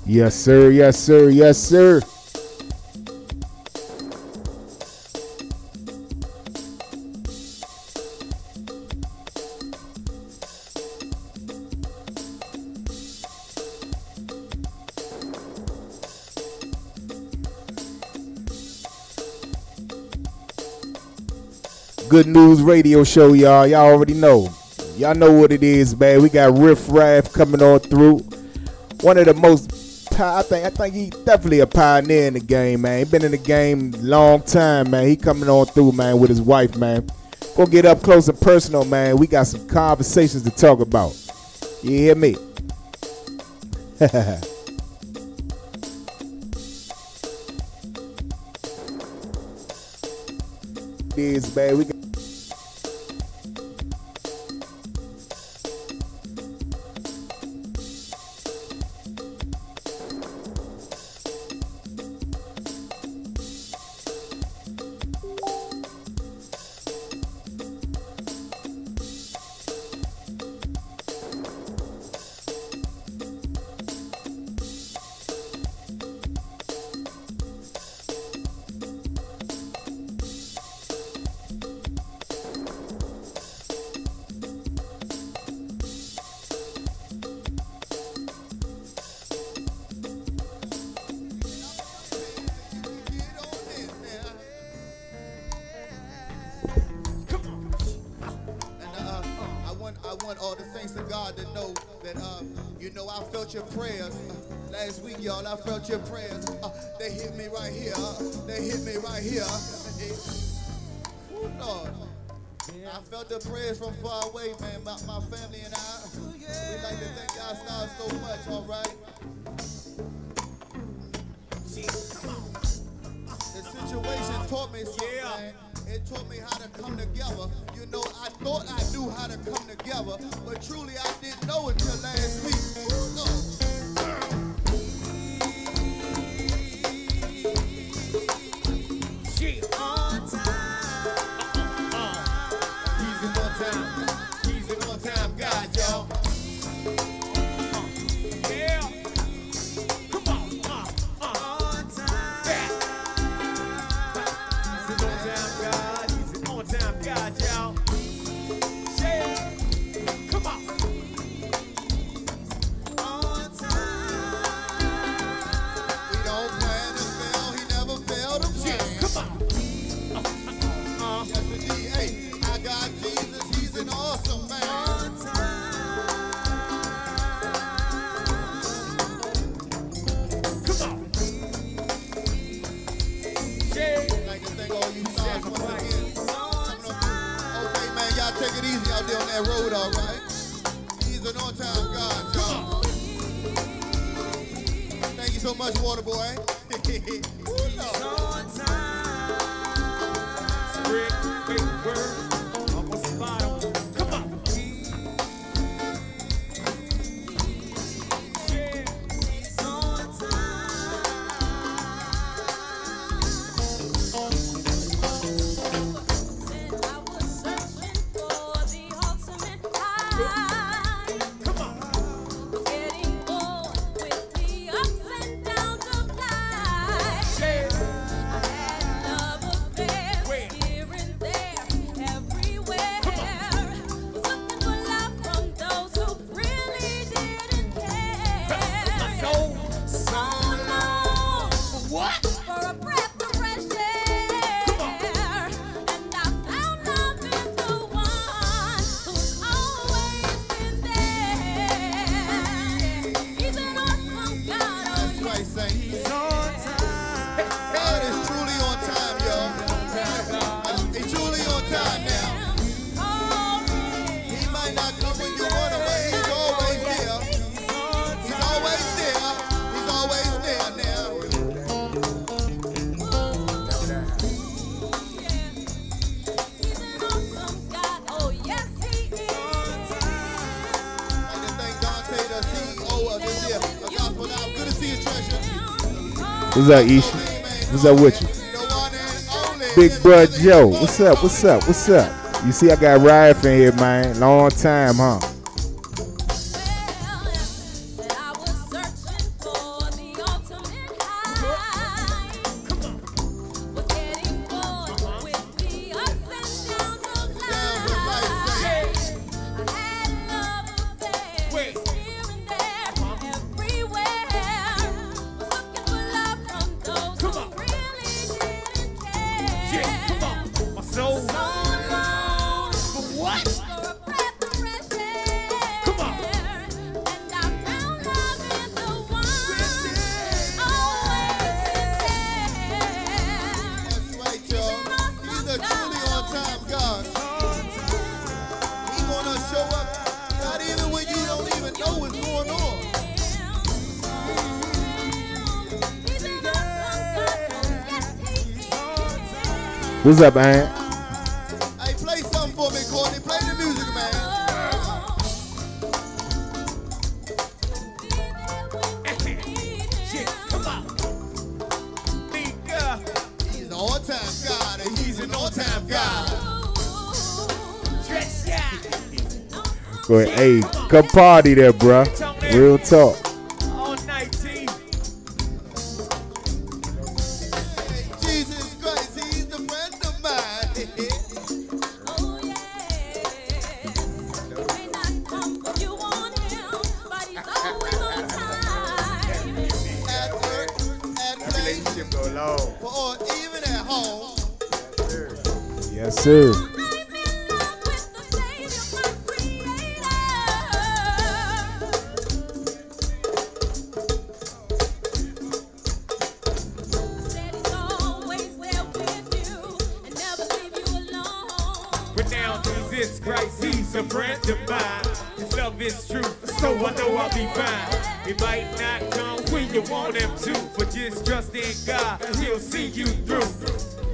Yes, sir. Yes, sir. Yes, sir. Good News Radio Show, y'all. Y'all already know. Y'all know what it is, man. We got Riff Raff coming on through. One of the most, I think he definitely a pioneer in the game, man. He been in the game a long time, man. He coming on through, man, with his wife, man. Go get up close and personal, man. We got some conversations to talk about. You hear me? Is, man. We got What's up, Isha? What's up with you? Big Bud Joe. What's up? What's up? What's up? You see, I got Riff in here, man. Long time, huh? What's up, man? Hey, play something for me, Courtney. Play the music, man. Shit, come on. Big girl. He's an all-time God, and he's an all-time God. Stretch out. Go ahead. Hey, come party there, bruh. Real talk. All 19. Hey, Jesus Christ, he's a friend of mine. Oh yeah, may not come when you want him, but he's always on time. At work, at play, Go long. or even at home. Yes, sir. I'm in love with the Savior, my Creator. Said he's always there with you and never leave you alone. Renowned Jesus Christ, he's a friend of mine. His love is true, so I know I'll be fine. He might not come when you want him to, but just trust in God, he'll see you through.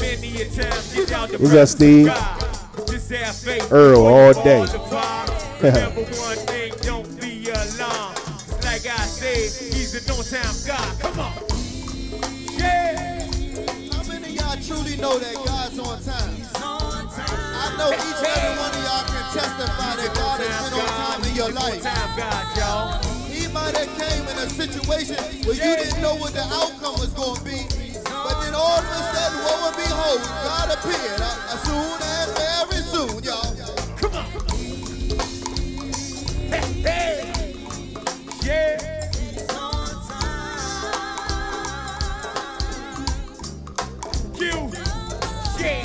Many a time, get down the What's up, Steve? Just have faith. Earl all day. Remember one thing, don't be alarmed. Like I said, he's an on-time God. Come on. Yeah. How many of y'all truly know that God's on time? I know each and every one of y'all can testify that God has been on time in your life. On-time God, y'all. He might have came in a situation where you didn't know what the outcome was going to be. But then all of a sudden, lo and behold, God appeared soon and very soon, y'all. Come on. Hey, hey. Yeah. Q. Yeah.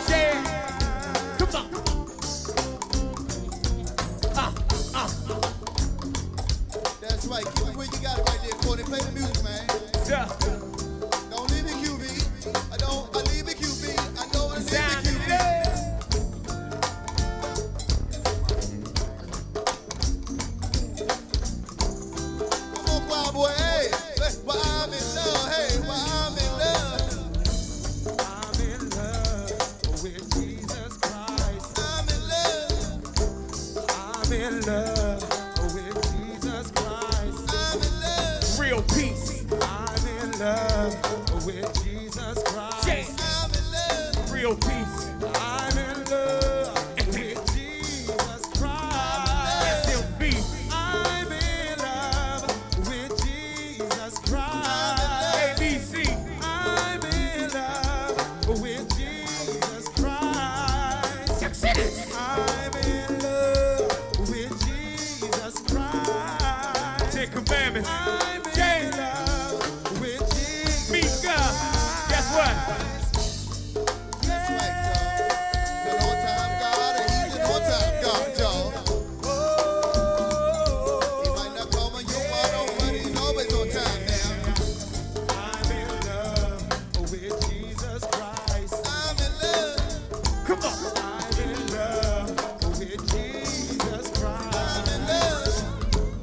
Yeah. Come on. That's right. QB, you got it right there, Courtney. Play the music, man. Yeah. Don't leave it, QB. I leave it, QB. I know I leave it, QB. Come on, choir boy. Hey, well, I'm in love. Hey, well, I'm in love. I'm in love with Jesus Christ. I'm in love. I'm in love with Jesus Christ. I'm in love. Real peace. I'm in love with Jesus Christ. I'm in love. Real peace. I'm in love with Jesus Christ. SMB. I'm in love with Jesus Christ. ABC. I'm in love with Jesus Christ. I'm in love with Jesus Christ. Ten Commandments. I'm in love with Jesus. Mika. Guess what? That's right, y'all. He's an on-time God, and he's an on-time God, y'all. He might not come when you want him, but he's always on time now. I'm in love with Jesus Christ. I'm in love. Come on. I'm in love with Jesus Christ. I'm in love.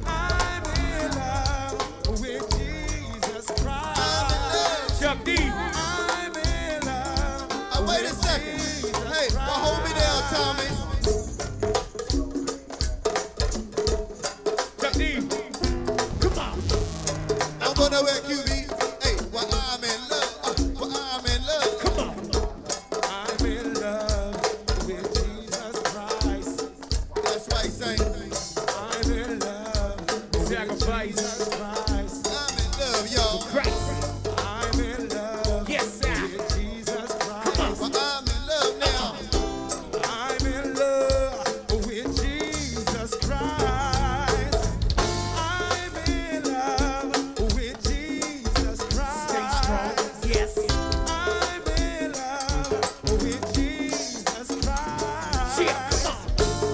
I'm in love with Jesus Christ. I'm in love. Chuck D. I'm in love. Wait a second. Hey, well, hold me down, Tommy. Chuck D. Come on. I'm going nowhere, QB. Hey, well, I'm in love. Well, I'm in love. Come on. I'm in love with Jesus Christ. That's right, Saint. I'm in love with sacrifice. Christ. I'm in love, y'all. Christ. I'm in love. Yes, sir. With Jesus Christ. Come on. Well, I'm in love now. I'm in love with Jesus Christ. I'm in love with Jesus Christ. Stay strong. Yes. I'm in love with Jesus Christ. Yeah, come on.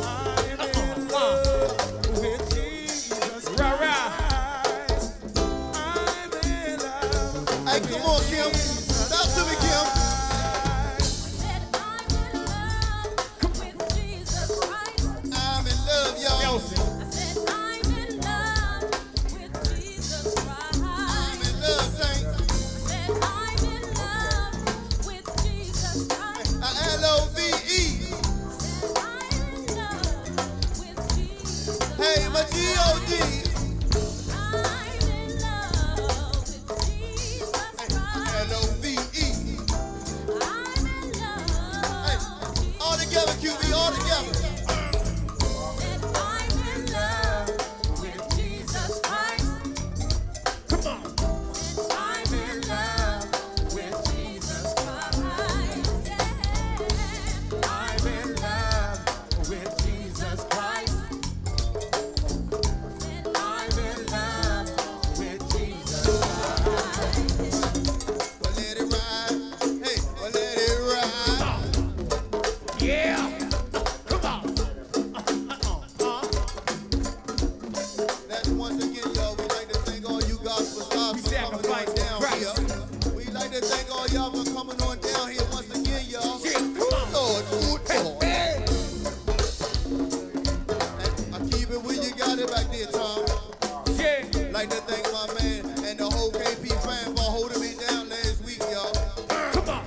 I'm in love with Jesus Christ. Hey, my G.O.D. I'm in love with Jesus Christ. L-O-V-E. I'm in love. Hey, all together, QB, all together. Said I'm in love with Jesus Christ. Come on. Said I'm in love with Jesus Christ. Yeah. I'm in love with Jesus Christ. Said I'm in love with Jesus Christ. Well, let it ride. Hey, well, let it ride. Yeah. Come on. That's once again, y'all. We like to thank all you gospel stars We for coming on sacrifice down Christ. here. We like to thank all y'all for coming on down here once again, y'all. Yeah, come on. Lord, good Lord. Hey. I keep it where you got it back there, Tom. Yeah. Like to thank my man and the whole KP fam for holding me down last week, y'all. Come on.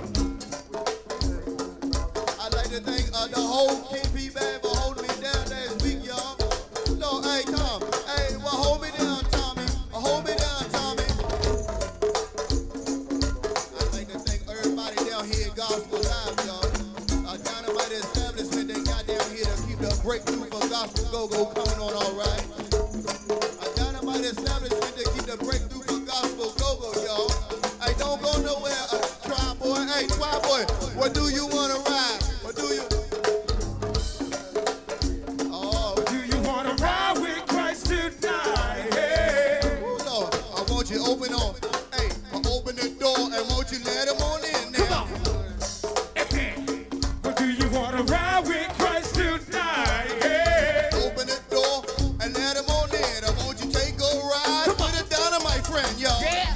I'd like to thank the whole KP band for holding me down last week, y'all. Lord, hey, Tom. Hey, well, hold me down, Tommy. Hold me down, Tommy. I'd like to thank everybody down here at Gospel Live, y'all. Dynamite establishment they got down here to keep the breakthrough for Gospel GoGo coming on all right. Dynamite establishment to keep the breakthrough for Gospel GoGo, y'all. Hey, don't go nowhere, try boy. Hey, try boy, what do you want to ride? What do you? Oh, Do you want to ride with Christ tonight? Hey. Lord, I want you open on. Hey, open the door and won't you let him on in now? Come on. But do you want to ride with Christ tonight? Hey. Open the door and let him on in. I want you take a ride with a dynamite friend, y'all. Yeah.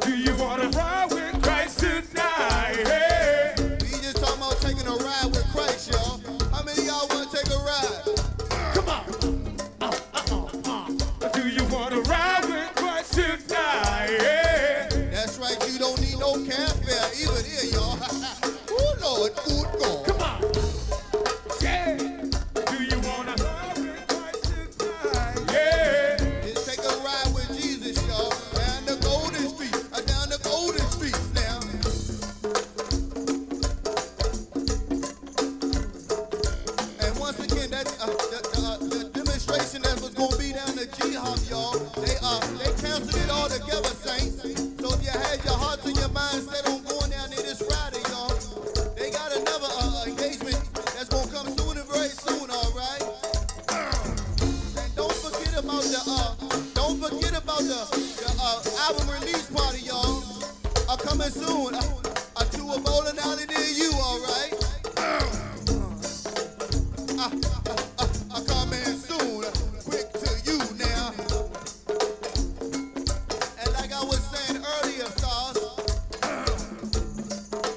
Do you want to ride with Christ tonight? Hey. We just talking about taking a ride with Christ, y'all. How many of y'all want to take a ride? Come on. Do you want to ride with Christ tonight? Hey. That's right, you don't need no cab fare even here, y'all. Oh, Lord, good God. Come on. Yeah. Do you want to ride with Christ tonight? Yeah. Just take a ride with Jesus, y'all. Down the Golden Street, down the Golden Streets now. And once again, that the demonstration that was gonna be down the G-Hop, y'all. They canceled it all together, saints. So if you had your hearts and your minds set on going down there this Friday, y'all, they got another engagement that's gonna come soon and very soon, all right. And don't forget about the album release party, y'all. Coming soon. To a bowling alley near you, all right. Coming soon, quick to you now. And like I was saying earlier, stars,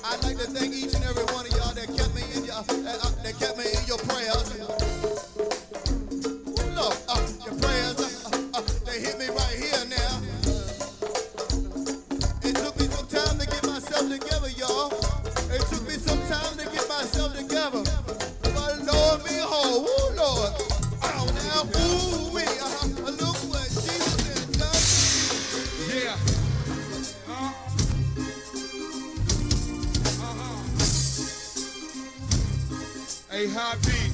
I'd like to thank each and every one of y'all that kept me in your prayers. Look, your prayers, they hit me right here now. It took me some time to get myself together, y'all. It took me some time to get myself together. But Lord, behold, ooh, Lord. Oh, now, ooh, we, look what Jesus has done. Yeah. Hey, high beat.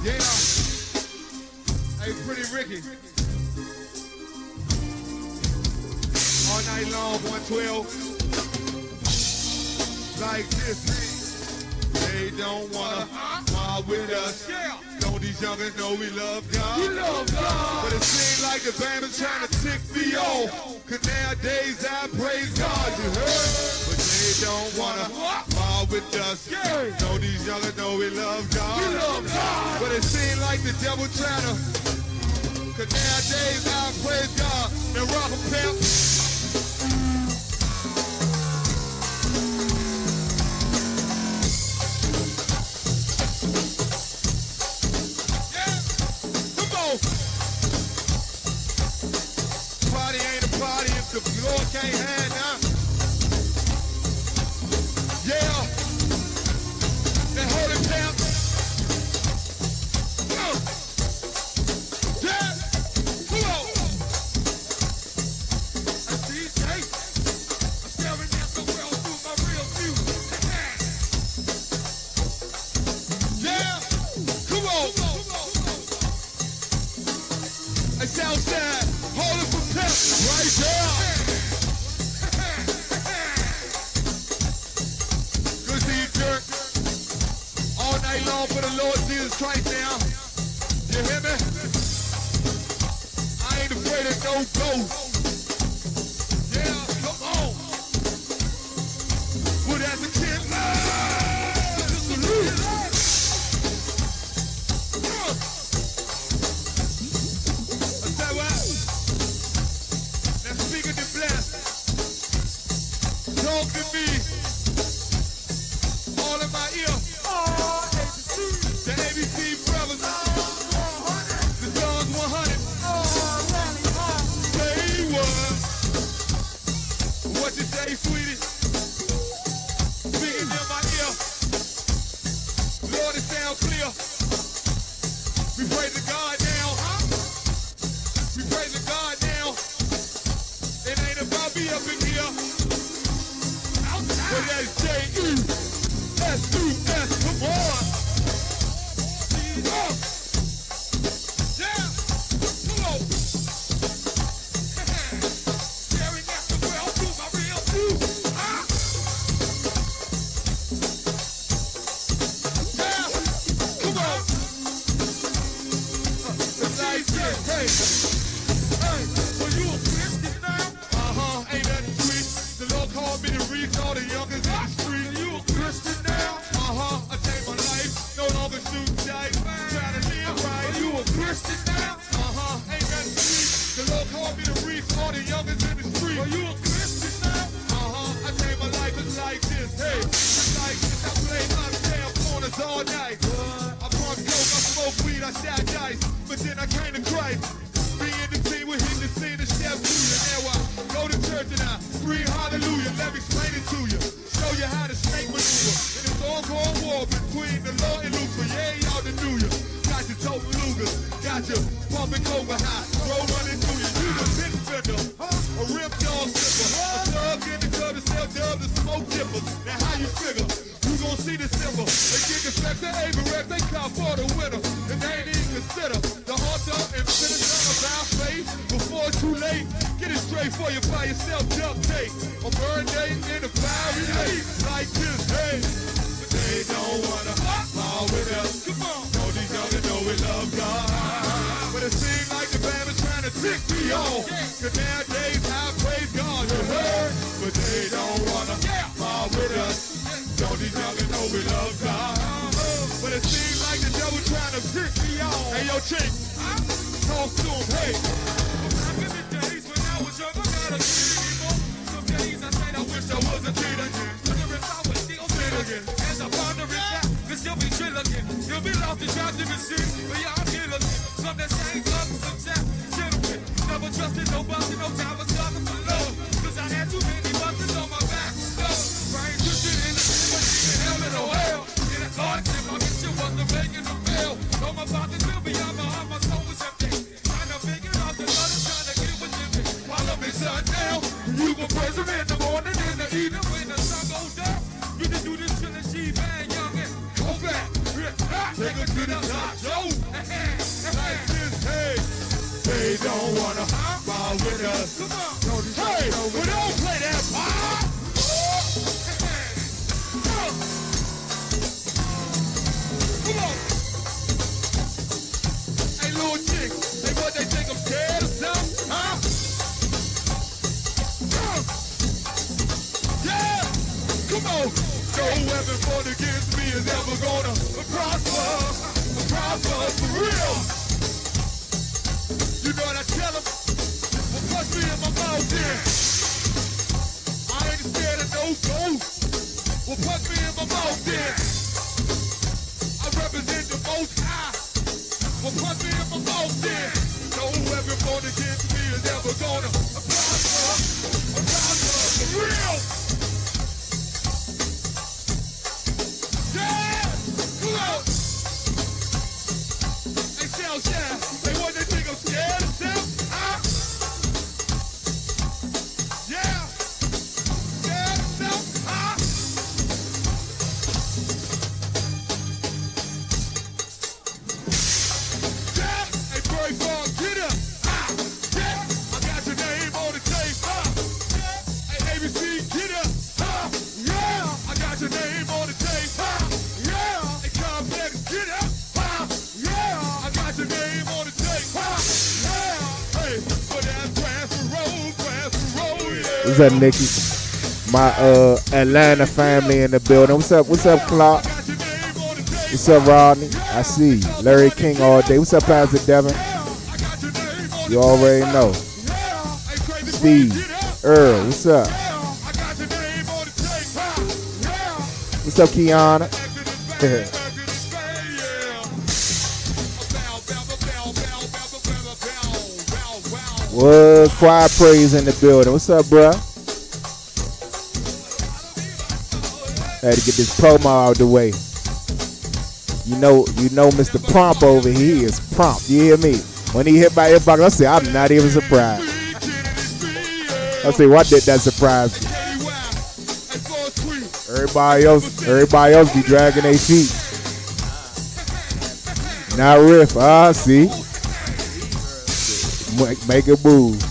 Yeah. Hey, Pretty Ricky. All night long, 112. Like this. They don't wanna mob with us. Yeah. Don't these youngins know we love God? We love God. But it seems like the band is trying to tick me off. Cause nowadays I praise God, you heard? But they don't wanna mob with us. Yeah. Don't these youngins know we love God? We love God. But it seems like the devil trying to. Cause nowadays I praise God. Now rock a pimp. Party ain't a party if the Lord can't have none. Yeah. They hold it down. Southside, hold it for pimp, right there. Good to see you, jerk. All night long for the Lord Jesus Christ now. You hear me? I ain't afraid of no ghost. Yeah, come on. Well, as a kid, talk to me, all in my ear. The ABC brothers, the Jones 100. Say what you say, sweetie? Speaking in my ear, Lord, it sound clear. We praise the God now. We praise the God now. It ain't about me up in here. But that's J-E-S-U-S, come on. Yeah, come on. Staring at the world through my real view. Yeah, come on. It's like this, hey. Hey, well you a Christian now? Ain't nothing sweet. The Lord called me to reach all the youngers in the street. You a Christian now? I changed my life. No longer shoot dice. Try to live right. You a Christian now? Ain't nothing sweet. The Lord called me to reach all the youngers in the street. Are you a Christian now? I changed my life. It's like this. Hey, it's like this. I play my damn corners all night. I pump coke, I smoke weed, I shot dice. But then I came to Christ. Be in the team with him to sing the step to you. Now I go to church and I scream hallelujah. Let me explain it to you. Show you how to snake maneuver. And it's all going war between the Lord and Luther. Yeah, y'all the New Year. Got your total Lugas. Got your pumping over high. Roll running through you. You the pit spinner. A rim dog slipper. A thug in the club to sell dubs and smoke dippers. Now how you figure? You gon' see the symbol. They get the sex to Averett. They call for the winner. And they ain't even consider the hunter and finish on our face before it's too late. Get it straight for you by yourself, duct tape. A burn day in the fiery lake. Like this, hey. But they don't wanna fall with us. Come on. Know these youngers know we love God. But it seems like the band is trying to tick me off. Cause nowadays I praise God, you heard? But they don't wanna fall with us. Know these youngers know we love God. But it seems like the devil trying to tick me off. Hey, yo, chick, talk to him, hey. Back in the days when I was young, I got a kid anymore. Some days I said I wish I was a kid again. Wonder if I would still fit again. As I ponder it back, could still be chill again. Still be lost in trapped in the city. But yeah, I'm here again. Some that say love, some chat, gentlemen. Never trusted nobody, no time was talking for love. Cause I had too many buttons on my back. Brain twisted in the city, in hell and oh hell. In a car, my mission was to make it a fail. No, my father still beyond my heart, my soul was empty. And I'm figuring out the love trying to get within me. While I'm in sundown, you gon' praise him in the morning, in the evening, when the sun goes down. You can do this till the G-Man, young and go back. Take it to the top, yo. Like this, hey. They don't wanna fall with us. Come on. Hey, we don't play that pop. Come on. Hey, little chick. Hey, what they think I'm scared or something? Huh? Yeah. Come on. No weapon formed against me is ever gonna prosper. Prosper for real. You know what I tell them? Well, punch me in my mouth then. I ain't scared of no ghost. Well, punch me in my mouth then. I represent the most high. Well, punch me in my mouth then. No weapon formed against me is ever gonna prosper. Prosper for real. Yeah! Come on! Hey, Shell Shell, they want they think I'm scared of them? Huh? Yeah! Scared of them? Huh? Yeah! Hey, Bird Ball, get up! Ah! What's up, Nikki? My Atlanta family in the building. What's up? What's up, Clark? What's up, Rodney? I see you. Larry King all day. What's up, Pastor Devin? You already know. Steve, Earl, what's up? What's up, Kiana? What? Quiet praise in the building. What's up, bruh? Had to get this promo out the way. You know, Mr. Prompt over here, he is prompt. You hear me? When he hit my inbox, I say, I'm not even surprised. I say, what did that surprise me? Everybody else be dragging their feet. Not Riff, see? Make a move.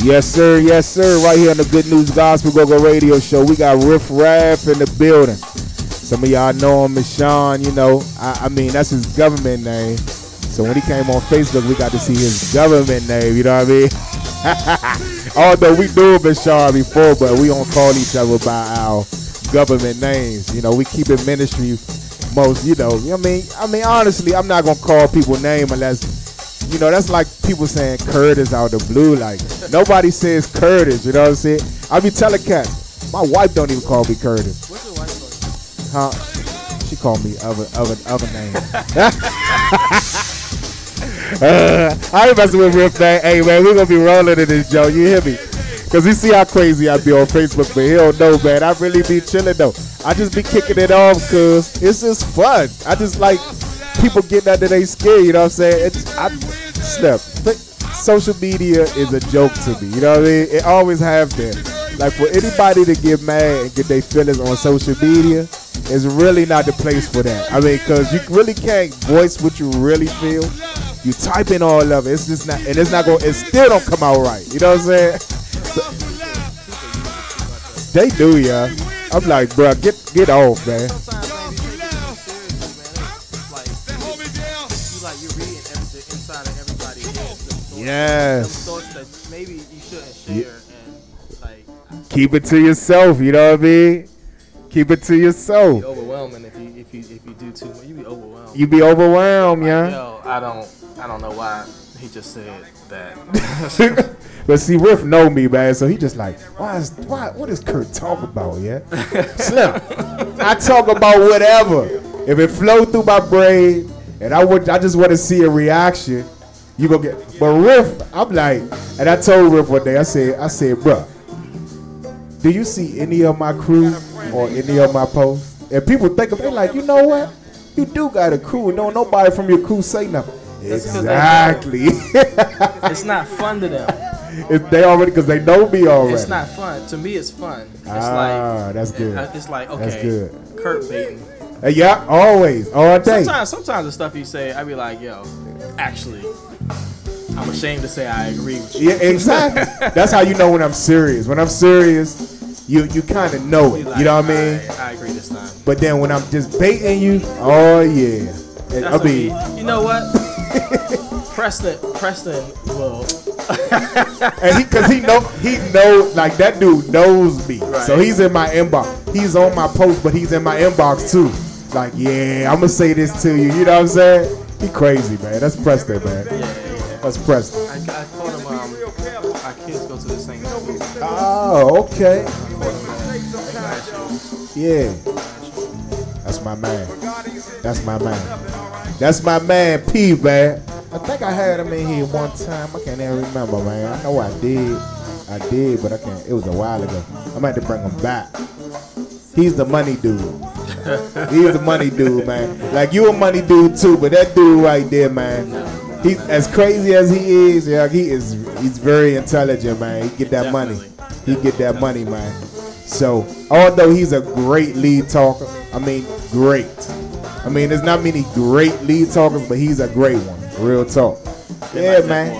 Yes, sir. Yes, sir. Right here on the Good News Gospel GoGo Radio Show. We got Riff Raff in the building. Some of y'all know him as Shawn. You know, I mean, that's his government name. So when he came on Facebook, we got to see his government name. You know what I mean? Although we knew him as Shawn before, but we don't call each other by our government names. You know, we keep it ministry most, you know what I mean, honestly, I'm not going to call people name unless, you know, that's like people saying Curtis out of the blue. Like, nobody says Curtis, you know what I'm saying? I be telling cats, my wife don't even call me Curtis. What's your wife call you? Huh? She called me other names. I ain't messing with Riff, man. Hey, man, we're going to be rolling in this, Joe. You hear me? Because you see how crazy I be on Facebook, but he don't know, man. I really be chilling, though. I just be kicking it off because it's just fun. I just like people getting under their skin, you know what I'm saying? Social media is a joke to me, you know what I mean? It always have been. Like, for anybody to get mad and get their feelings on social media, it's really not the place for that. I mean, because you really can't voice what you really feel. You type in all of it, it's just not, and it's not going, it still don't come out right, you know what I'm saying? They do, yeah. I'm like, bro, get off, man. Sometimes, man, these people take it seriously, man. It's like you're reading the inside of everybody's head. Yes. Those thoughts that maybe you shouldn't share and like Keep it to yourself. You know what I mean? Keep it to yourself. be overwhelming if you do too much. You be overwhelmed. You be overwhelmed, yeah. Yo, I don't know why he just said that. But see, Riff know me, man, so he just like, what is Kurt talking about, yeah? Slim, I talk about whatever. If it flow through my brain, and I just want to see a reaction, you gonna get. But Riff, I'm like, and I told Riff one day, I said, bruh, do you see any of my crew or any of my posts? And people think of it like, you know what? You do got a crew, and don't nobody from your crew say nothing. Exactly. It's not fun to them. They already, because they know me already. It's not fun. To me, it's fun. It's that's good. It's like, okay, That's good. Kurt baiting. Yeah, always, all day. Sometimes the stuff you say, I be like, yo, actually, I'm ashamed to say I agree with you. Yeah, exactly. That's how you know when I'm serious. When I'm serious, you kind of know it. Like, you know what I mean? I agree this time. But then when I'm just baiting you, oh yeah. And I mean, you know what? Preston will. and because he know, like that dude knows me. Right. So he's in my inbox. He's on my post, but he's in my inbox too. Like, yeah, I'm gonna say this to you. You know what I'm saying? He crazy, man. That's Preston, man. Yeah. That's Preston. I called him. Our kids go to the same school. Oh, okay. Yeah. That's my man. That's my man, P, man. I think I had him in here one time. I can't even remember, man. I know I did, but I can't. It was a while ago. I'm going to have to bring him back. He's the money dude. He's the money dude, man. Like, you a money dude, too, but that dude right there, man, he's as crazy as he is, yeah, he's very intelligent, man. He get that money. He get that money, man. So, although he's a great lead talker, I mean, great. I mean, there's not many great lead talkers, but he's a great one. Real talk. Yeah, man.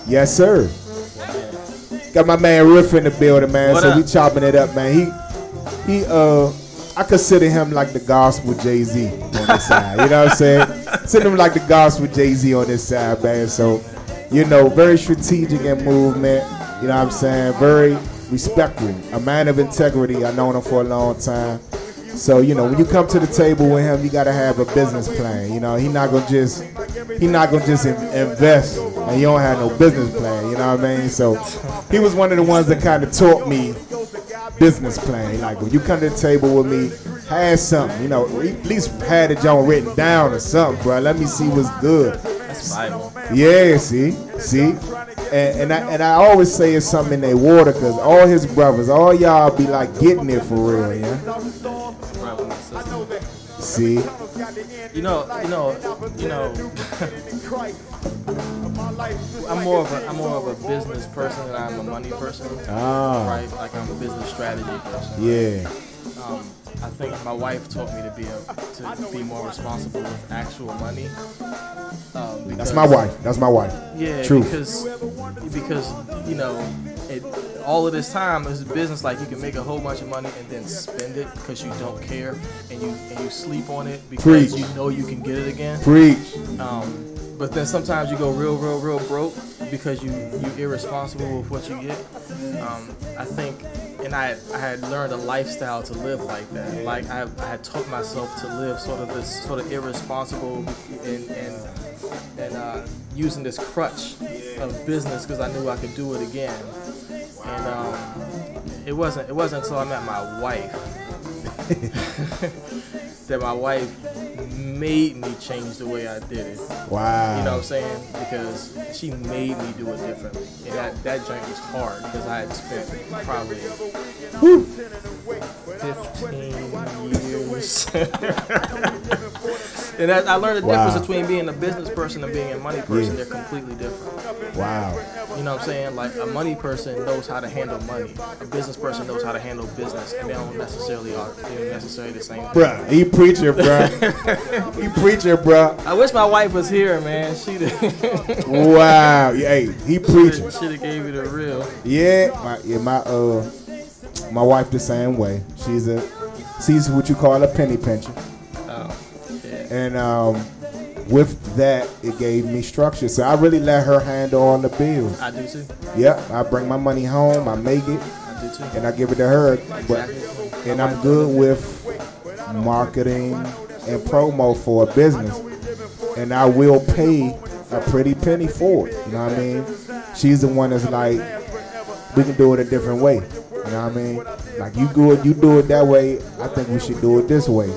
Yes, sir. Got my man Riff in the building, man. What so up? we chopping it up, man. I consider him like the gospel Jay-Z on this side. You know what I'm saying? Consider him like the gospel Jay-Z on this side, man. So, you know, very strategic in movement. You know what I'm saying? Very respectful. A man of integrity. I've known him for a long time. So, you know, when you come to the table with him, you gotta have a business plan. You know, he not gonna just invest and you don't have no business plan. You know what I mean? So he was one of the ones that kind of taught me business plan. Like, when you come to the table with me, have something. You know, at least had it John written down or something, bro. Let me see what's good. That's Bible. Yeah, see, and I always say it's something in their water, because all his brothers, all y'all be like getting it for real, yeah. See, You know. I'm more of a business person than I'm a money person. Right? Like, I'm a business strategy person. Yeah. I think my wife taught me to be more responsible with actual money. That's my wife. Yeah, Truth. because you know, all of this time is business. Like, you can make a whole bunch of money and then spend it because you don't care, and you sleep on it because Preach. you know you can get it again. Preach. But then sometimes you go real broke because you irresponsible with what you get. I think, and I had learned a lifestyle to live like that. Like, I had taught myself to live sort of irresponsible and using this crutch of business because I knew I could do it again. And it wasn't until I met my wife that my wife made me change the way I did it. Wow. You know what I'm saying? Because she made me do it differently. And that joint was hard because I had spent probably 15 years. And I learned the difference between being a business person and being a money person. They're completely different. Wow. You know what I'm saying? Like, a money person knows how to handle money. A business person knows how to handle business. And they don't necessarily the same thing. Bruh, he preaching, bruh. He preaching, bruh. I wish my wife was here, man. She'd Wow. Hey, he preaching. Should have gave you the real. Yeah, my wife the same way. She's what you call a penny pincher. Oh, yeah. And with that, it gave me structure. So I really let her handle all the bills. I do too. Yep, I bring my money home, I make it, I do too. and I give it to her. Exactly. And I'm good with marketing and promo for a business, and I will pay a pretty penny for it. You know what I mean? She's the one that's like, we can do it a different way. You know what I mean? Like you do it that way. I think we should do it this way.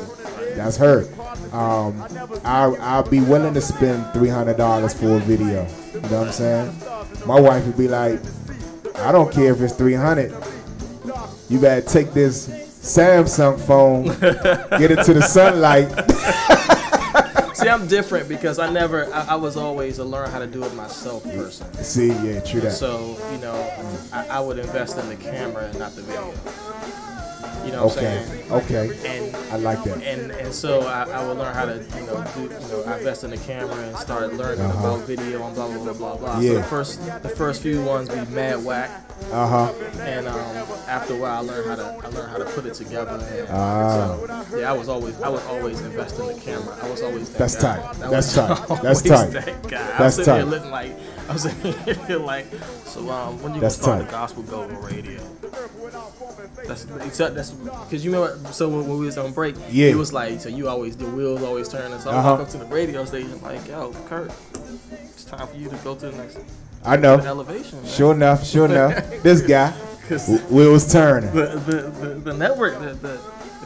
That's her. I'll be willing to spend $300 for a video. You know what I'm saying? My wife would be like, I don't care if it's $300. You better take this Samsung phone, get it to the sunlight. See, I'm different because I was always a learn how to do it myself person. See, yeah, true that. So, you know, I would invest in the camera and not the video. You know what I'm saying? Okay. And I like that. And so I would learn how to, I invest in the camera and start learning about video and blah, blah, blah, blah, blah. Yeah. So the first few ones be mad whack. And after a while, I learned how to put it together. And so, yeah, I was always investing in the camera. I was always that That's guy. tight. I That's was tight. always That's tight. That guy. That's I was sitting tight. here looking like I was sitting here like, so when you gonna That's start tight. the gospel GoGo radio? That's because you remember. So when we was on break, Yeah. it was like, so the wheels always turning. So I walk up to the radio station like, yo, Kurt, it's time for you to go to the next. I know. Elevation. Man. Sure enough. This guy, wheels turning. The network, the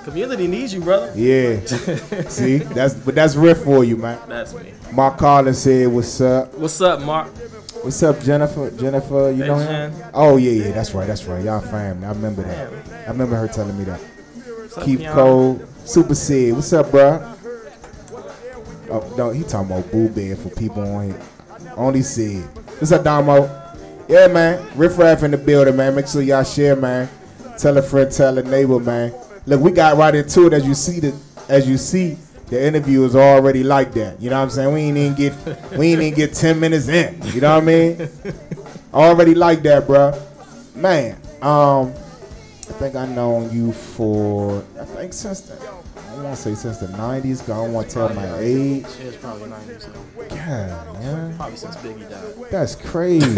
community needs you, brother. Yeah. See, that's Riff for you, man. That's me. Mark Collins said, "What's up? What's up, Mark? What's up, Jennifer? You know him? Jen. Oh yeah, that's right. Y'all family. I remember that. I remember her telling me that. What's up, Keep Keon? cold. Super Sid. What's up, bro? Oh no, he talking about boo bed for people on here. Only Sid. What's up, Damo? Yeah, man. Riff Raff in the building, man. Make sure y'all share, man. Tell a friend, tell a neighbor, man. Look, we got right into it. As you see, the interview is already like that. You know what I'm saying? We ain't even get 10 minutes in. You know what I mean? Already like that, bro. Man, I think I known you for since the 90s. 'Cause I don't want to tell my age. Yeah, it's probably 90s. So. God, man. Probably since Biggie died. That's crazy.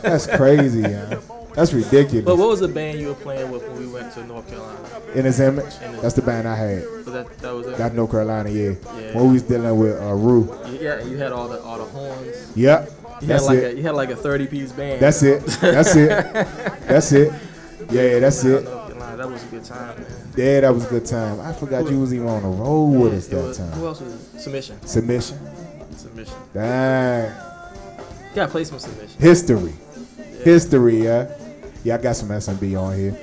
That's crazy, man. That's ridiculous. But what was the band you were playing with when we went to North Carolina? In His Image? That's the band I had. So that was it. That's North Carolina, yeah. Yeah. When we was dealing with Rue. Yeah, and you had all the horns. Yep. You That's had it. You had like a 30-piece band. That's it. That's it. That's it. Yeah, that's it. North Carolina. That was a good time, man. Yeah, that was a good time. I forgot you was even on the road with us that time. Who else was it? Submission. Submission. Dang. You gotta play some Submission. History, yeah. Yeah, I got some SMB on here.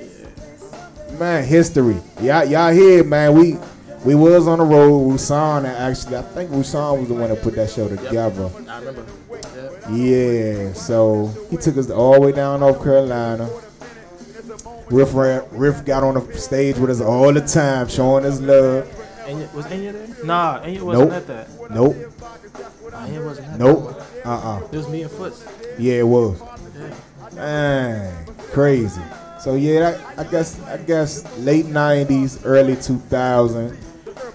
Man, history. Y'all here, man. We was on the road. Rusan, actually, I think Rusan was the one that put that show together. I remember. Yeah, so he took us all the way down North Carolina. Riff got on the stage with us all the time, showing us love. Was Enya there? Nah, Enya wasn't at that. Nope. Enya wasn't at Nope. that. It was me and Foots. Yeah, it was. Yeah. Man, crazy. So yeah, I guess late 90s, early 2000.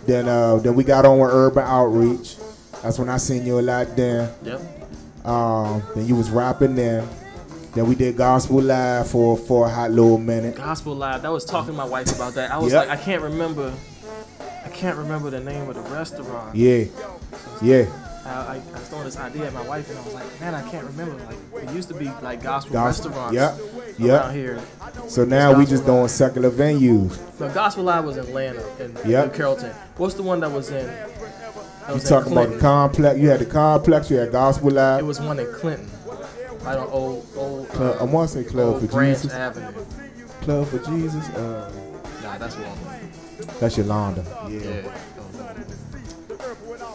Then we got on with Urban Outreach. That's when I seen you a lot then. Yep. Then you was rapping then. Then we did Gospel Live for a hot little minute. Gospel Live. I was talking to my wife about that. I was like, I can't remember the name of the restaurant. Yeah. Yeah. I was throwing this idea at my wife, and I was like, man, I can't remember. Like, it used to be like gospel restaurants around here. So now we just doing secular venues. No, Gospel Live was in Atlanta and New Carrollton. What's the one that was in? You talking about the complex? You had the complex. You had Gospel Live. It was one in Clinton. Right on old. I want to say Club for Branch Jesus. Avenue. Club for Jesus. Nah, that's one. That's Yolanda. Yeah.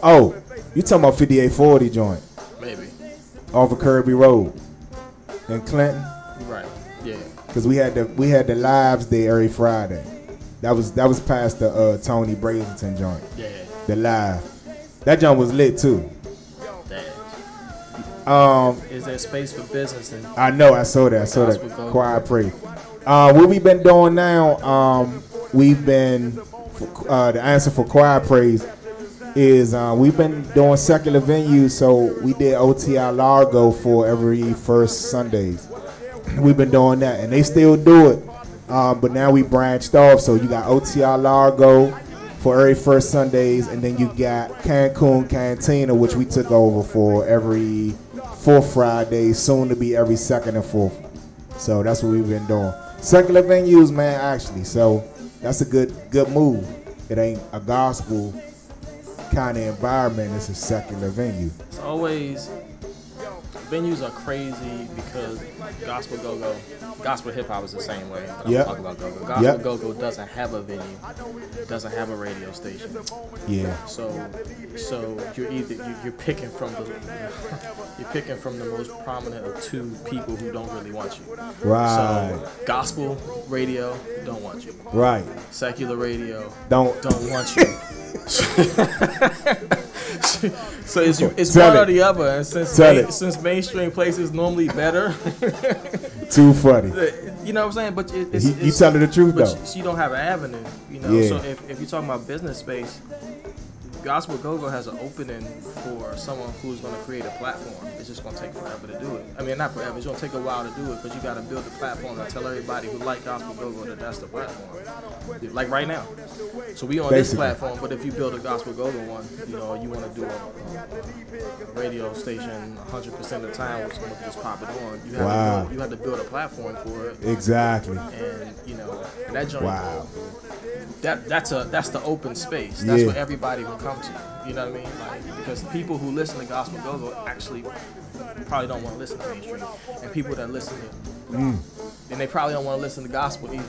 Oh, you talking about 5840 joint? Maybe. Off of Kirby Road in Clinton. Right. Yeah. Cause we had the lives there every Friday. That was past the Tony Brazelton joint. Yeah. The live. That joint was lit too. Is there space for business? I know. I saw that. Choir pray. What we've been doing now? We've been the answer for choir praise. is we've been doing secular venues, so we did OTI Largo for every first Sundays. We've been doing that, and they still do it, but now we branched off. So you got OTI Largo for every first Sundays, and then you got Cancun Cantina, which we took over for every fourth Friday, soon to be every second and fourth. So that's what we've been doing. Secular venues, man, actually. So that's a good move. It ain't a gospel kind of environment. It's a secular venue. It's always, venues are crazy because gospel go-go, gospel hip-hop is the same way. But Yep. I'm talking about go-go. Gospel go-go doesn't have a venue, doesn't have a radio station. Yeah. So you're either you're picking from the most prominent of two people who don't really want you. Right. So gospel radio don't want you. Right. Secular radio Don't want you. So it's Tell one it. or the other, and Tell it. since mainstream places normally better, Too funny. you know what I'm saying? But You it's telling the truth but though. you don't have an avenue, you know. Yeah. So if you're talking about business space, Gospel Go-Go has an opening for someone who's going to create a platform. It's just going to take forever to do it. I mean, not forever. It's going to take a while to do it because you got to build a platform and tell everybody who like Gospel Go-Go that that's the platform. Like right now. So we on this Basically. platform, but if you build a Gospel Go-Go one, you know, you want to do a radio station 100% of the time with someone just pop it on. You have to build a platform for it. Exactly. And, you know, that joint. Wow. That's the open space. That's Yeah. what everybody will come to. You know what I mean? Like, because people who listen to gospel go-go actually probably don't want to listen to mainstream, and people that listen to, and they probably don't want to listen to gospel either.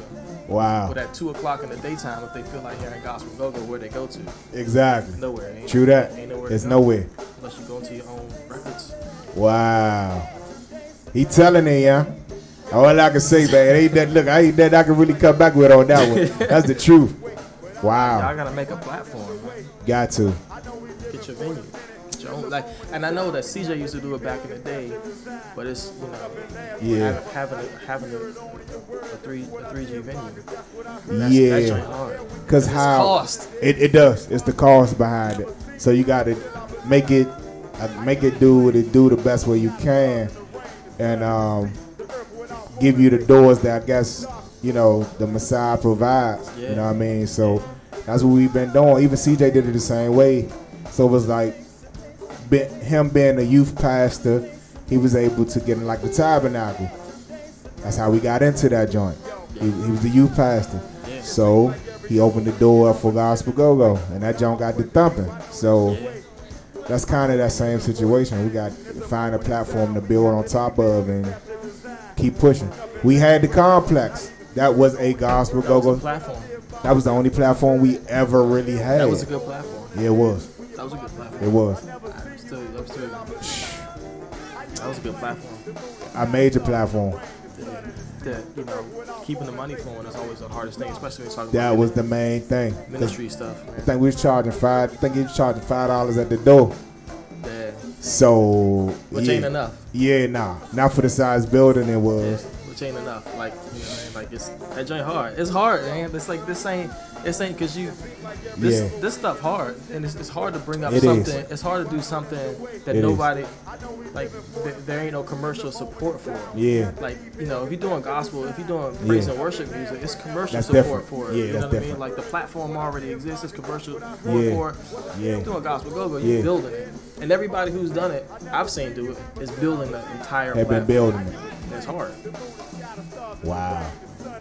Wow. But at 2 o'clock in the daytime, if they feel like hearing gospel go-go, where they go to? Exactly. Nowhere. Ain't True that. Ain't nowhere. It's to go. nowhere. Unless you go to your own records. Wow. He telling it, yeah. All I can say, man, ain't that. Look, I ain't that I can really come back with on that one. That's the truth. Wow. Y'all gotta make a platform. Man. Got to. Get your venue. Get your own, like, and I know that CJ used to do it back in the day, but it's, you know, Yeah. having a 3G venue. Yeah. That's joint hard. Cause It's how cost. it does. It's the cost behind it. So you got to make it do what it do the best way you can, and give you the doors that I guess you know the Messiah provides. Yeah. You know what I mean? So that's what we've been doing. Even CJ did it the same way. So it was like him being a youth pastor, he was able to get in like the tabernacle. That's how we got into that joint. He was the youth pastor. Yeah. So he opened the door up for Gospel Go-Go, and that joint got the thumping. So that's kind of that same situation. We got to find a platform to build on top of and keep pushing. We had the Complex. That was a Gospel Go-Go. Platform. That was the only platform we ever really had. That was a good platform. Yeah, it was. That was a good platform. It was. I'm still, that was a good platform. A major platform. That, you know, keeping the money flowing is always the hardest thing, especially when you're talking That about was the main thing. ministry stuff, I man. think we was charging I think he was charging $5 at the door. Yeah. So Which ain't enough. Yeah, nah. Not for the size building it was. Which ain't enough. Like, you know what I mean? Like, it's that joint hard. It's hard, man. It's like this ain't because this stuff hard, and it's hard to bring up It something. is. It's hard to do something that It nobody like. There ain't no commercial support for it. Yeah. Like, you know, if you're doing gospel, if you're doing praise and worship music, it's commercial That's support different. for it. Yeah, you know that's what I mean? different. Like the platform already exists. It's commercial support Yeah. for it. Yeah. You're doing gospel go-go. Yeah. You're building it, and everybody who's done it, I've seen do it, is building the entire. Have been platform. building it. And it's hard. Wow.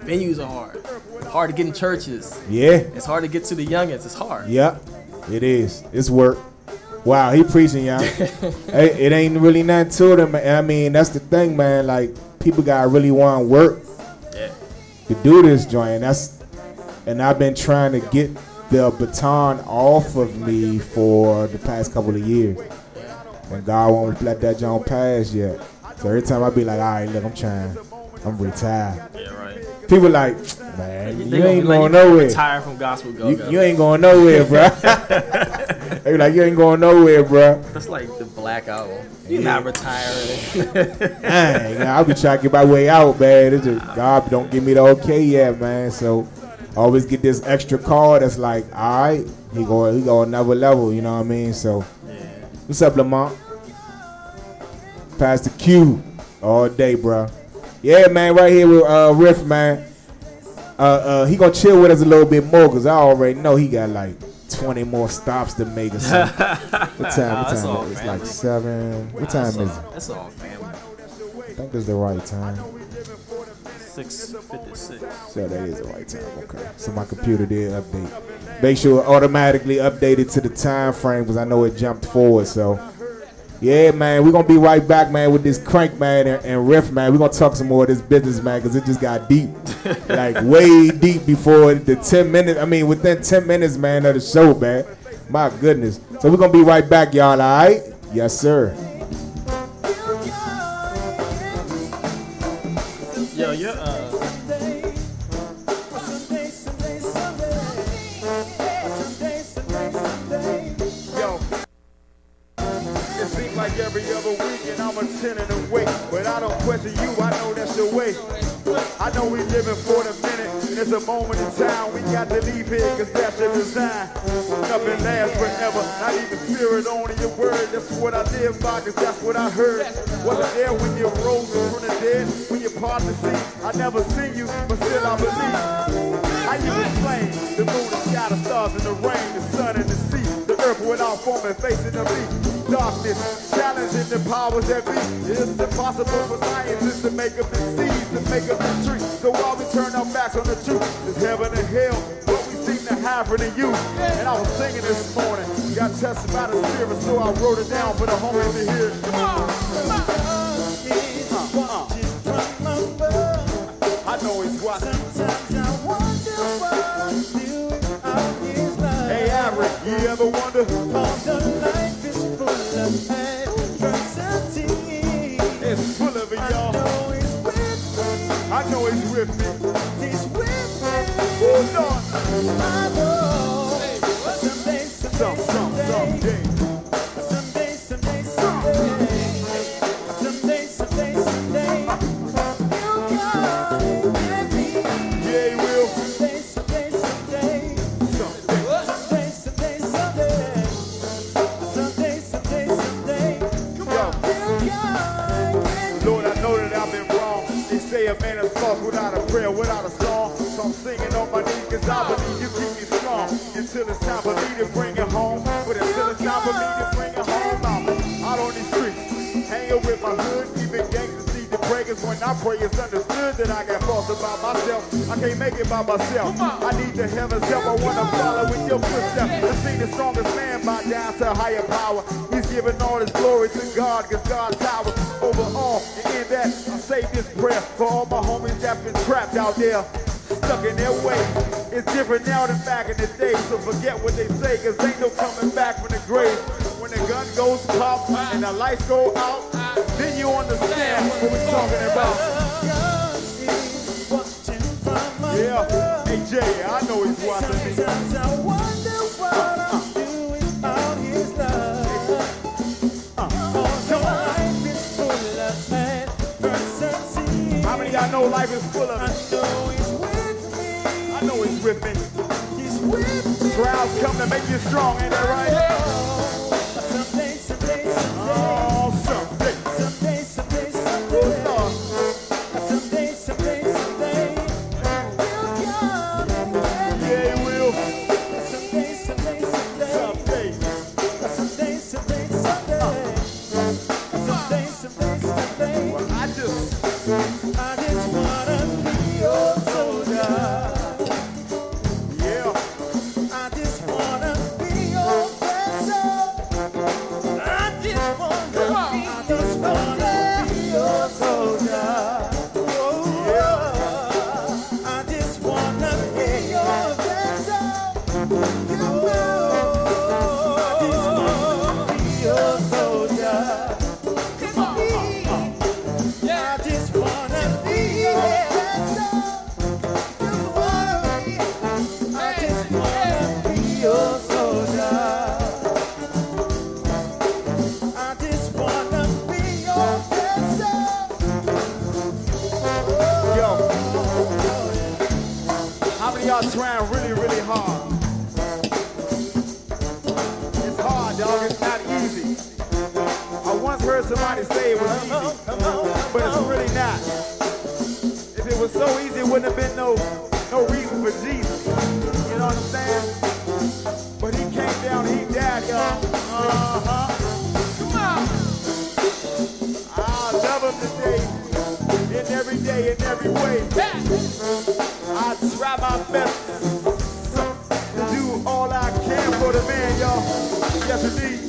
Venues are hard. Hard to get in churches. Yeah. It's hard to get to the youngins. It's hard. Yep. It is. It's work. Wow, he preaching, y'all. Hey, it ain't really nothing to them. I mean, that's the thing, man. Like, people gotta really want to work Yeah. to do this joint. And I've been trying to get the baton off of me for the past couple of years. And God won't let that joint pass yet. So every time I be like, all right, look, I'm retired. Yeah, right. People like, man, They you gonna ain't be like, going you gotta nowhere. retire from gospel go-go. You ain't going nowhere, bro. They be like, you ain't going nowhere, bro. That's like the Black Album. You're not retiring. Dang, I'll be trying to get my way out, man. It's just, God don't give me the okay yet, man. So I always get this extra call that's like, all right, he go another level, you know what I mean? So, Yeah. what's up, Lamont? Pass the Q all day, bro. Yeah, man, right here with Riff, man. He gonna chill with us a little bit more because I already know he got like 20 more stops to make or something. What time? That's all It's family. like 7. What time is it? That's all family. I think this is the right time. 6:56. So that is the right time. Okay. So my computer did update. Make sure it automatically updated to the time frame because I know it jumped forward. So yeah, man, we're gonna be right back, man, with this crank, man, and Riff, man. We're gonna talk some more of this business, man, because it just got deep. Like way deep before the 10 minutes. I mean, within 10 minutes, man, of the show, man. My goodness. So we're gonna be right back, y'all, all right? Yes, sir. Yo, you're Yo, it seems like every other week and I'm attending to wait. But I don't question you, I know that's the way. I know we living for the minute. It's a moment in time. We got to leave here because that's the design. Nothing lasts forever. Not even spirit only your word. That's what I live by because that's what I heard. Wasn't there when you rose from the dead. When you part the sea. I never seen you, but still I believe. How you explain the moon, the sky, the stars, and the rain, the sun, and the sea, the earth without form and facing the beat. Darkness, challenging the powers that be. It's impossible for scientists to make up the seeds, to make up the tree. So while we turn our backs on the truth, it's heaven and hell, what we seem to have for the youth. And I was singing this morning, got tested by the spirit, so I wrote it down for the homies to hear. I know he's watching. Hey, Average, you ever wonder? It's full of it, y'all. I know he's with me. He's with me. Hold on. I know. Someday. Yeah, he will. Lord, I know that I've been wrong. They say a man is lost without a prayer, without a song. So I'm singing on my knees because I believe you keep me strong. Until it's time for me to bring it home. But until it's time for me to bring it home, I'm out on these streets. Hanging with my hood, even gangsters see the breakers. When I pray, it's understood that I got false about myself. I can't make it by myself. I need the heaven's help. I want to follow in your footsteps. I see the strongest man bow down to a higher power. He's giving all his glory to God because God towers over all. And in that, I say this prayer for all my homies that's been trapped out there, stuck in their ways. It's different now than back in the day, so forget what they say, cause ain't no coming back from the grave. When the gun goes pop and the lights go out, then you understand what we're talking about. Yeah, hey Jay, I know he's watching me. How many of y'all know life is full of it? I know he's with me. Trials come to make you strong, ain't that right? Oh, someday. Oh, Lord. Yeah, he will. Someday. Well, I just wanna be your soldier. Yeah. I just wanna be your friend. somebody say it was easy, but it's really not. If it was so easy, it wouldn't have been no reason for Jesus. You know what I'm saying? But he came down and he died, y'all. Come on. I love him today, in every day, in every way. I try my best to do all I can for the man, y'all. Yes, indeed.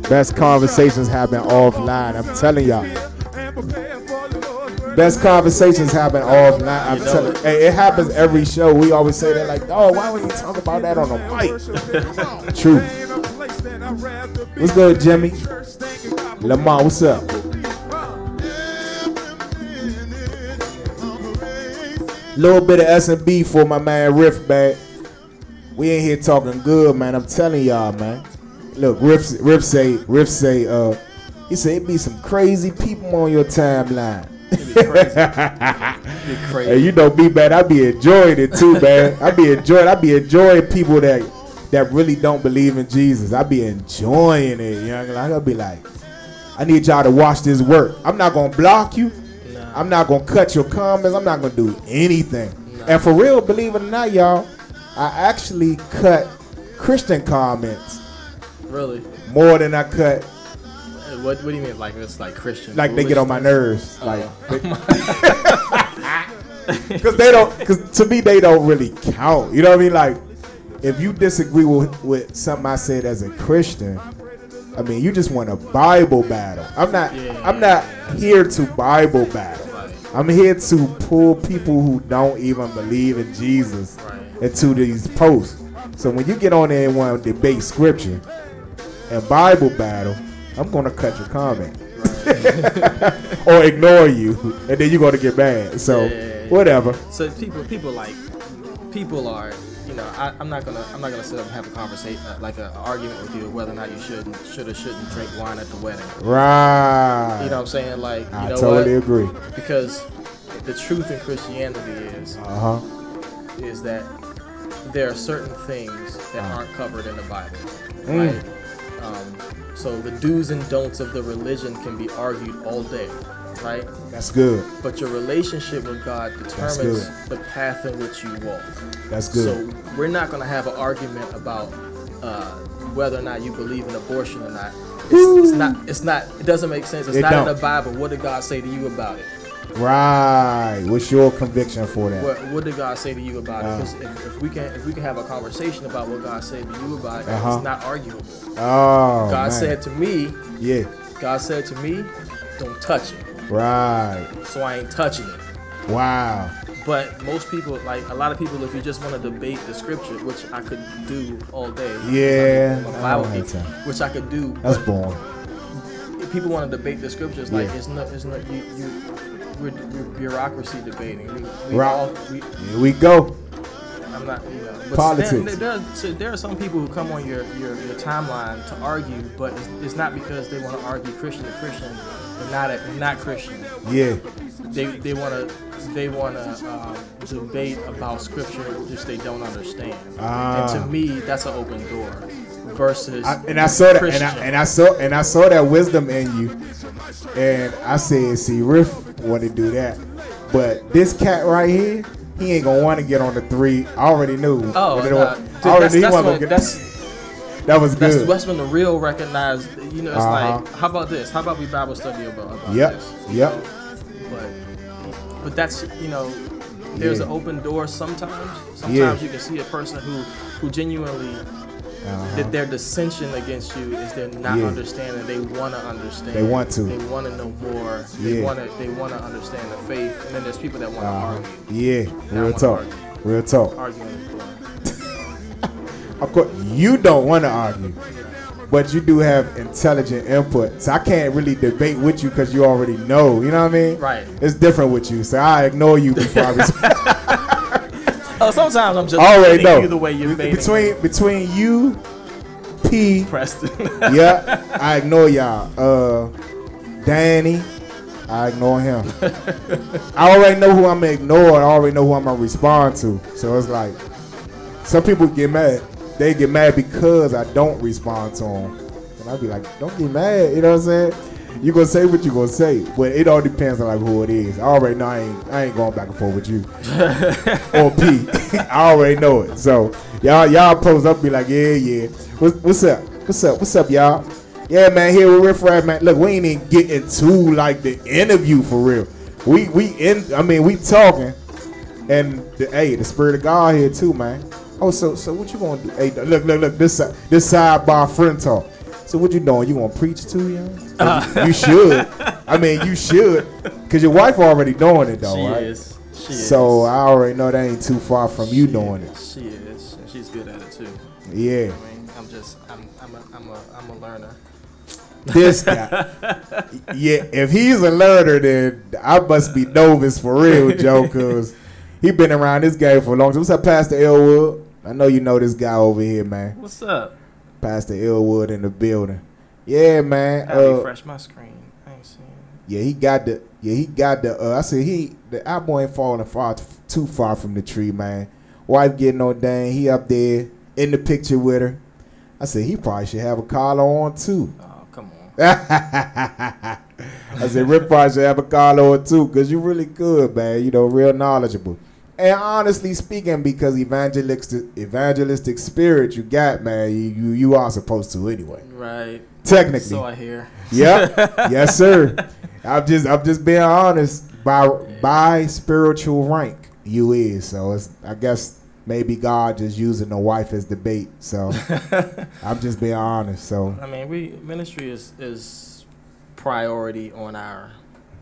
Best conversations happen offline. I'm telling y'all. Best conversations happen offline. I'm telling. Hey, it happens every show. We always say that, like, oh, why would you talk about that on the mic? True. What's good, Jimmy? Lamar, what's up? Little bit of S&B for my man Riff, man. We ain't here talking good, man. I'm telling y'all, man. Look, Riff say, he said it be some crazy people on your timeline. It'd be crazy. It'd be crazy. Hey, you know me, man. I be enjoying it too, man. I be enjoying people that really don't believe in Jesus. I be enjoying it. You know, like, I'll be like, I need y'all to watch this work. I'm not gonna block you. Nah. I'm not gonna cut your comments. I'm not gonna do anything. Nah. And for real, believe it or not, y'all, I actually cut Christian comments. Really? More than I cut. What do you mean? Like it's like Christian? Like they get on my nerves. Like, because to me they don't really count. You know what I mean? Like, if you disagree with something I said as a Christian, I mean, you just want a Bible battle. I'm not here to Bible battle. Right. I'm here to pull people who don't even believe in Jesus into these posts. So when you get on there and want to debate scripture and Bible battle, I'm going to cut your comment. Right. Or ignore you, and then you're going to get mad. So whatever. So people are, you know, I'm not gonna sit up and have a conversation, like an argument with you whether or not you should or shouldn't drink wine at the wedding. Right. You know what I'm saying? Like, you I know totally what? agree. Because the truth in Christianity is that there are certain things that aren't covered in the Bible, right? So the do's and don'ts of the religion can be argued all day. right? That's good. But your relationship with God determines the path in which you walk. That's good. So we're not going to have an argument about whether or not you believe in abortion or not. It's not. It doesn't make sense. It's not in the Bible. What did God say to you about it? Right. What's your conviction for that? What did God say to you about it? Because if we can have a conversation about what God said to you about it, it's not arguable. Oh, God said to me, yeah. God said to me, don't touch it. Right. So I ain't touching it. Wow. But most people, like a lot of people, if you just want to debate the scripture, which I could do all day. Yeah. I'm a Bible geek, which I could do. That's boring. If people want to debate the scriptures, like it's not we're bureaucracy debating. Here we go. I'm not, but politics. There are some people who come on your timeline to argue, but it's not because they want to argue Christian to Christian, but not Christian. Yeah. They want to debate about scripture which they don't understand. And to me, that's an open door. Versus I saw that, Christian. and I saw that wisdom in you, and I said, see, Riff want to do that, but this cat right here, he ain't gonna want to get on the 3. I already knew. Oh, that was good. That's when the real recognize. It's like, how about this? How about we Bible study about this? Yep. But that's there's an open door sometimes. Sometimes you can see a person who genuinely. That their dissension against you is they're not understanding. They want to understand. They want to. They want to know more. They want to understand the faith. And then there's people that want to argue. Yeah, real talk. Real talk. Arguing is boring. Of course, you don't want to argue, but you do have intelligent input. So I can't really debate with you because you already know. You know what I mean? Right. It's different with you. So I ignore you before I sometimes I'm just already know you the way you're between you, P, Preston. yeah, I ignore y'all. Danny, I ignore him. I already know who I'm gonna ignore. I already know who I'm gonna respond to. So it's like some people get mad. They get mad because I don't respond to them, and I be like, don't get mad. You know what I'm saying? You gonna say what you gonna say, but it all depends on like who it is. I already know I ain't going back and forth with you or P. I already know it. So y'all post up, be like, yeah. What's up, y'all? Yeah, man. Here with Riff Raff, man. Look, we ain't even get into like the interview for real. We talking, and the Spirit of God here too, man. Oh, so what you gonna do? Hey, look, this sidebar friend talk. So what you doing? You gonna preach too, young? You should. I mean, you should, cause your wife already doing it though, right? She is. So I already know that ain't too far from you doing it. She is, and she's good at it too. Yeah. I mean, I'm a learner. This guy. Yeah, if he's a learner, then I must be novice for real, Joe, cause he been around this game for a long time. What's up, Pastor Elwood? I know you know this guy over here, man. What's up? Pastor Elwood in the building. Yeah, man. I refresh my screen. I ain't seen. Yeah, he got the. I said the apple ain't falling too far from the tree, man. Wife getting ordained. He up there in the picture with her. I said he probably should have a collar on too. Oh, come on. I said Riff probably should have a collar on too, cause you really good, man. You know, real knowledgeable. And honestly speaking, because evangelistic spirit you got, man, you are supposed to anyway. Right. Technically. So I hear. Yep. Yes, sir. I'm just being honest. By spiritual rank, you is. So I guess maybe God just using the wife as the bait. So I'm just being honest. So I mean, ministry is priority on our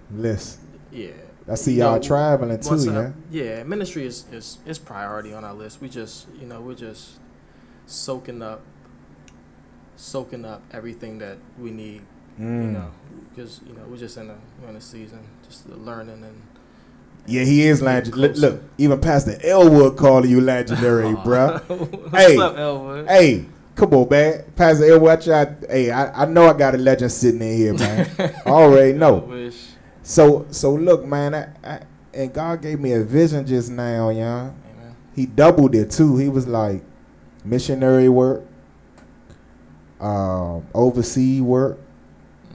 list. Yeah. I see y'all traveling too, yeah. Yeah, ministry is priority on our list. We just we're just soaking up everything that we need. Because we're just in a season, just learning and. Yeah, he is legendary. Look, even Pastor Elwood calling you legendary, bruh. What's up, Elwood? Hey, come on, man. Pastor Elwood, I know I got a legend sitting in here, man. I already know. So look, man, and God gave me a vision just now, y'all. Amen. He doubled it too. He was like missionary work, overseas work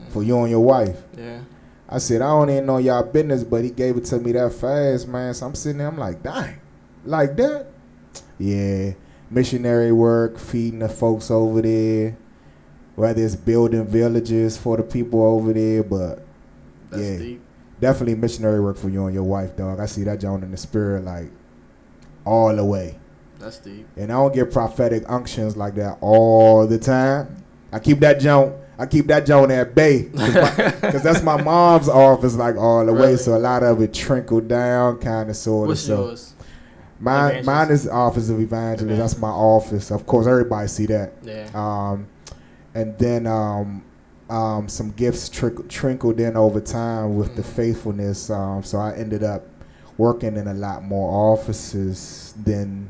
for you and your wife. Yeah. I said, I don't even know y'all business, but he gave it to me that fast, man. So I'm sitting there, I'm like, dang, like that? Yeah, missionary work, feeding the folks over there, whether it's building villages for the people over there, but That's yeah, deep. definitely missionary work for you and your wife, dog. I see that John in the spirit, like, all the way. That's deep. And I don't get prophetic unctions like that all the time. I keep that John at bay, because that's my mom's office, like, all the way. Really? So a lot of it trickled down, kind of, sort of. What's yours? Mine is Office of Evangelist. That's my office. Of course, everybody see that. Yeah. And then some gifts trickled in over time with the faithfulness. So I ended up working in a lot more offices than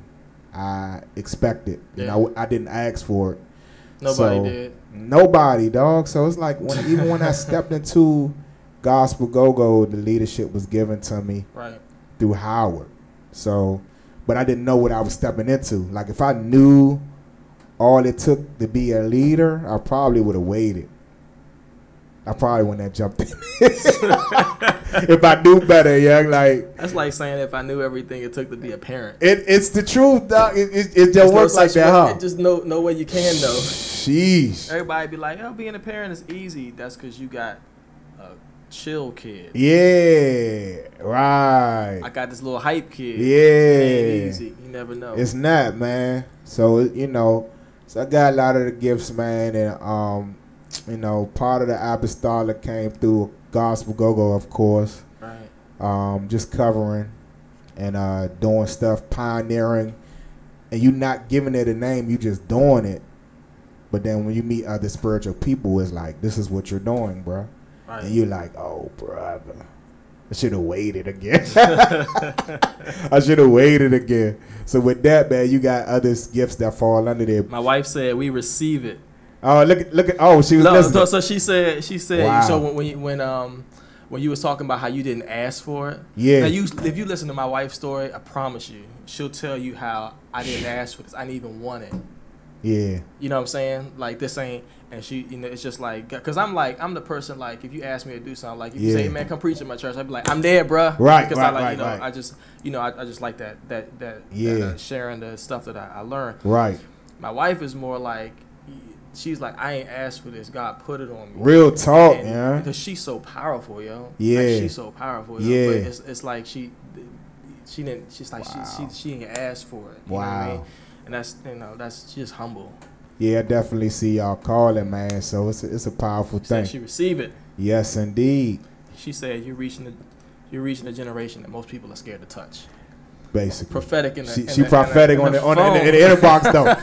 I expected. You know, I didn't ask for it. Nobody did. Nobody, dog. So it's like even when I stepped into Gospel GoGo, the leadership was given to me through Howard. So, but I didn't know what I was stepping into. Like, if I knew all it took to be a leader, I probably would have waited. I probably wouldn't have jumped in. If I knew better, yeah. Like, that's like saying if I knew everything it took to be a parent. It's the truth, dog. It just works like that, huh? It just no way you can though. Sheesh. Everybody be like, oh, being a parent is easy. That's because you got a chill kid. Yeah, right. I got this little hype kid. Yeah. It ain't easy. You never know. It's not, man. So, you know, so I got a lot of the gifts, man, and you know, part of the apostolic came through Gospel GoGo, of course. Right. Just covering and doing stuff, pioneering, and you not giving it a name, you just doing it. But then when you meet other spiritual people, it's like, this is what you're doing, bro. Right. And you're like, oh, brother, I should have waited again. I should have waited again. So with that, man, you got other gifts that fall under there. My wife said we receive it. Oh, look at! Oh, she was listening. So she said. Wow. So when you was talking about how you didn't ask for it. Yeah. Now if you listen to my wife's story, I promise you, she'll tell you how I didn't ask for this. I didn't even want it. Yeah. You know what I'm saying? Like, this ain't, and she, you know, it's just like, because I'm the person, like, if you ask me to do something, like, if you say, man, come preach at my church, I'd be like, I'm there, bruh. Right. Because I just like that yeah. sharing the stuff that I learned. Right. My wife is more like, she's like, I ain't asked for this. God put it on me. Real talk, man. Because she's so powerful, yo. Yeah. Like, she's so powerful, yo. Yeah. But it's like she didn't ask for it. You wow. know what I mean? And that's just humble. Yeah, I definitely see y'all calling, man. So it's a powerful thing. She receive it. Yes, indeed. She said you're reaching a generation that most people are scared to touch. Basically, prophetic in the she prophetic in the inbox though.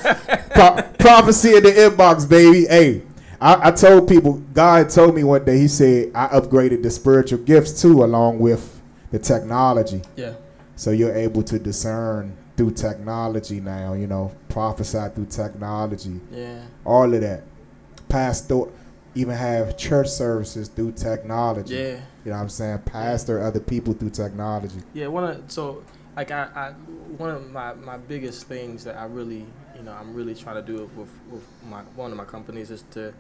Prophecy in the inbox, baby. Hey, I told people, God told me one day. He said I upgraded the spiritual gifts too, along with the technology. Yeah. So you're able to discern through technology now, you know, prophesy through technology. Yeah. All of that. Pastor, even have church services through technology. Yeah. You know what I'm saying? Pastor other people through technology. Yeah, one of my biggest things that I'm really trying to do with one of my companies is to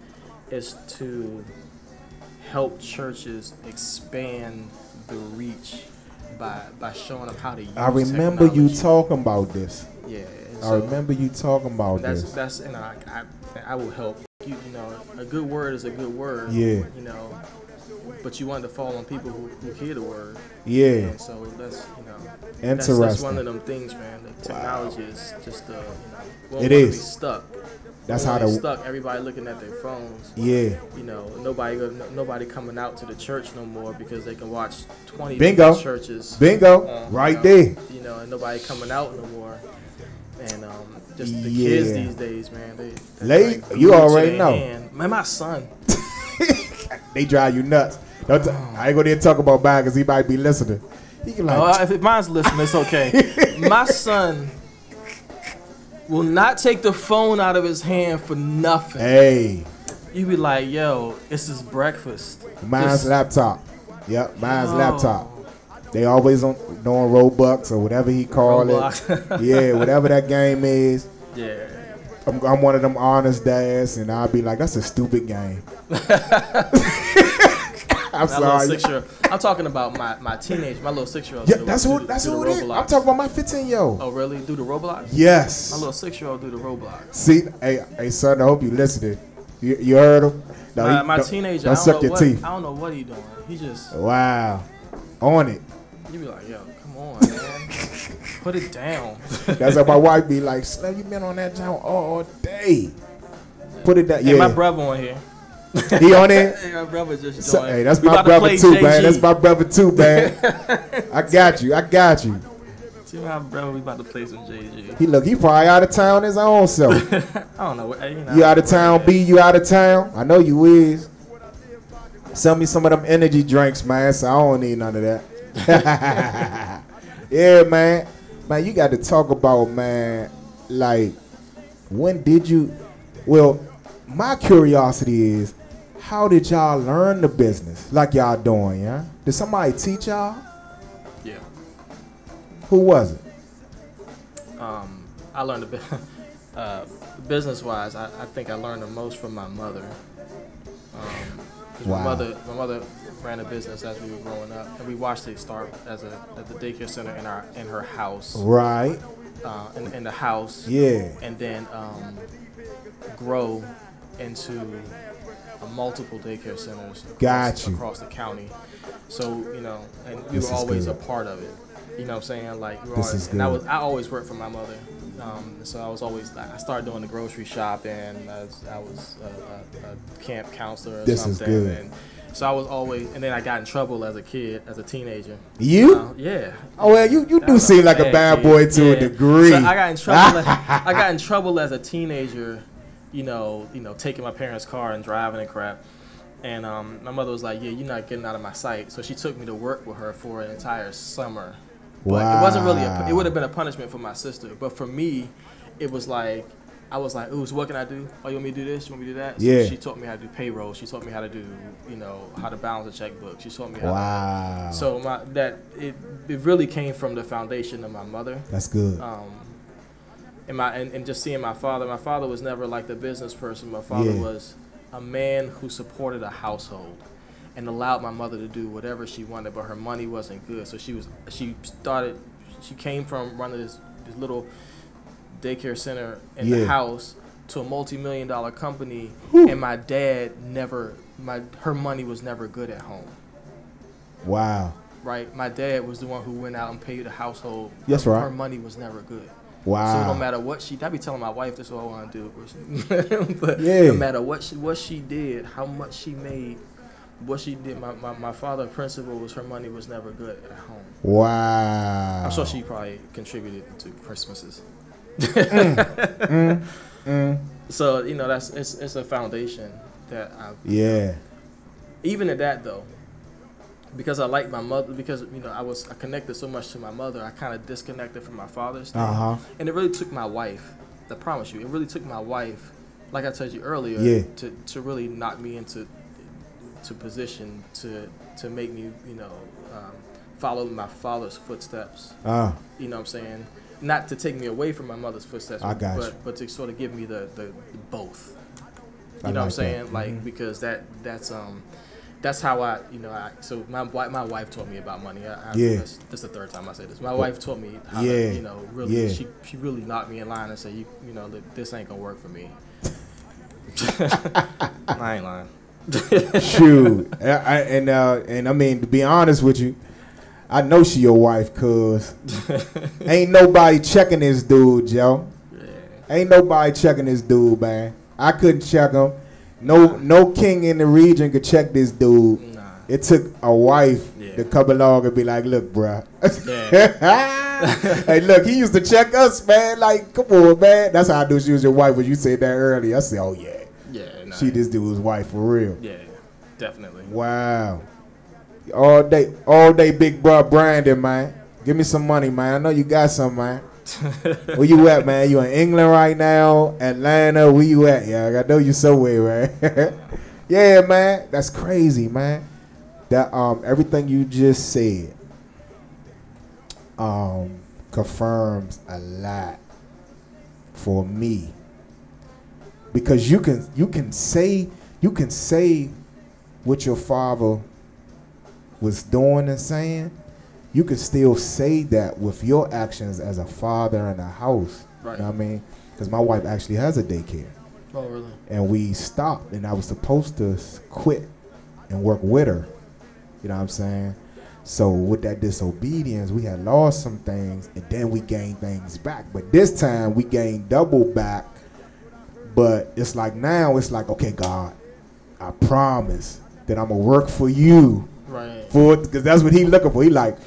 help churches expand the reach by showing them how to use I remember technology. you talking about this. Yeah. I remember you talking about this. That's I will help. You know, a good word is a good word. Yeah. You know, but you want to fall on people who hear the word. Yeah. You know, so that's, you know, interesting. That's one of them things, man. The technology is just it is. Be stuck. That's how stuck. Everybody looking at their phones. Yeah. You know, nobody coming out to the church no more because they can watch 20 Bingo. churches. Bingo. Right there. You know, and nobody coming out no more. And just the kids these days, man. Late, you already know. Man, my son. They drive you nuts. I ain't gonna talk about mine because he might be listening. He can if mine's listening, it's okay. My son will not take the phone out of his hand for nothing. Hey. You be like, yo, this is breakfast. Mine's laptop. Yep, mine's laptop. They always doing Robux or whatever he call it. Yeah, whatever that game is. Yeah. I'm one of them honest dads, and I'll be like, that's a stupid game. I'm sorry. 6-year-old. I'm talking about my teenage, my little 6-year-old. Yeah, that's who it is. I'm talking about my 15-year-old. Oh, really? Do the Roblox? Yes. My little 6-year-old do the Roblox. See, hey, son, I hope you listening. You heard him? No, my teenager, don't suck your teeth. I don't know what he doing. He just. Wow. On it. You be like, yo, come on, man. Put it down. That's how my wife be like, Slim, you been on that joint all day. Put it down. Hey, Yeah. my brother on here. He on it? Hey, my brother just joined. Hey, that's We my about to brother play too, JG. man. That's my brother too, man. I got you. See my brother, we about to play some JG. He probably out of town his own self. I don't know. You out of town, B? You out of town? I know you is. Sell me some of them energy drinks, man, so I don't need none of that. Yeah, man. Man, you got to talk about, man, like, when did you... Well, my curiosity is, how did y'all learn the business like y'all doing, yeah? Did somebody teach y'all? Yeah. Who was it? I learned a bit. Business-wise, I think I learned the most from my mother. 'Cause Wow. my mother ran a business as we were growing up, and we watched it start at the daycare center in her house, Right. in the house, Yeah. and then grow into multiple daycare centers Got you. across the county. So and we This were is always good. a part of it. You know what I'm saying? Like we were This always, is and good. I always worked for my mother. So I was always I started doing the grocery shopping. I was a camp counselor or This is something. good. And so I was always, and then I got in trouble as a kid, as a teenager. You? Yeah. Oh, well, you That do was seem like a bad kid. boy to a Yeah. degree. So I got in trouble. I got in trouble as a teenager. Taking my parents' car and driving and crap. And my mother was like, "Yeah, you're not getting out of my sight." So she took me to work with her for an entire summer. But it wasn't really. It would have been a punishment for my sister, but for me, it was like I was like, "Ooh, so what can I do? Oh, you want me to do this? You want me to do that?" So Yeah. she taught me how to do payroll. She taught me how to do, how to balance a checkbook. She taught me how. Wow. So it really came from the foundation of my mother. That's good. And just seeing my father. My father was never like the business person. My father Yeah. was a man who supported a household and allowed my mother to do whatever she wanted, but her money wasn't good. So she came from running this little daycare center in the house to a multi-million-dollar company, and my dad her money was never good at home. Wow. Right? My dad was the one who went out and paid the household. That's right. Her money was never good. Wow. So no matter what I be telling my wife, this is what I want to do. But Yeah. no matter what she did, how much she made, what she did, my father's principle was her money was never good at home. Wow. I'm sure she probably contributed to Christmases. So it's a foundation that I've. Yeah. Even at that though, because I like my mother, because I connected so much to my mother, I kind of disconnected from my father's thing. And it really took my wife. I promise you, it really took my wife, like I told you earlier, to really knock me into position to make me follow my father's footsteps. You know what I'm saying? Not to take me away from my mother's footsteps, but to sort of give me the both. You know what I'm saying? That. Like because that's how so my wife taught me about money. That's the third time I say this. My wife taught me how to, really, she really knocked me in line and said, this ain't gonna work for me. I ain't lying. Shoot. And I mean, to be honest with you, I know she your wife, cuz ain't nobody checking this dude, Joe. Yeah. Ain't nobody checking this dude, man. I couldn't check him. No king in the region could check this dude. Nah. It took a wife to come along and be like, look, bruh. Hey, look, he used to check us, man. Like, come on, man. That's how I knew she was your wife when you said that earlier. I said, oh, yeah. Yeah, nah. She this dude's wife for real. Yeah, definitely. Wow. All day, big bro Brandon, man. Give me some money, man. I know you got some, man. Where you at, man? You in England right now? Atlanta? Where you at? Yeah, I know you somewhere, man. Yeah, man. That's crazy, man. That everything you just said confirms a lot for me. Because you can say what your father was doing and saying, you can still say that with your actions as a father in a house. Right. You know what I mean? Because my wife actually has a daycare. Oh, really? And we stopped, and I was supposed to quit and work with her. You know what I'm saying? So with that disobedience, we had lost some things, and then we gained things back. But this time, we gained double back. But it's like now, it's like, okay, God, I promise that I'm going to work for you. Right. Because that's what he looking for. He like,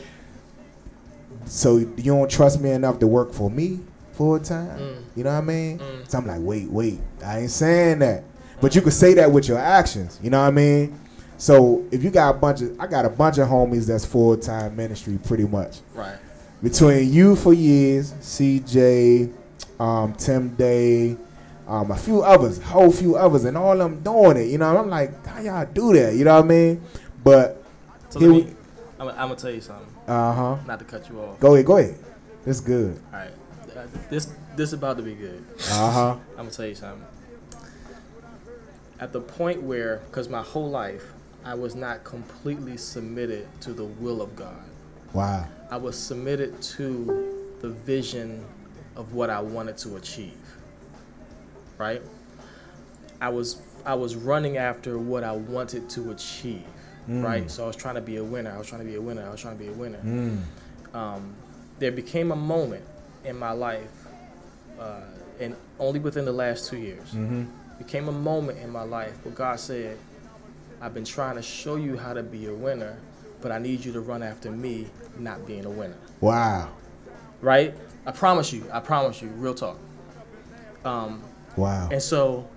so you don't trust me enough to work for me full time? You know what I mean? So I'm like, wait, I ain't saying that. But you could say that with your actions. You know what I mean? So if you got I got a bunch of homies that's full time ministry pretty much. Right. Between you for years, CJ, Tim Day, a few others, whole few others, and all of them doing it. You know, I'm like, how y'all do that? You know what I mean? But So I'm gonna tell you something. Not to cut you off. Go ahead. It's good. All right. This about to be good. I'm gonna tell you something. At the point where, because my whole life, I was not completely submitted to the will of God. Wow. I was submitted to the vision of what I wanted to achieve. Right? I was running after what I wanted to achieve. Right? So I was trying to be a winner. There became a moment in my life, and only within the last 2 years, became a moment in my life where God said, I've been trying to show you how to be a winner, but I need you to run after me not being a winner. Wow. Right? I promise you, real talk. Wow. And so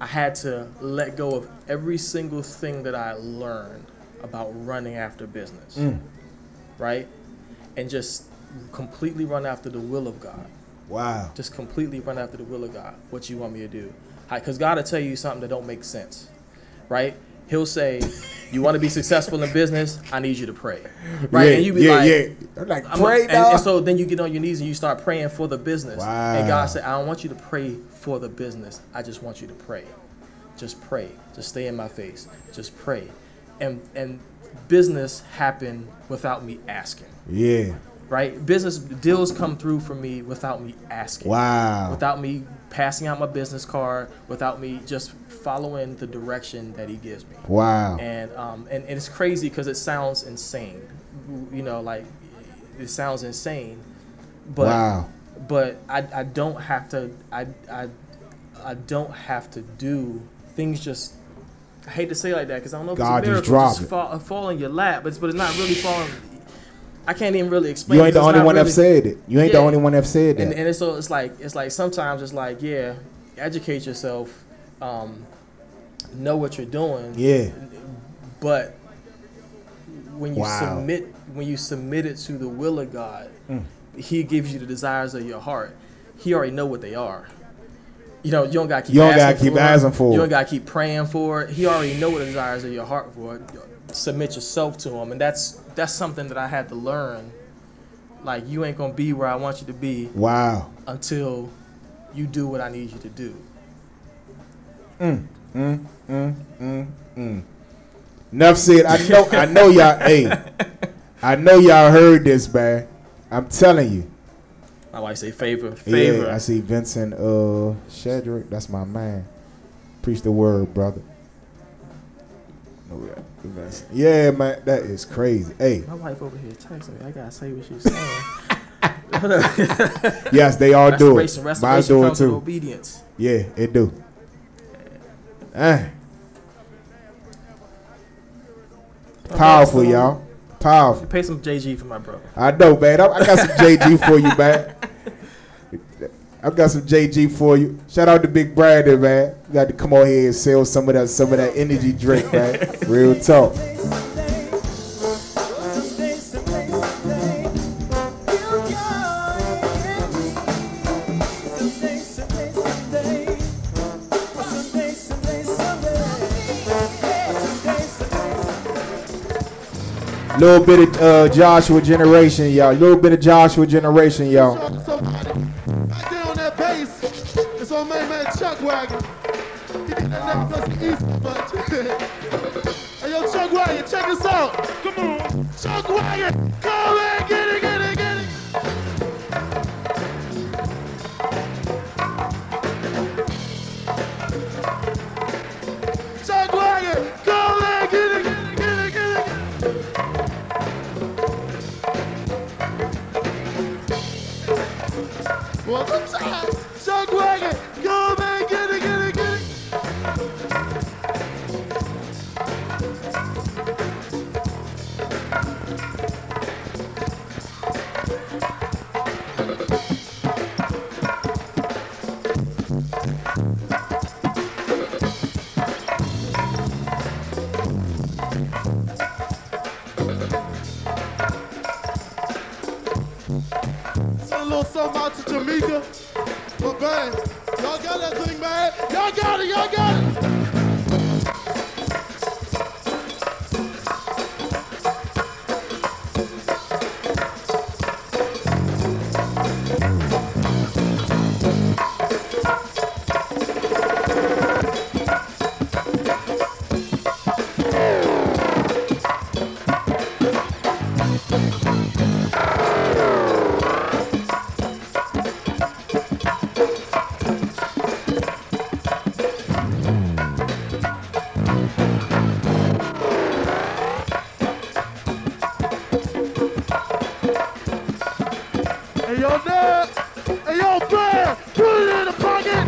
I had to let go of every single thing that I learned about running after business. Right? And just completely run after the will of God. Wow. Just completely run after the will of God. What you want me to do. Because God will tell you something that don't make sense. Right? He'll say, you want to be successful in business? I need you to pray. Right? Yeah, and you be I'm like, pray, dog. and so then you get on your knees and you start praying for the business. Wow. And God said, I don't want you to pray for the business. I just want you to pray. Just pray. Just stay in my face. Just pray. And business happened without me asking. Yeah. Right? Business deals come through for me without me asking. Wow. Without me passing out my business card, without me just following the direction that he gives me. Wow. And it's crazy because it sounds insane. You know, like it sounds insane. But wow. But I don't have to I don't have to do things just. I hate to say it like that because I don't know if God it's a just miracle drop fall in your lap, but it's not really falling. I can't even really explain. You ain't the only one that said it. You ain't the only one that said that. And it's like sometimes it's like, yeah, educate yourself, know what you're doing. Yeah. But when you submit it to the will of God, He gives you the desires of your heart. He already know what they are. You know, you don't gotta keep asking for it. You don't gotta keep praying for it. He already know what the desires of your heart for. Submit yourself to Him, and that's something that I had to learn. Like, you ain't gonna be where I want you to be. Wow. Until you do what I need you to do. Enough said. I know y'all. Hey, I know y'all heard this, man. I'm telling you. My wife say favor. Yeah, I see Vincent Shedrick. That's my man. Preach the word, brother. Know that. Yeah, man, that is crazy. Hey, my wife over here texting me. I gotta say what she's saying. Yes, they all do it. Mine do it too. Obedience. Yeah, it do. Powerful, y'all. Powerful. Pay some JG for my brother. I know, man. I got some JG for you, man. I got some JG for you. Shout out to Big Brandon, man. You got to come on here and sell some of that energy drink, man. Real talk. Little bit of Joshua generation, y'all. Little bit of Joshua generation, y'all. Get on that bass. It's on my man Chuck Wagon. can get that name because he's easy, but hey, yo, Chuck Wagon, check this out. Come on. Chuck Wagon, come and get it, get it, get it. Chuck Wagon, come and get it, get it, get it, get it. One more time. Chuck Wagon, come and get it, get it, get it. Send a little something out to Jamaica. But man, y'all got that thing, man. Y'all got it, y'all got it. Hey, yo, Ned. Hey, yo, Brad. Put it in the pocket.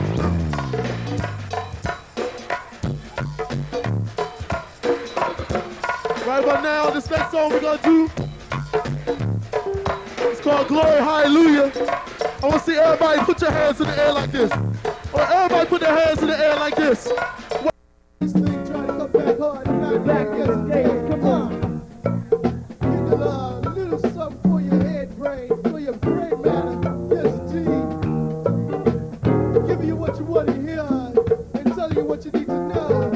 Right about now, this next song we're going to do, it's called Glory Hallelujah. I want to see everybody put your hands in the air like this. Or everybody put their hands in the air like this. This thing trying to come back hard. Back in the day. Come on. Get a little something for your head brain, for your brain matter. Yes, indeed. Giving you what you want to hear and telling you what you need to know.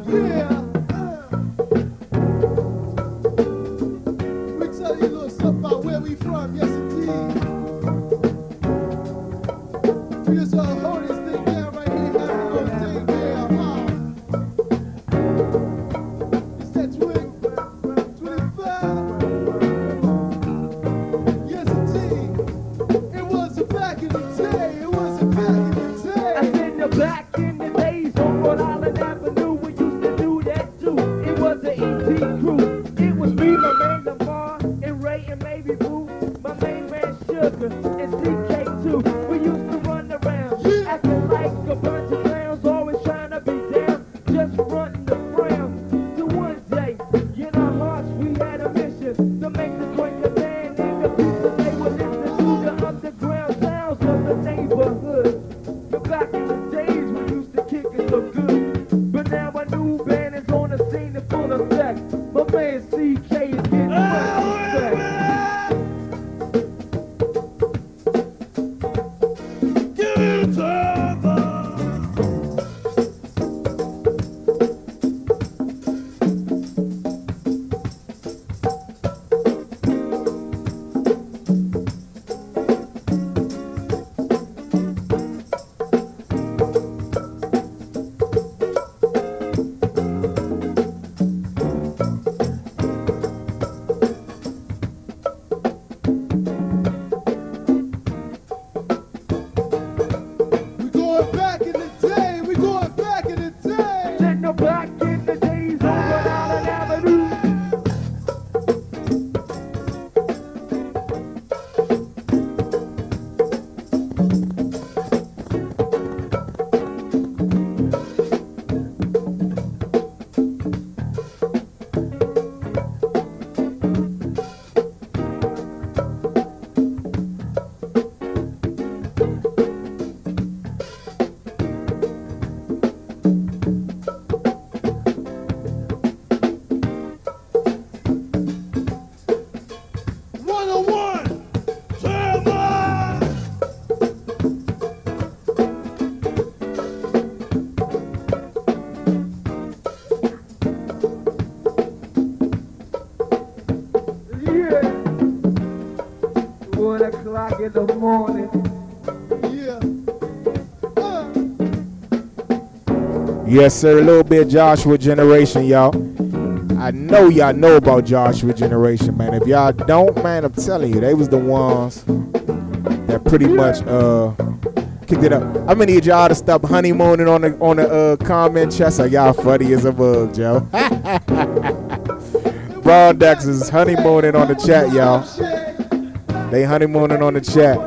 Yeah. We tell you a little something about where we from. Yes, indeed. We just hold this thing down right here. Have a little thing there. It's that twig. 25. Yes, indeed. It wasn't back in the day. It wasn't back in the day. I said the back in the days on Rhode Island Avenue, we used to do that too. It was the ET crew. It was me, my man Lamar, and Ray, and maybe Boo. My main man Sugar, and CK2. We used to run around, acting like a bunch of clowns, always trying to be down, just fronting the frown. Till one day, in our hearts we had a mission to make the quicker man and the people they would listen to the underground sounds of the neighborhood. But back in the days we used to kick it so good. But now a new band is on the scene in full effect. My man CK is getting much respect. Give it to them. We Yes, sir. A little bit Joshua Generation, y'all. I know y'all know about Joshua Generation, man. If y'all don't, man, I'm telling you, they was the ones that pretty much kicked it up. How many of y'all to stop honeymooning on the comment chest? Are y'all funny as a bug, Joe? Broadnax is honeymooning on the chat, y'all. They honeymooning on the chat.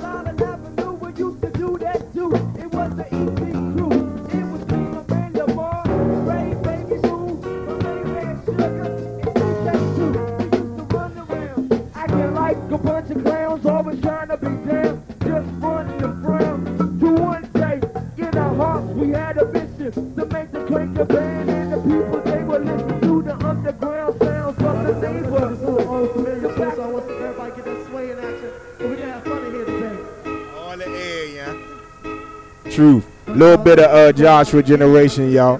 Truth. A little bit of Joshua Generation, y'all.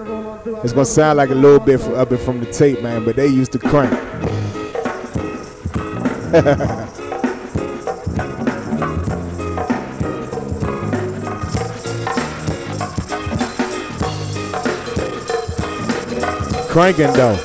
It's gonna sound like a little bit up it from the tape, man, but they used to crank. Cranking though.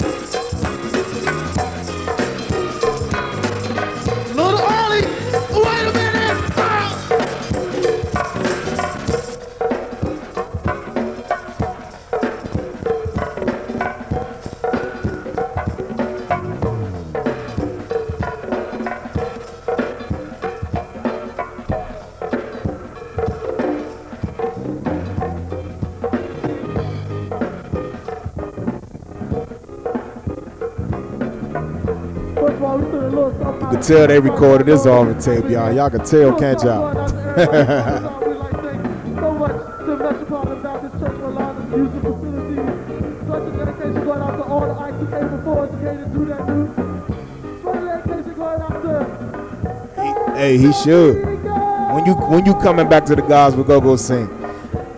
You can tell they recorded this on the tape, y'all. Y'all can tell, can't y'all? Hey, he should. When you coming back to the gospel, go sing.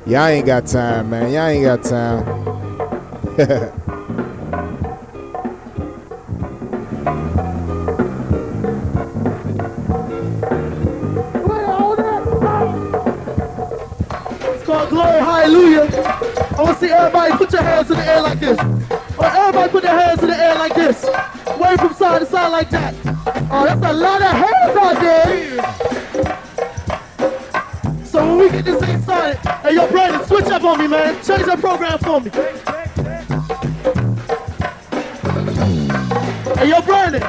Y'all ain't got time, man. Y'all ain't got time. Hallelujah. I want to see everybody put your hands in the air like this. Or everybody put their hands in the air like this. Wave from side to side like that. Oh, that's a lot of hands out there. So when we get this thing started, hey, yo, Brandon, switch up on me, man. Change that program for me. Hey, yo, Brandon.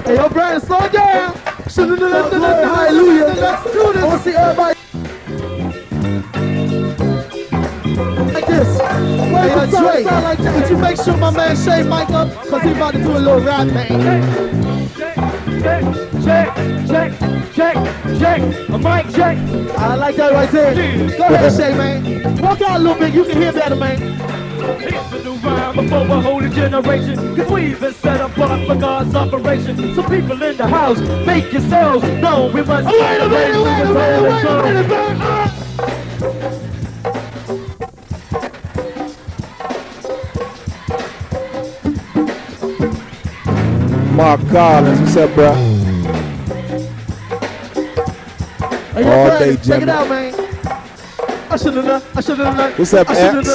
Hey, yo, Brandon, slow it down. Hallelujah. Let's do this. I want to see everybody like this. Hey, Dre, like that. Would you make sure my man Shay mic up? Because he's about to do a little rap thing. Check. A mic check. I like that right there. Go ahead, Shay, man. Walk out a little bit. You can hear better, man. It's a new rhyme before a whole generation. Cause we've been set apart for God's operation. So people in the house, make yourselves known. We must wait a minute. Mark Collins, what's up, bro? All day, check it out, man. I should've done. What's up, X? Let's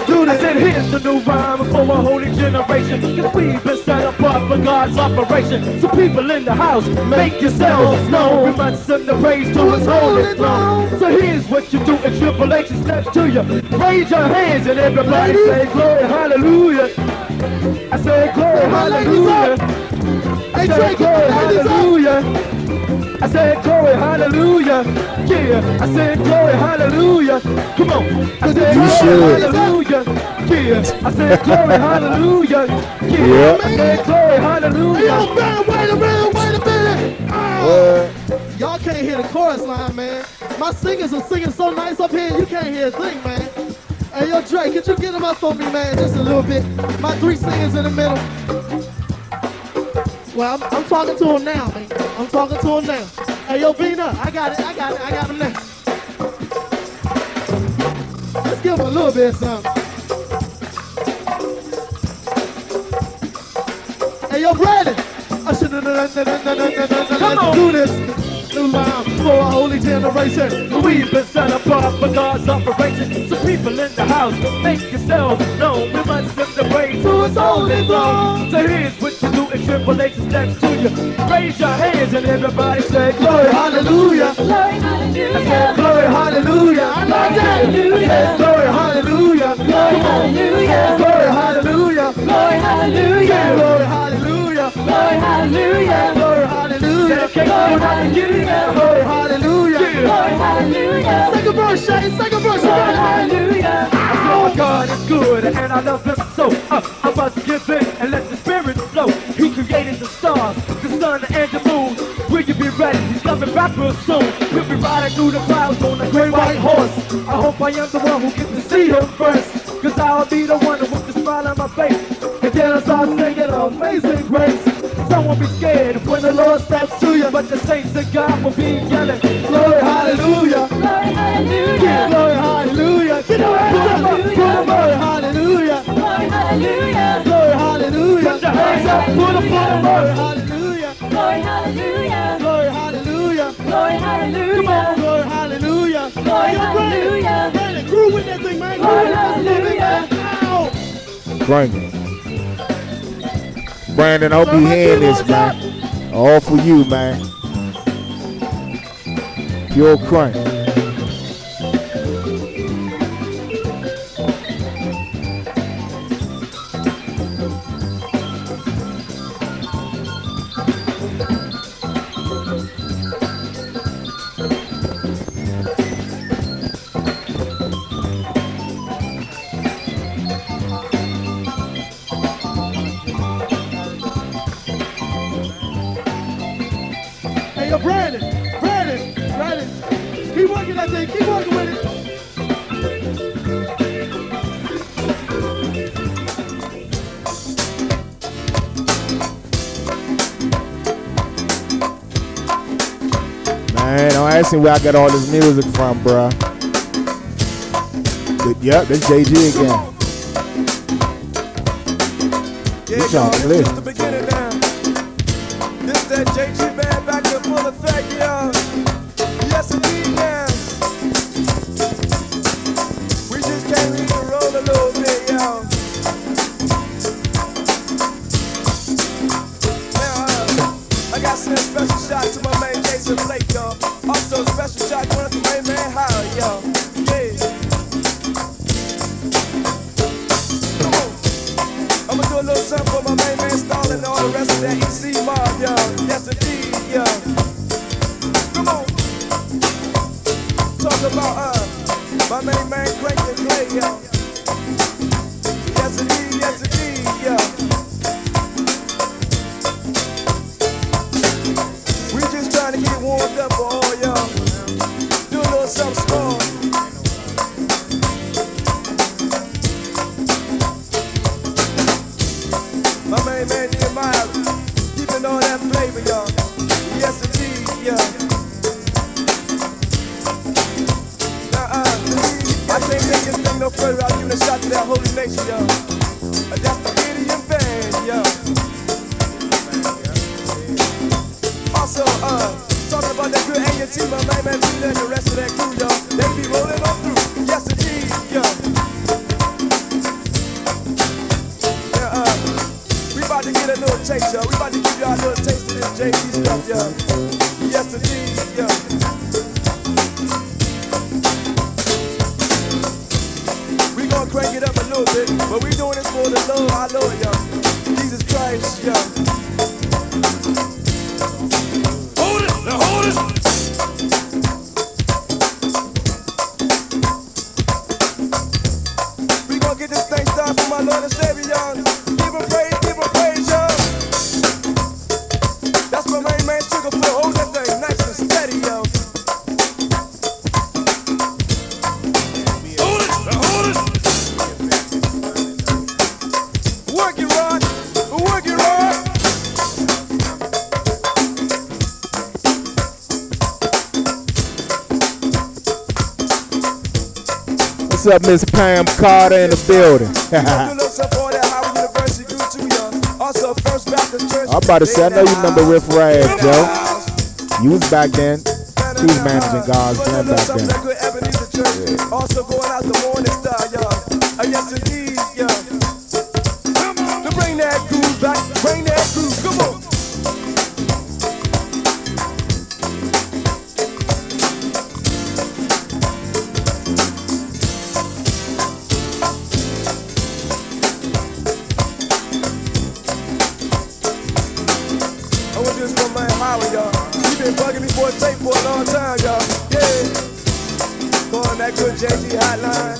do this. I said here's the new rhyme for a holy generation. Cause we've been set apart for God's operation. So people in the house, make yourselves known. We must send the praise to His holy throne. So here's what you do in tribulation steps to you. Raise your hands and everybody say glory, hallelujah. I say glory, hallelujah. I say glory, hallelujah. I said glory, hallelujah. Yeah, I said glory, hallelujah. Come on. I said glory, hallelujah. Yeah, I said glory, hallelujah. Yeah, I said glory, hallelujah. Yo, man, wait a minute. Oh. Y'all can't hear the chorus line, man. My singers are singing so nice up here, you can't hear a thing, man. Hey, yo, Dre, could you get them up for me, man, just a little bit? My three singers in the middle. Well, I'm talking to him now, man. I'm talking to him now. Hey, yo, Vina, I got him now. Let's give him a little bit of something. Hey, yo, Brandon. I should have do this. new line for a holy generation. We've been set apart for God's operation. So people in the house, make yourselves known. We must lift the praise to His holy throne. So here's what you do in tribulation steps to you. Raise your hands and everybody say, glory, hallelujah. Glory, hallelujah. I said, glory, hallelujah. I like that. Hallelujah. Glory, hallelujah. Glory, hallelujah. Glory, hallelujah. Glory, hallelujah. Glory, hallelujah. Glory, hallelujah. Glory, hallelujah. Glory, hallelujah. Glory, hallelujah. Glory, hallelujah. Second verse, Shane. Second verse. Glory, hallelujah. Lord God is good and I love Him so. I must give in and let the Spirit flow. He created the stars, the sun and the moon. Will you be ready? He's coming back real soon. We'll be riding through the clouds on a great white horse. I hope I am the one who gets to see Him first. Cause I'll be the one with the smile on my face. And then I'll start singing Amazing Grace. Don't be scared when the Lord steps to you. But the saints of God will be yelling, glory, hallelujah. Glory, hallelujah. Glory, hallelujah. Get your hands up. Glory, hallelujah. Glory, hallelujah. Glory, hallelujah. Put your hands up. Put them on. Glory, hallelujah. Glory, hallelujah. Glory, hallelujah. Glory, Come on, hallelujah. glory, hallelujah. Glory, hallelujah. Brandon, grew with that thing, man. Glory, hallelujah. Brandon. Brandon, I hope you hearing this, man. All for you, man. Pure crank. Hey, yo, Brandon. Keep working that thing. Keep working with it. Man, don't ask me where I got all this music from, bruh. Yep, that's JG again. Yeah, y'all y'all, clear. this is the beginning now. This is that JG band back in full effect, y'all. Yes, indeed, now. We just came in to roll a little bit, y'all. Now, I got to send a special shout to my man Jason Blake, y'all. Also, a special shout going to my man Howard, y'all. Yeah. Come on. I'ma do a little something for my main man Stalin and all the rest of that EC mob, y'all. Yes, indeed, y'all. Come on. Talk about, my main man Crank and Clay, y'all. Yes, indeed, y'all. We just trying to get warmed up for all y'all. Do a little something small. My main man Nehemiah, keeping all that flavor, y'all. Yes, indeed, yeah. Now, I can't take this thing no further. I'll give it a shot to that holy nation, y'all. That's the Gideon band, y'all. Also, talking about that good angel team, my main man Tina and the rest of that crew, y'all. They be rolling on through. Yes, indeed, yeah. About to get a little taste, y'all. We about to give y'all a little taste of this JG stuff, y'all. Yes, indeed, y'all. We gonna crank it up a little bit, but we doing this for the Lord, our Lord, y'all. Jesus Christ, y'all. Hold it, now hold it. We gonna get this thing started for my Lord and Savior, y'all. Give him praise. That's my main man Sugarfoot. Hold that thing nice and steady, yo. Hold it, now hold it. Work it, Rod. Work it, Rod. What's up, Miss Pam Carter in the building? Also, First Baptist Church. I'm about to say, I know you remember Riff Raff, Joe. You was back then. He was managing God's plan back then. Yeah. Also going out the morning star, y'all. Yes, indeed, y'all. To bring that groove back, bring that groove, come on. I want this from my Howard, y'all. He been bugging me for a tape for a long time, y'all. Yeah. Calling that good JG hotline.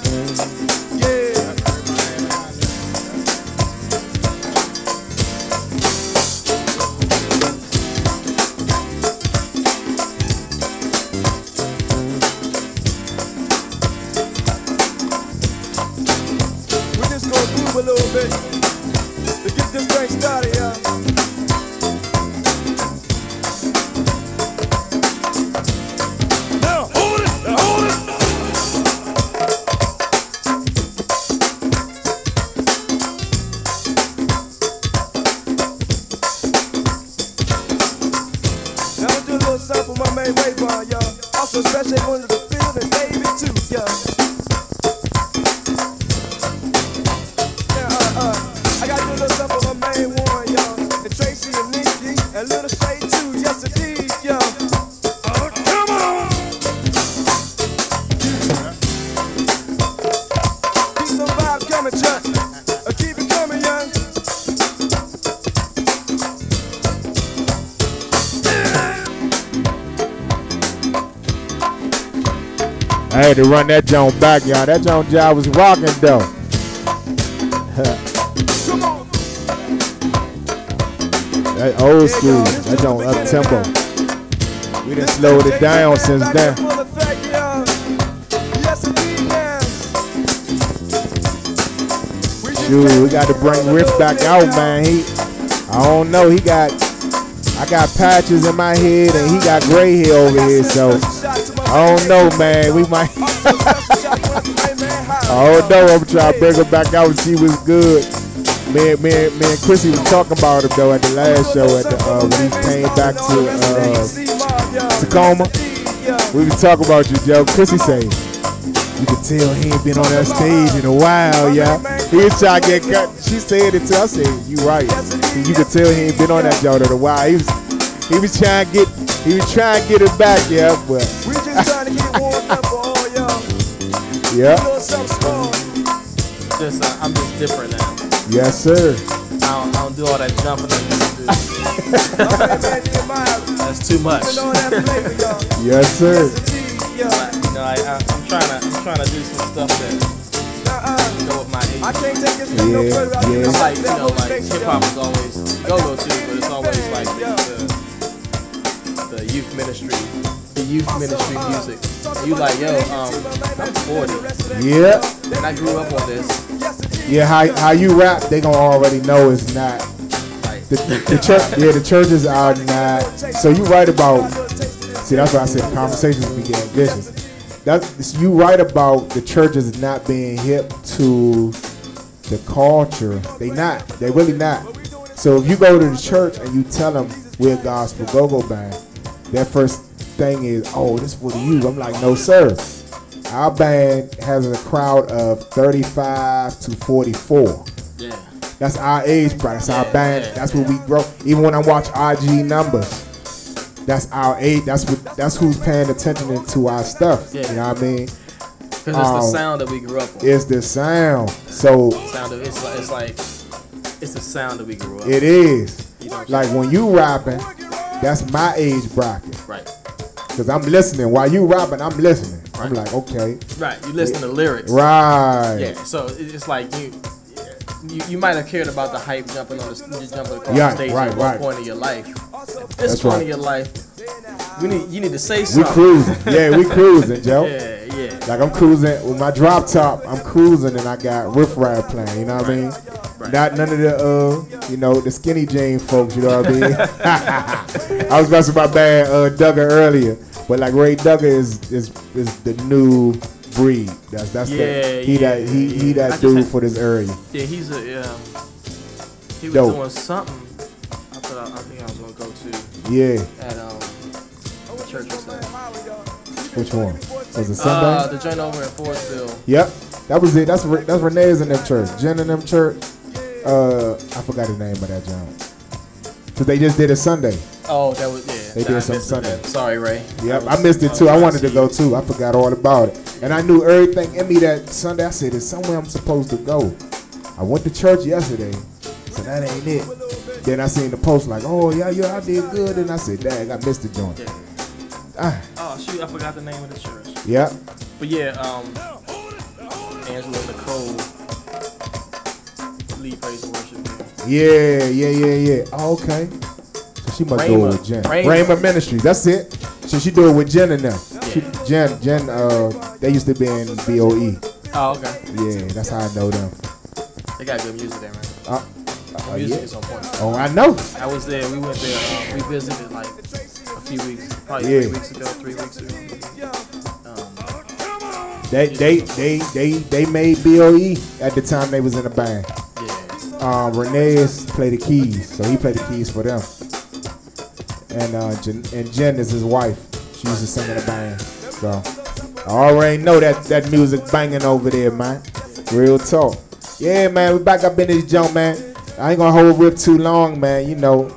Yeah. We're just gonna move a little bit to get this thing started, y'all. So especially wanted to feel the baby too, yeah. Yeah, I got to do a little something for my main one, y'all. And Tracy and Nikki and Little Shay too, yes indeed, y'all. Oh, come on! Keep the vibe coming, Chuck. Keep it coming, young. I had to run that joint back, y'all. That joint job was rocking though. That old school, that joint up tempo. We done slowed it down since then. Shoot, we got to bring Riff back out, man. I don't know, I got patches in my head and he got gray hair over here, so I don't know, man. We might. I don't know. I'm trying to bring her back out and see what's good. Me and Chrissy was talking about him though at the last show at the when he came back to Tacoma. We was talking about you, Joe. Chrissy saying you can tell he ain't been on that stage in a while, yeah. He was trying to get cut. She said it too. I said, you right. You can tell he ain't been on that joint in a while. He was trying to get it back, yeah, but we just trying to get warmed up for all y'all. Yeah. I'm just different now. Yes, sir. I don't do all that jumping I used to do. That's too much. Yes, sir. I'm trying to do some stuff that go with my age. I can't take this no further. It's like, like hip hop is always GoGo too, but it's always like the youth ministry music. You like, yo, I'm 40. Yeah. And I grew up on this. Yeah, how you rap, they gonna already know it's not. The church, yeah, the churches are not. So you write about. See, that's why I said conversations begin vicious. You write about the churches not being hip to the culture. They not. They really not. So if you go to the church and you tell them we're a gospel go-go band, their first thing is, oh, this is for the youth. I'm like, no, sir. Our band has a crowd of 35 to 44. Yeah. That's our age bracket. That's our band. That's where we grow. Even when I watch IG numbers, that's our age. That's who's paying attention to our stuff. Yeah. You know what I mean? Because it's the sound that we grew up on. It's the sound. So it's the sound that we grew up. It is. Like when you rapping, that's my age bracket. Right. Because I'm listening. While you rapping, I'm listening. Right. I'm like, okay. Right. You listen to lyrics. Right. Yeah. So it's like you might have cared about the hype jumping across the stage at one point in your life. At this point in your life, you need to say something. We cruising. Yeah, we cruising, Joe. Yeah. Like I'm cruising with my drop top. I'm cruising and I got Riff Raff playing. You know what I mean? Right. Not none of the the skinny jean folks. You know what I mean? I was messing with my band Duggar earlier, but like Ray Duggar is the new breed. That's that dude for this area. Yeah, he was doing something. I think I was gonna go to. Yeah. At church was at. Which one? Was it Sunday? The joint over in Forestville. Yep, that was it. That's Renee's in them church. Jen in them church. I forgot the name of that joint. Cause they just did a Sunday. Oh, that was They did some Sunday. Sorry, Ray. Yep, I missed it too. I wanted to go too. I forgot all about it, and I knew everything in me that Sunday. I said, "There's somewhere I'm supposed to go." I went to church yesterday, so that ain't it. Then I seen the post like, "Oh yeah, I did good," and I said, "Dang, I missed the joint." Yeah. Oh shoot, I forgot the name of the church. Yep. But yeah, Angela Nicole, lead praise and worship. Yeah. Oh, okay. So she must do it with Jen. Rhema Ministries. That's it. So she do it with Jen and them. Yeah. Jen. They used to be in BOE. Oh, okay. Yeah, that's how I know them. They got good music there, man. The music is on point. Oh, I know. I was there. We went there. We visited like a few weeks, probably 3 weeks ago. They made BOE at the time they was in the band. Yeah. Renee played the keys, so he played the keys for them. And Jen is his wife. She used to sing in the band. So I already know that music banging over there, man. Real talk. Yeah, man, we back up in this jump, man. I ain't gonna hold Riff too long, man. You know,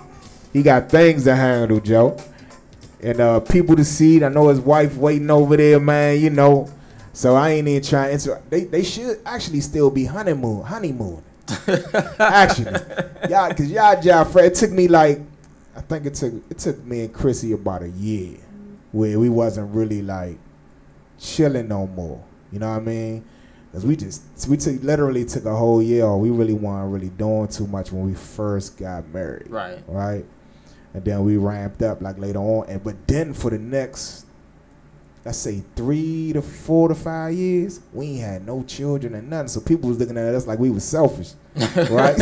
he got things to handle, Joe. And people to see. I know his wife waiting over there, man. You know, so I ain't even trying. They should actually still be honeymoon. Actually, y'all, cause y'all, it took me like, I think it took me and Chrissy about a year where we wasn't really like chilling no more. You know what I mean? Cause we literally took a whole year off. We really weren't really doing too much when we first got married. Right. And then we ramped up like later on. But then for the next, let's say 3 to 4 to 5 years, we ain't had no children and nothing. So people was looking at us like we was selfish, right?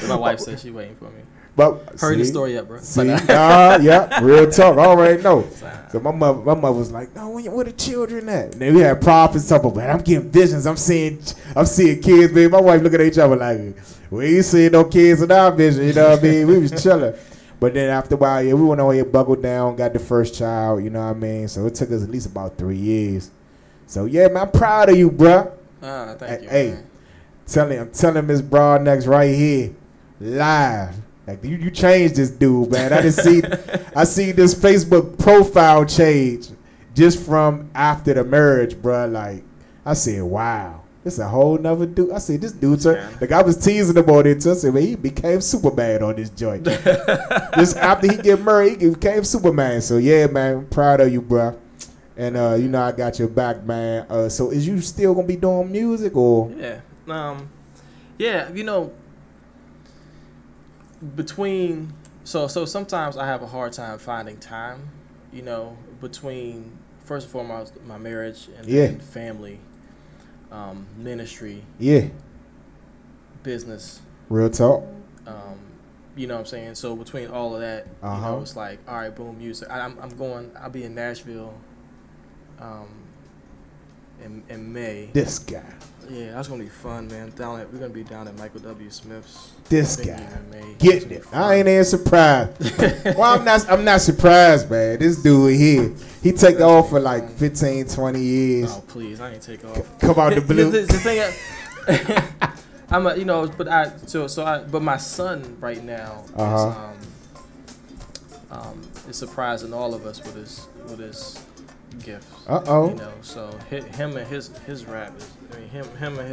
My wife said she waiting for me. But hurry the story up, bro. See, yeah, real talk. I already know. So my mother was like, "No, where the children at?" And then we had prophets talking about, "I'm getting visions. I'm seeing kids." Man, my wife looking at each other like, "We ain't seeing no kids in our vision." You know what I mean? We was chilling. But then after a while, we went on here, buckled down, got the first child. You know what I mean? So it took us at least about 3 years. So yeah, man, I'm proud of you, bro. Thank you. Hey, I'm telling Miss Broadnax right here, live. Like you changed this dude, man. I see this Facebook profile change just from after the marriage, bro. Like I said, wow, this a whole nother dude. I said, this dude's like I was teasing about it too. I said, man, he became Superman on this joint. Just after he get married, he became Superman. So yeah, man, I'm proud of you, bro. And you know I got your back, man. So is you still gonna be doing music or? Yeah, you know. Between so sometimes I have a hard time finding time, you know, between first and foremost my marriage and then family, ministry, business, real talk, you know what I'm saying. So between all of that, you know, it's like, all right, boom, music. I'll be in Nashville, in May. This guy. Yeah, that's gonna be fun, man. We're gonna be down at Michael W. Smith's. This guy getting it. I ain't even surprised. Well, I'm not surprised, man. This dude here, he take off for like 15, 20 years. Oh please, I ain't take off. Come out the blue. the thing, you know, but my son right now is surprising all of us with his gifts. You know, so him and his rap is. I mean, him and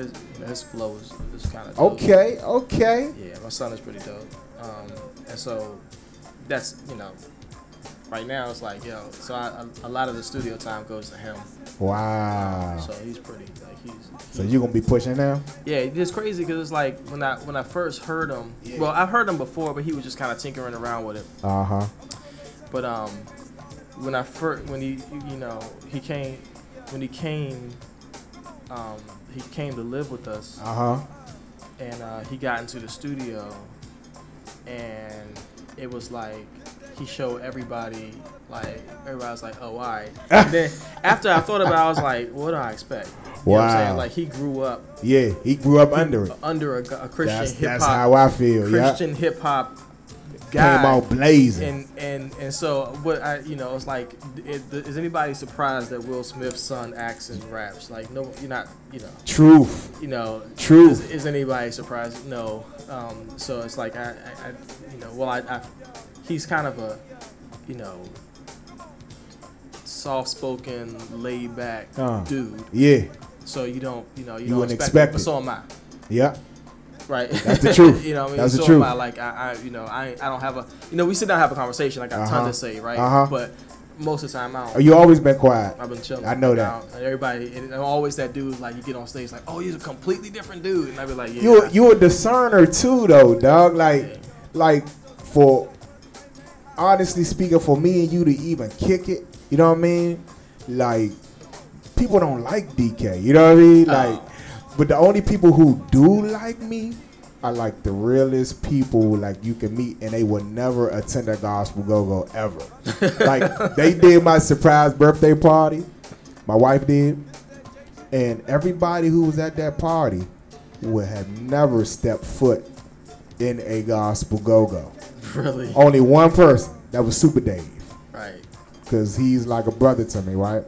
his flow is kind of dope. Okay. Yeah, my son is pretty dope. And so that's, you know, right now it's like, yo, so a lot of the studio time goes to him. Wow. So he's pretty, like So you gonna be pushing now? Yeah, it's crazy because it's like when I first heard him. Well, I've heard him before, but he was just kind of tinkering around with it. But when he came to live with us. And he got into the studio, and it was like he showed everybody, like everybody was like, "Oh, all right." And then after I thought about it, I was like, "What do I expect?" You know what I'm saying? Like he grew up. Yeah, he grew up under it. Under a Christian hip hop. That's how I feel. Christian hip hop guy came out blazing. And so what I it's like, is anybody surprised that Will Smith's son acts and raps? Like, no, you're not. Truth. Truth. Is anybody surprised? No. So it's like I he's kind of a soft-spoken, laid-back dude. Yeah. So you don't wouldn't expect expect it, but so am I. Yeah. Right. That's the truth. You know what I mean? That's so the truth. am I. Like I don't have a we sit down and have a conversation. I got a ton to say, right? But most of the time I don't. You always been quiet. I've been chilling. I know that. And everybody, and I'm always that dude. Like you get on stage, like, oh, he's a completely different dude, and I be like, yeah. You a discerner too, though, dog. Like for honestly speaking, for me and you to even kick it, you know what I mean? Like people don't like DK, you know what I mean? Like, but the only people who do like me are like the realest people like you can meet, and they would never attend a gospel GoGo ever. Like they did my surprise birthday party, my wife did, and everybody who was at that party would have never stepped foot in a gospel GoGo. Really? Only one person, that was Super Dave. Right. Because he's like a brother to me, right?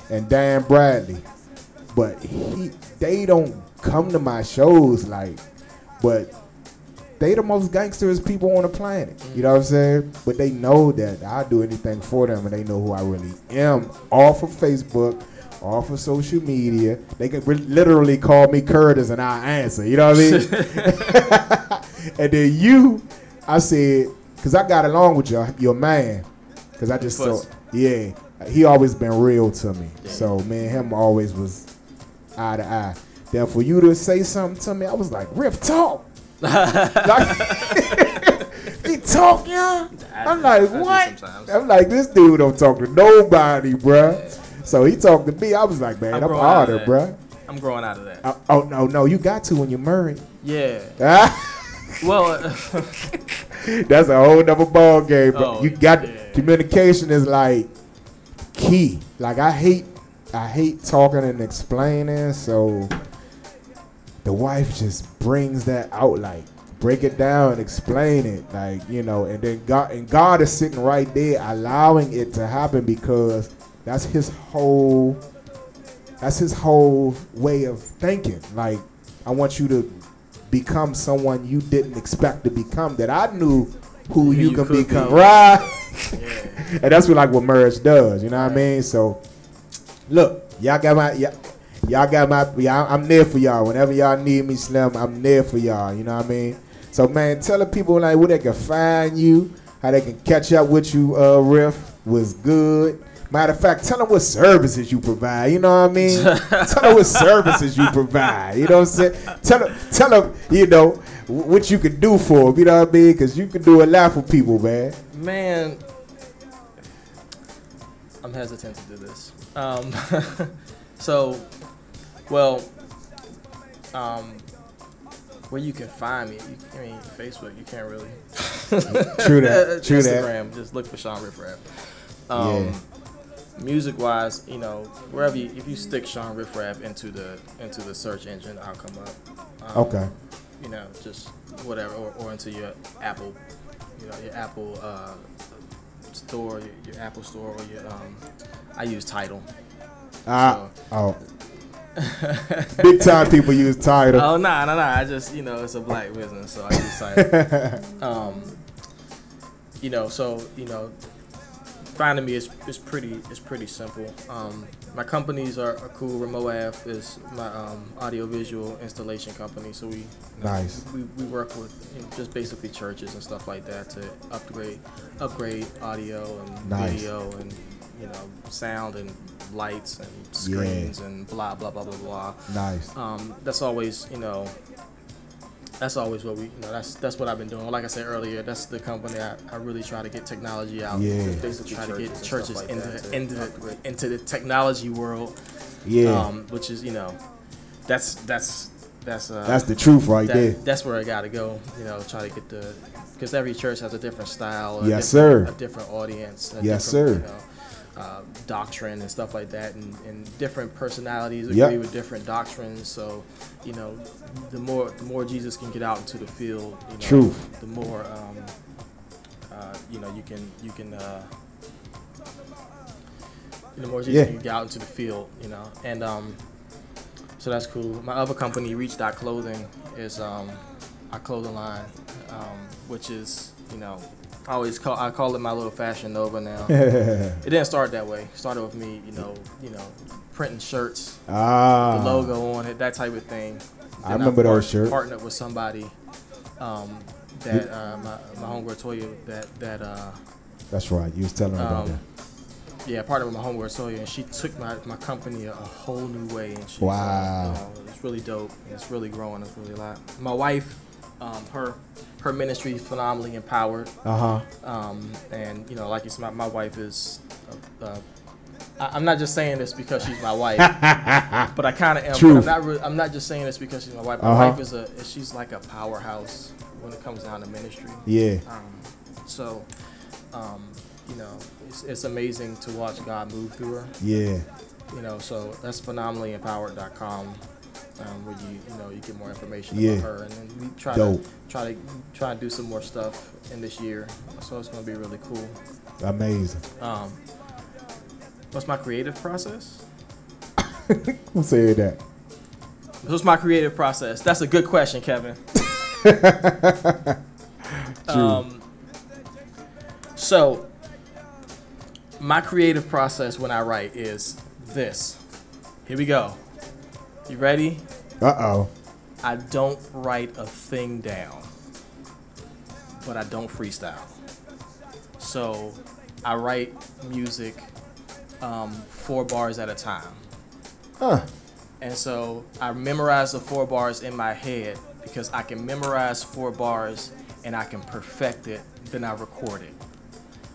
And Dan Bradley. But they don't come to my shows like, but they the most gangsterest people on the planet. You know what I'm saying? But they know that I'll do anything for them, and they know who I really am. Off of Facebook, off of social media. They can literally call me Curtis and I'll answer. You know what I mean? And then I said, because I got along with your man. Because I just saw, he always been real to me. Yeah. So me and him always was eye to eye. Then for you to say something to me, I was like, Riff, talk. Like, he talk, yeah. I'm like, what? I'm like, this dude don't talk to nobody, bruh. Yeah. So he talked to me. I was like, man, I'm honored, bruh. I'm growing out of that. Oh, no, you got to when you're married. Yeah. Well, that's a whole nother ball game, bro. You got communication is like key. Like I hate talking and explaining, so the wife just brings that out, like break it down and explain it, like, and then God is sitting right there allowing it to happen, because that's his whole way of thinking. Like, I want you to become someone you didn't expect to become, that I knew who you can become. Right? Yeah. And that's what marriage does, you know what I mean? So look, y'all got my I'm there for y'all. Whenever y'all need me, Slim, I'm there for y'all, you know what I mean? So man, tell the people like where they can find you, how they can catch up with you, Riff, was good. Matter of fact, tell them what services you provide. You know what I mean? Tell them what services you provide. You know what I'm saying? Tell them, what you can do for them. You know what I mean? Because you can do a lot for people, man. Man, I'm hesitant to do this. Where you can find me, Facebook, you can't really. True that. Instagram, just look for Shawn Riff Raff. Music-wise, wherever if you stick Shawn Riff Raff into the search engine, I'll come up. Okay. Just whatever, or into your Apple, your Apple store, your Apple store, or your I use Tidal. Big time people use Tidal. Oh nah. I just it's a black business, so I use Tidal. Finding me is pretty simple. My companies are cool. Remoav is my audio-visual installation company. So we work with just basically churches and stuff like that to upgrade audio and video and sound and lights and screens and blah blah blah blah blah. Nice. That's always That's always what that's what I've been doing. Like I said earlier, that's the company I really try to get technology out. Yeah. Basically try to get churches into the technology world. Yeah. Which is that's the truth right there. That's where I got to go. Try to get because every church has a different style. Sir. A different audience. Yes, sir. Doctrine and stuff like that, and different personalities agree with different doctrines. So, the more Jesus can get out into the field, truth. The more you know, you can the more you can get out into the field, you know, and so that's cool. My other company, Reach.Clothing, is our clothing line, which is, you know, I call it my little fashion Nova now. It didn't start that way. It started with me, you know, printing shirts, the logo on it, that type of thing. Then I remember those shirts. Partnered with somebody that my homegirl Toya that that's right. You was telling me about that. Yeah, I partnered with my homegirl Toya, and she took my company a whole new way. And she's, wow. You know, it's really dope. And it's really growing. It's really a lot. My wife, her ministry is phenomenally empowered. And you know, like you said, my wife is. I'm not just saying this because she's my wife, but I kind of am. True. But I'm not just saying this because she's my wife. My wife she's like a powerhouse when it comes down to ministry. Yeah. So, you know, it's amazing to watch God move through her. Yeah. You know, so that's phenomenallyempowered.com, where you get more information about her, and then we try to do some more stuff in this year. So it's going to be really cool. Amazing. What's my creative process? Who said that? What's my creative process? That's a good question, Kevin. So my creative process when I write is this. Here we go. You ready? Uh-oh. I don't write a thing down, but I don't freestyle. So I write music 4 bars at a time. And so I memorize the 4 bars in my head because I can memorize 4 bars and I can perfect it, then I record it.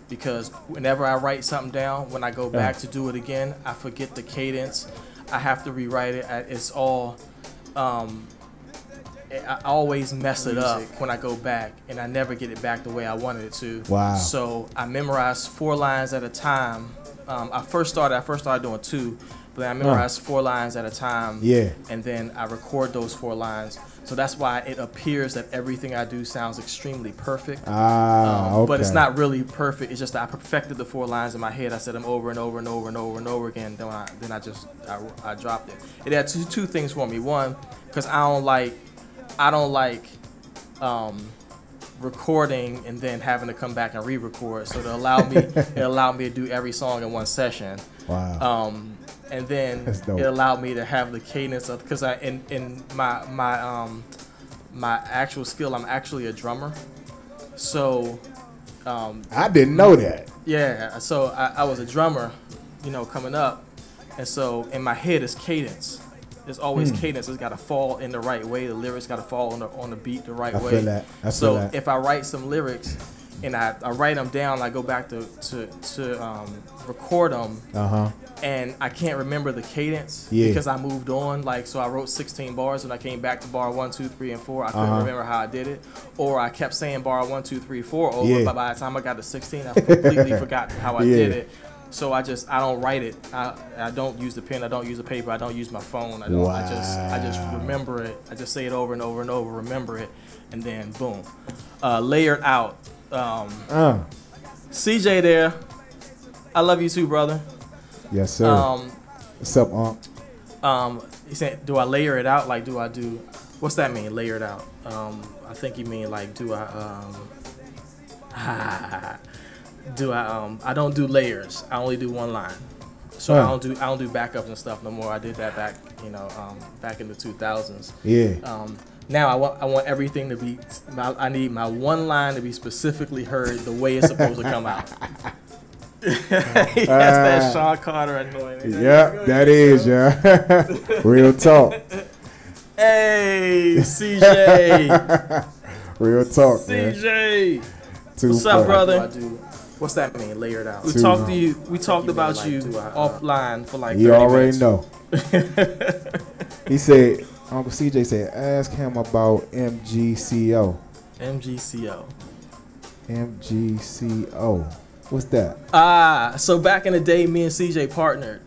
Because whenever I write something down, when I go back to do it again, I forget the cadence. I have to rewrite it. It's all, I always mess it up when I go back, and I never get it back the way I wanted it to. Wow. So I memorize 4 lines at a time. I first started doing 2, but then I memorized 4 lines at a time. Yeah. And then I record those 4 lines. So that's why it appears that everything I do sounds extremely perfect. Okay. But it's not really perfect. It's just that I perfected the 4 lines in my head. I said them over and over and over and over and over again. Then I dropped it. It had two things for me. One, because I don't like recording and then having to come back and re-record. So it allowed me to do every song in one session. Wow. And then it allowed me to have the cadence of, because in my actual skill, I'm actually a drummer. So I didn't know that. Yeah, so I was a drummer, you know, coming up, and so in my head it's cadence. There's always cadence. It's got to fall in the right way. The lyrics got to fall on the beat the right way. I feel that. So if I write some lyrics and I write them down, I go back to record them, and I can't remember the cadence because I moved on. Like, so I wrote 16 bars, and I came back to bar 1, 2, 3, and 4. I couldn't remember how I did it, or I kept saying bar 1, 2, 3, 4 over. But by the time I got to 16, I completely forgot how I did it. So I don't write it. I don't use the pen. I don't use the paper. I don't use my phone. I just remember it. I just say it over and over and over. Remember it, and then boom, layered out. CJ there. I love you too, brother. Yes, sir. What's up, Unc? He said, do I layer it out? Like, do I do? What's that mean? Layer it out. I think you mean like, do I? I don't do layers. I only do 1 line. So I don't do backups and stuff no more. I did that back in the 2000s. Yeah. Now I want everything to be. I need my 1 line to be specifically heard the way it's supposed to come out. That's that Shawn Carter annoying. Yeah, that is, yeah. Real talk. Hey, CJ. Real talk, CJ. Man. What's up, brother? What's that mean? Layered out. We talked to you. We talked about you offline for like 30 minutes. You already know. He said, Uncle CJ said, ask him about MGCO. MGCO. What's that? So back in the day, me and CJ partnered,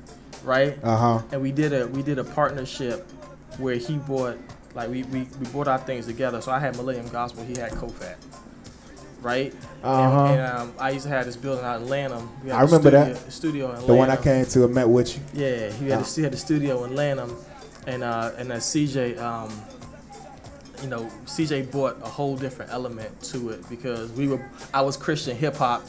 right? And we did a partnership where he bought, like we bought our things together. So I had Millennium Gospel, he had Kofat. right? Uh-huh. And I used to have this building out in Lanham. We had I remember that studio in Lanham. The one I came to and met with you. Yeah, he had the studio in Lanham, and that CJ, you know, CJ brought a whole different element to it because I was Christian hip hop,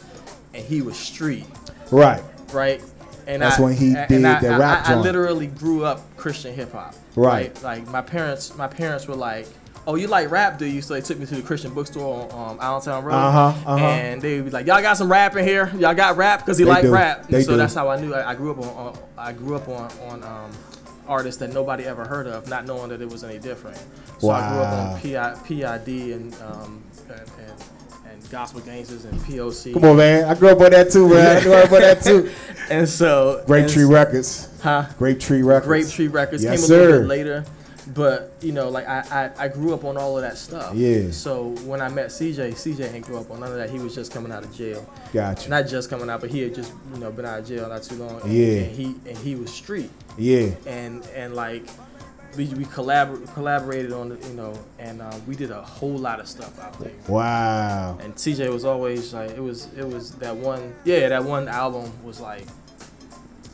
and he was street. Right. Right. And that's when he did the rap I literally grew up Christian hip hop. Right. Like my parents were like, "Oh, you like rap, do you?" So they took me to the Christian bookstore on Allentown Road, and they would be like, "Y'all got some rap in here? Y'all got rap?" Because he liked rap. So that's how I knew. I grew up on artists that nobody ever heard of, not knowing that it was any different. So I grew up on PID and Gospel Gangsters and POC. Come on, man. I grew up on that too, man. I grew up on that too. And so Grapetree Records. Huh? Grapetree Records. Grapetree Records Yes, came a little bit later. But, you know, like I grew up on all of that stuff. Yeah. So when I met CJ ain't grew up on none of that. He was just coming out of jail. Gotcha. Not just coming out, but he had just, you know, been out of jail not too long. Yeah. And he was street. Yeah. And like we collaborated on it, you know, and we did a whole lot of stuff out there. Wow. And CJ was always like, it was that one album was like,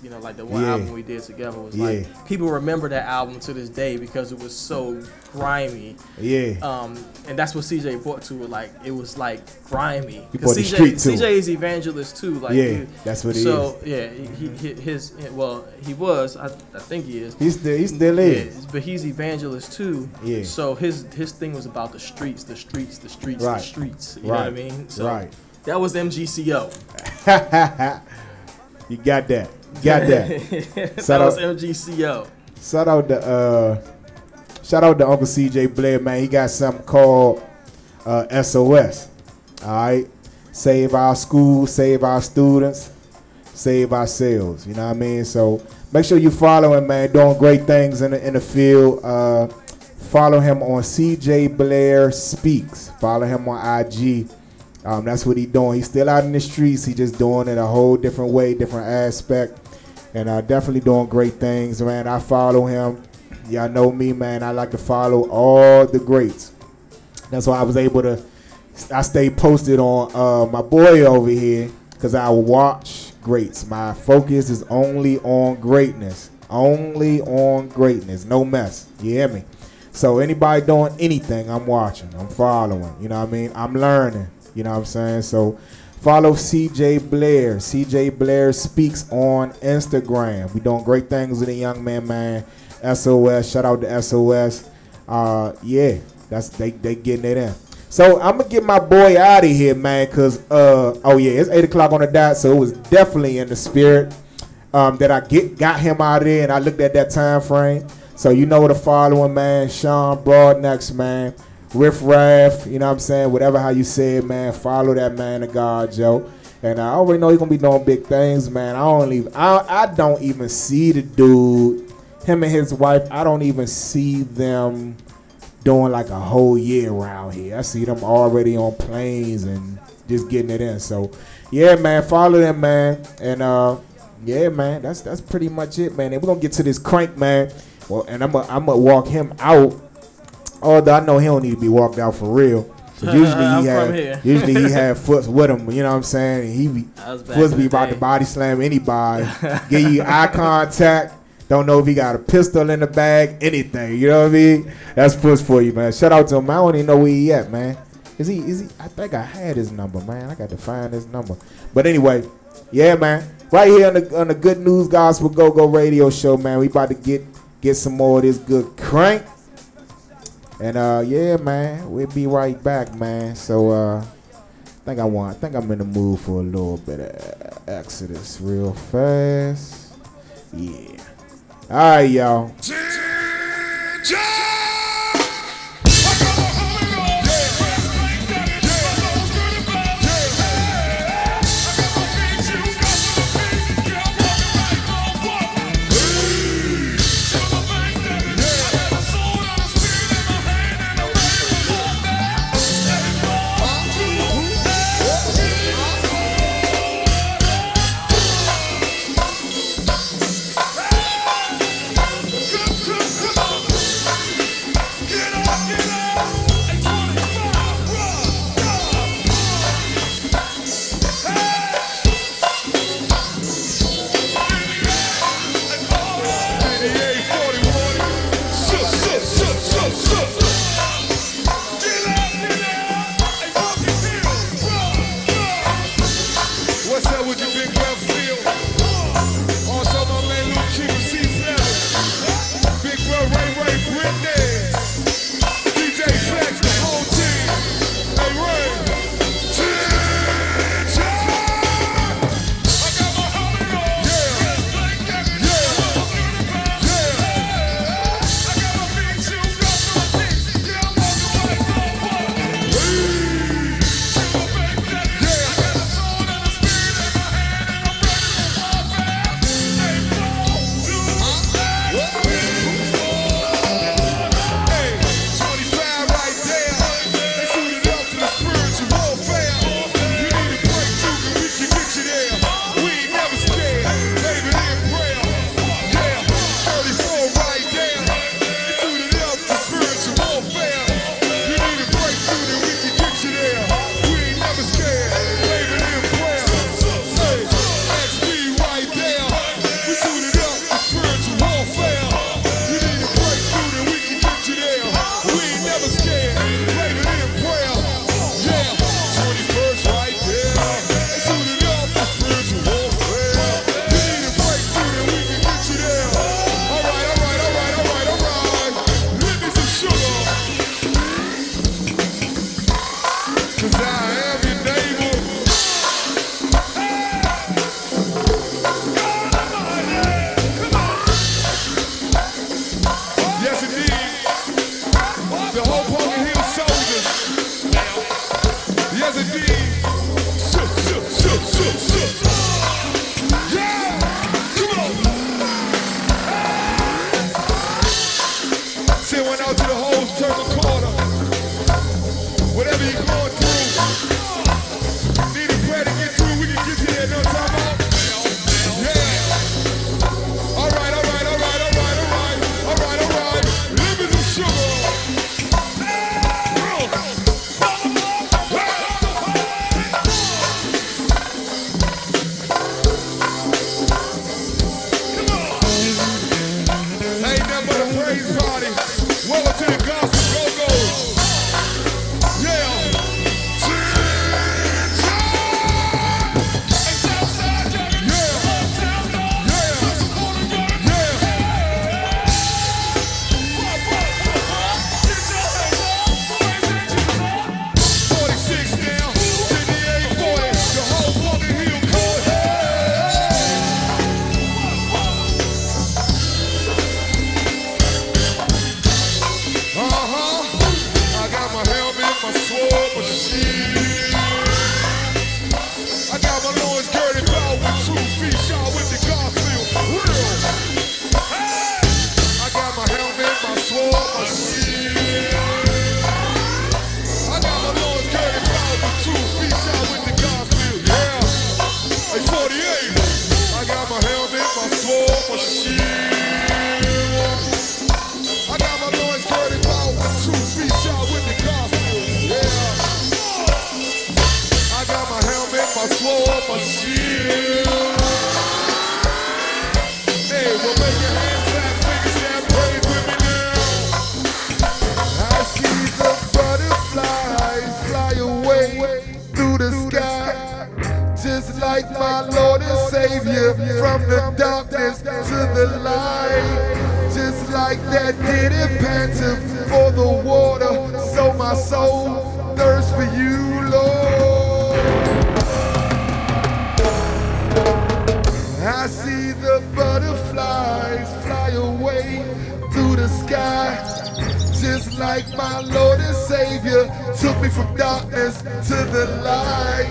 you know, like the one album we did together was like, people remember that album to this day because it was so grimy. Yeah. And that's what CJ brought to it. Like, it was like grimy. He brought the street to CJ is evangelist too. Like, that's what he is. So yeah, he was. I think he is. He still is. Yeah, but he's evangelist too. Yeah. So his thing was about the streets. The streets. You know what I mean? So that was MGCO. You got that. Got that. That was MGCO. Shout out to Uncle CJ Blair, man. He got something called SOS. All right, save our schools, save our students, save ourselves. You know what I mean? So make sure you follow him, man. Doing great things in the field. Follow him on CJ Blair Speaks. Follow him on IG. That's what he's doing. He's still out in the streets. He's just doing it a whole different way, different aspect, and definitely doing great things, man. I follow him. Y'all know me, man. I like to follow all the greats. That's why I was able to. I stay posted on my boy over here because I watch greats. My focus is only on greatness. Only on greatness. No mess. You hear me? So anybody doing anything, I'm watching. I'm following. You know what I mean? I'm learning. You know what I'm saying? So follow CJ Blair. CJ Blair Speaks on Instagram. We doing great things with the young man. SOS. Shout out to SOS. Yeah, that's they getting it in. So I'm gonna get my boy out of here, man, cause it's 8 o'clock on the dot, so it was definitely in the spirit that I got him out of there, and I looked at that time frame. So you know the following, man. Shawn, Broadnax, man. Riff, Raff, you know what I'm saying? Whatever how you say it, man. Follow that man of God, Joe. And I already know he's gonna be doing big things, man. I don't even see the dude, him and his wife. I don't even see them doing like a whole year around here. I see them already on planes and just getting it in. So yeah, man, follow them, man. And yeah, man, that's pretty much it, man. And we're gonna get to this crank, man. Well, and I'm gonna walk him out. Although I know he don't need to be walked out for real. But usually he had Foots with him, you know what I'm saying? And he be Foots be about to body slam anybody, give you eye contact. Don't know if he got a pistol in the bag, anything. You know what I mean? That's Foots for you, man. Shout out to him. I don't even know where he at, man. Is he? I think I had his number, man. I got to find his number. But anyway, yeah, man. Right here on the Good News Gospel GoGo radio show, man. We about to get some more of this good crank. And yeah, man, we'll be right back, man. So I think I'm in the mood for a little bit of Exodus real fast. Yeah. All right, y'all. war machine. I got my loins girded out with 2 feet shot with the gospel. Yeah. I got my helmet, my sword, my shield. Hey, well, make your hands clap, fingers snap, praise with me now. I see the butterflies fly away through the sky, just like my Lord and Savior, from the darkness to the light. Just like that did it panteth for the water, so my soul thirsts for you, Lord. I see the butterflies fly away through the sky, just like my Lord and Savior took me from darkness to the light.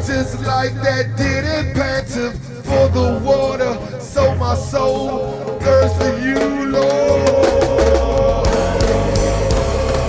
Just like that did it panteth for the water, so my soul thirsts for you, Lord.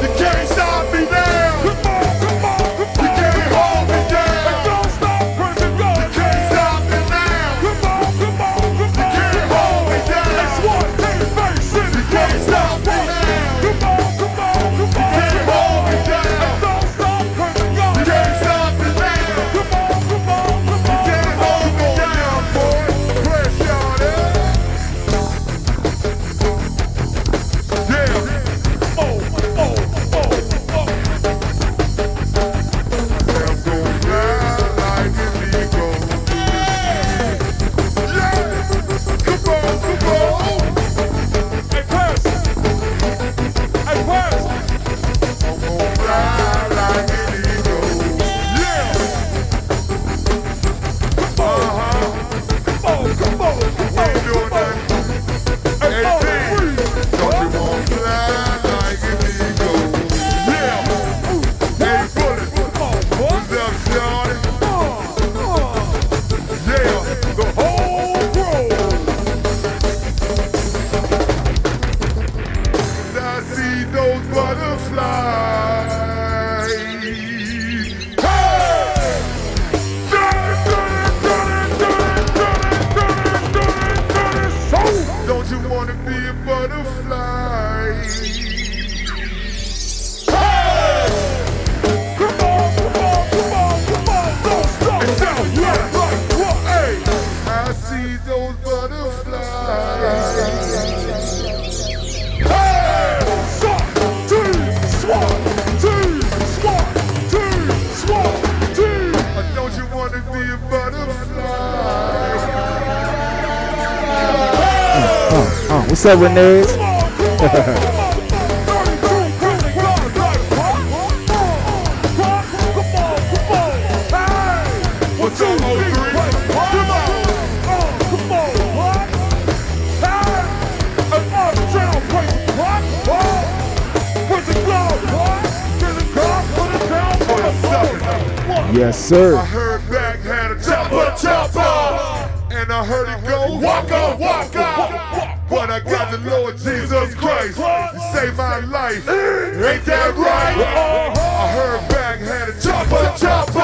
You can't stop me now. Come on, come on, come on. You can't hold me down. Don't stop, praising God. You can't stop me now. Come on, come on, come on. You can't hold me down. It's one thing, face it. You can't stop me now. Come on, come on, come on. You can't hold me down. Don't stop, praising God. You can't stop me now. Come on, come on, come on. You can't hold me down, boy. Press y'all there. Yeah. Oh, oh, oh, oh. I'm gonna fly like an eagle. Yeah. Come on, come on. Hey, Purse. Hey, Purse. I'm gonna fly like an eagle. Yeah. Come on, come on. We ain't doing nothing. Hey, P, don't you wanna fly like an eagle? Yeah. Hey, Bullet. What's up, Shawn? Yeah, the whole world. I see those butterflies. Hey! Don't you wanna be a butterfly? Hey! Come on, come on, come on, come on, don't stop. It sounds like what? Hey! I see those butterflies. Hey! Swat, don't you wanna be a butterfly? What's up, Renee? What's up, O3? Come on. Yes, sir. I heard back had a chopper, and I heard it go waka waka. But I got the Lord Jesus Christ, He saved my life. Ain't that right? I heard back had a chopper,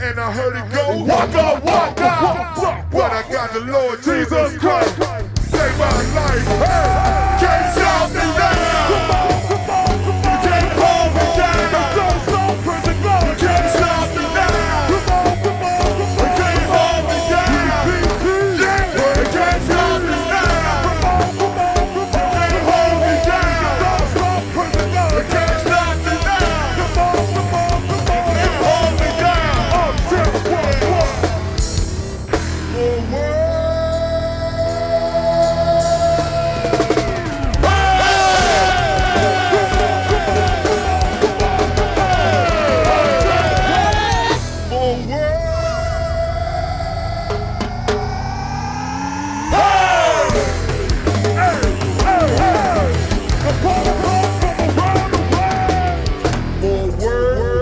and I heard it go waka waka. But I got the Lord Jesus Christ, saved my life. Can't stop me now. You can't hold me down. You can't stop me now. You can't hold me down. You can't stop me now. You can't hold me down. You can't stop me now. You can't hold me down. Oh, world.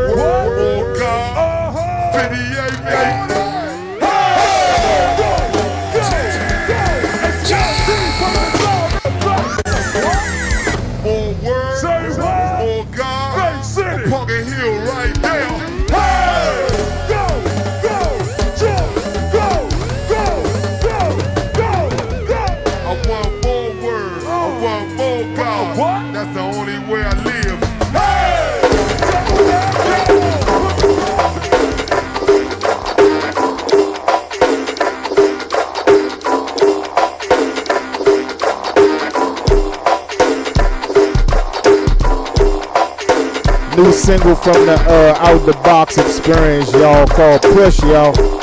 New single from the Out the Box experience, y'all, called Push, y'all.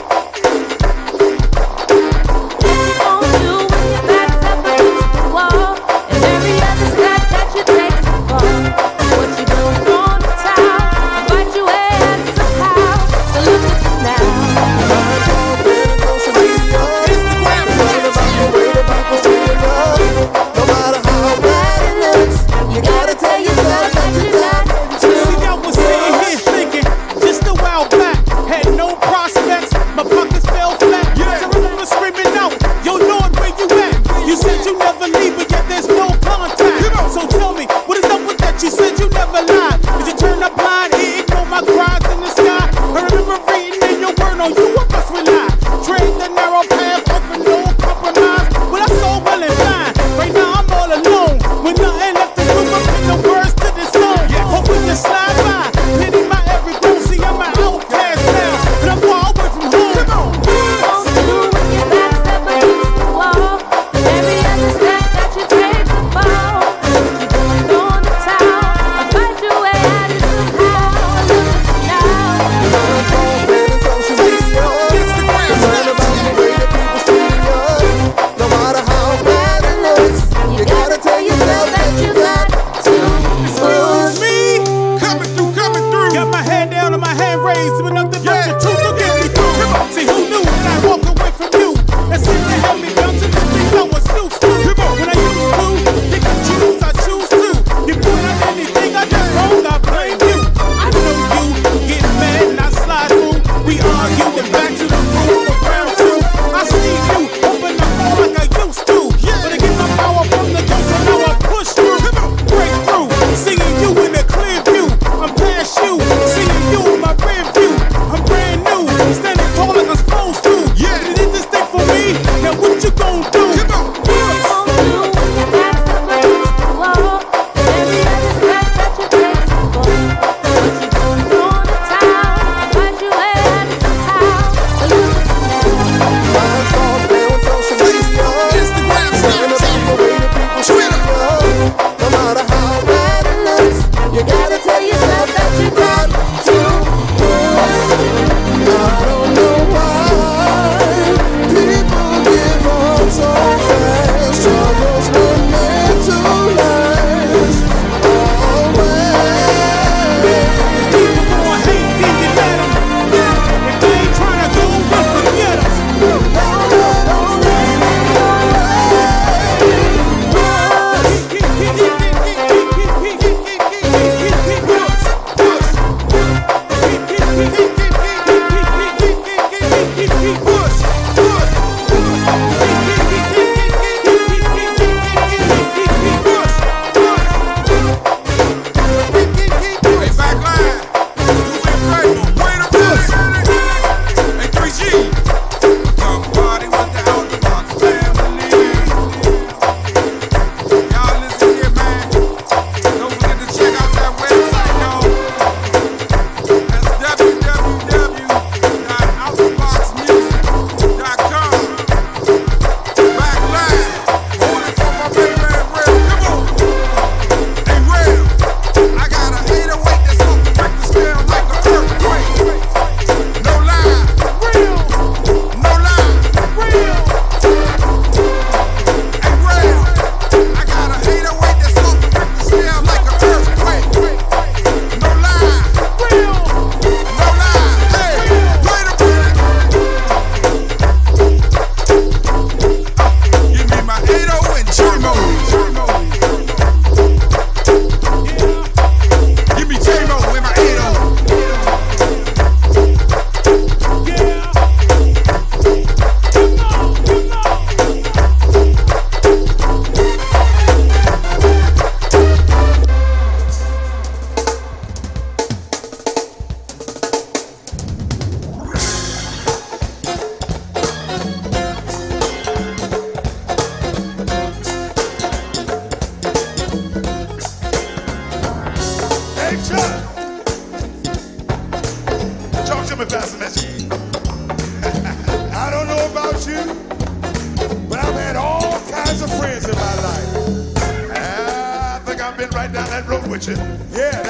right down that road with you. Yeah,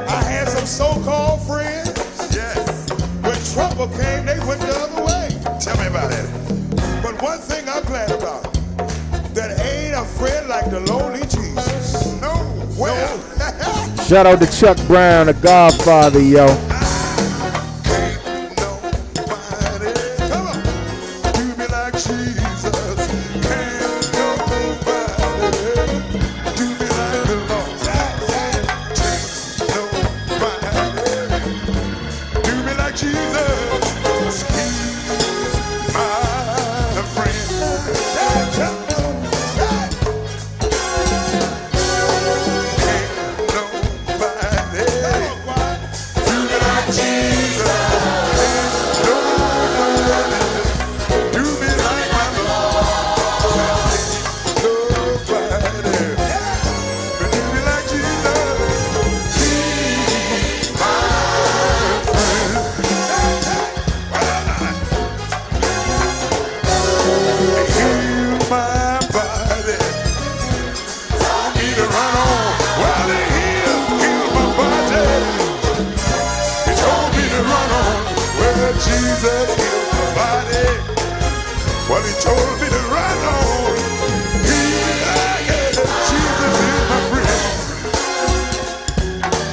I them so-called friends. Yes. When trouble came, they went the other way. Tell me about it. But one thing I'm glad about, that ain't a friend like the lonely Jesus. No. Well. Shout out to Chuck Brown, the Godfather, yo. Come on. Do me like Jesus. Can't nobody do me like the Lord. Nobody do me like Jesus. He's my friend. Jesus healed my body. Well, he told me to run on. Jesus is my friend.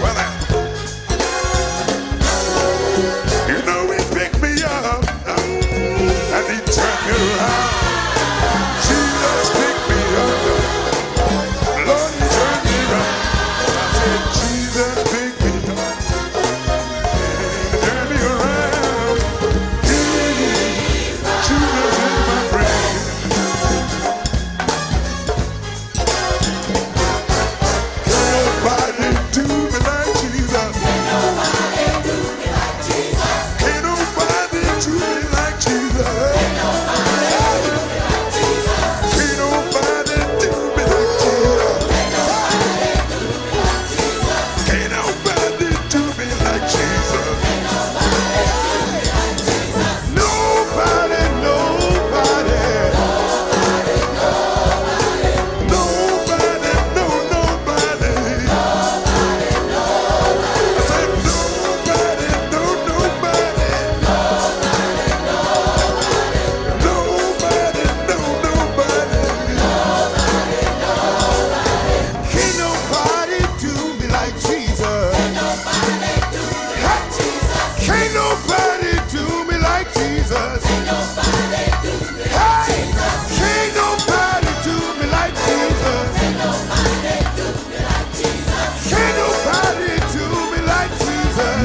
Well, you know he picked me up and he turned me around. Jesus picked me up. Lord, he turned me around. I said, Jesus picked me up. Turned me around.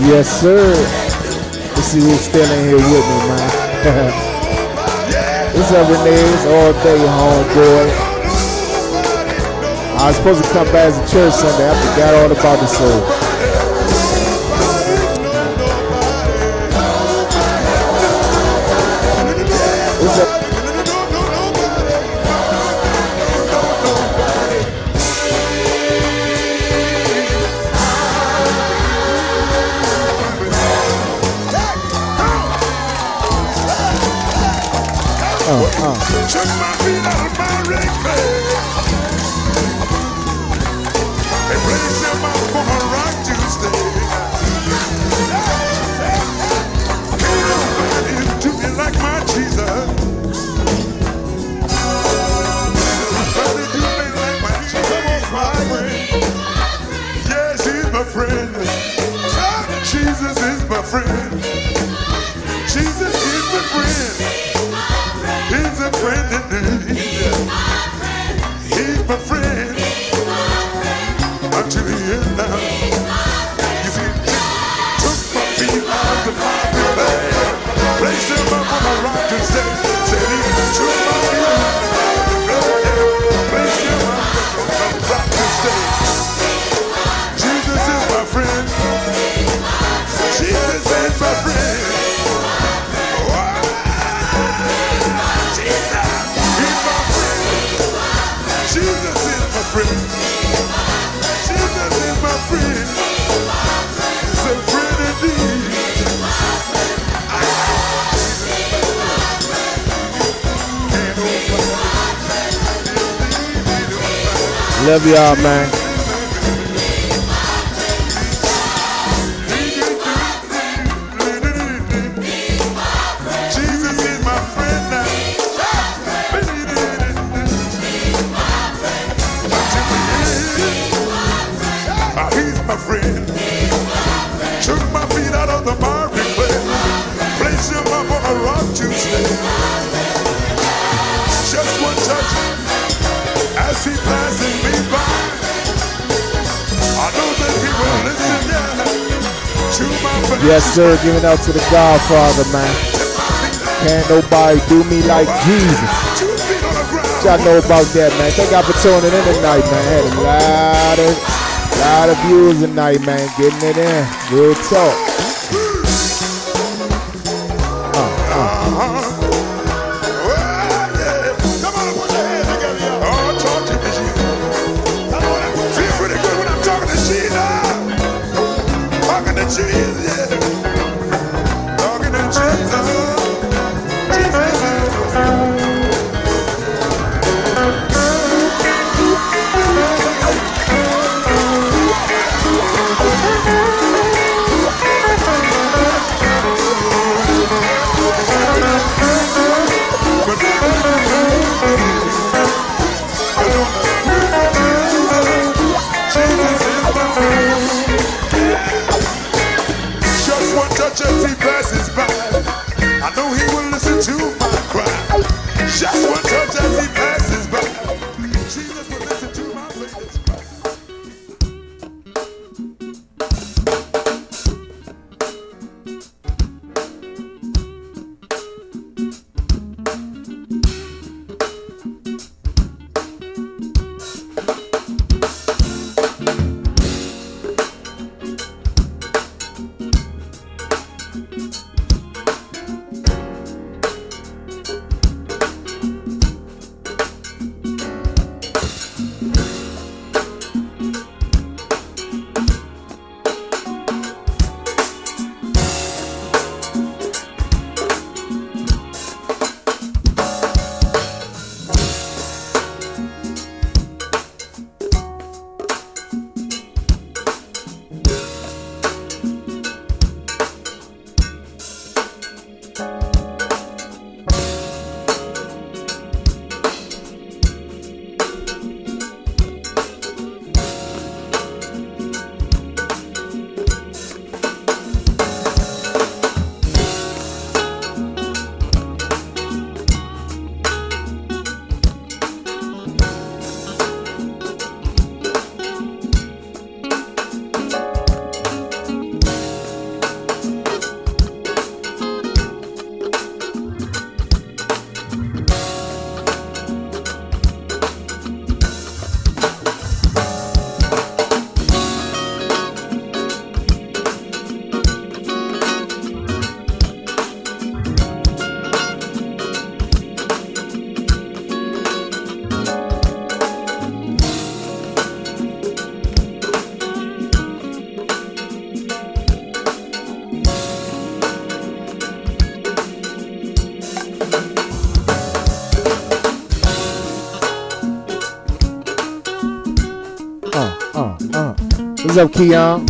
Yes, sir. Let's see who's still in here with me, man. What's up, Renee? All day, homeboy. I was supposed to come back to church Sunday. I forgot all about the service. What's up? Check my feet out of my red clay. And place them up for my rock to stay. Ain't nobody do me like my Jesus. Nobody do me like my Jesus, my friend. Yes, he's my friend. Jesus is my friend. Jesus is my friend. He's a friend indeed. He's my friend until the end now. You see, took my feet out of my bed, placed them up on my rock to stay. Said he took my feet out of my bed, placed them up on my rock to stay. Jesus is my friend. Jesus is my friend. Jesus is my friend. Jesus is my friend. He's a friend indeed. Love y'all, man. he passing me by. I know that people listen to my face. Yes, sir. Giving out to the Godfather, man. Can't nobody do me like Jesus. Y'all know about that, man. Thank God for tuning in tonight, man. Had a lot of viewers tonight, man. Getting it in. Real talk. As he passes by, I know he will listen to my cry. Just one touch as he passes by, Jesus will listen to my latest cry. What's up, Keon?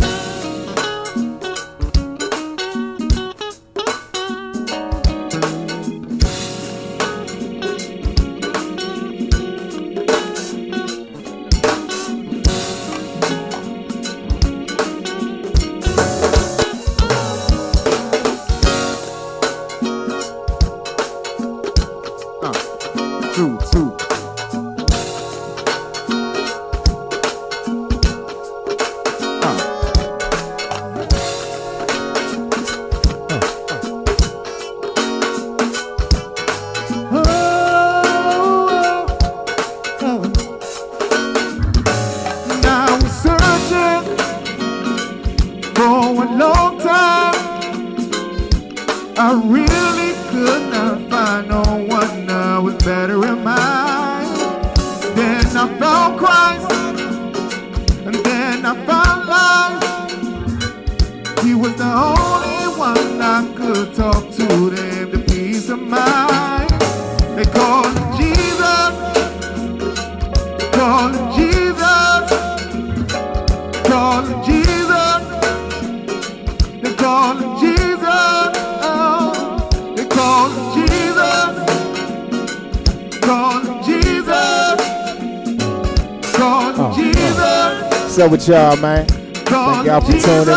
What's up with y'all, man? Thank y'all for tuning in.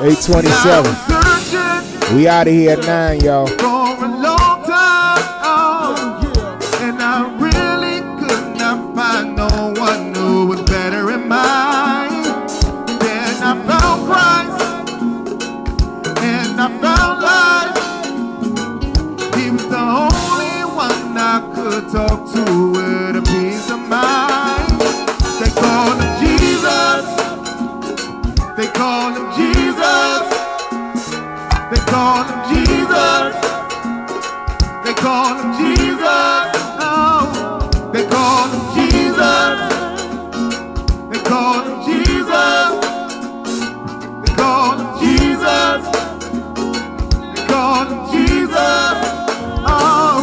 827. We out of here at 9, y'all. For a long time, and I really could not only one I could talk to with a peace of mind. They call him Jesus. They call him Jesus. They call him Jesus. They call him Jesus. Oh, they call him Jesus. They call him Jesus. They call him Jesus. They call him Jesus. Oh,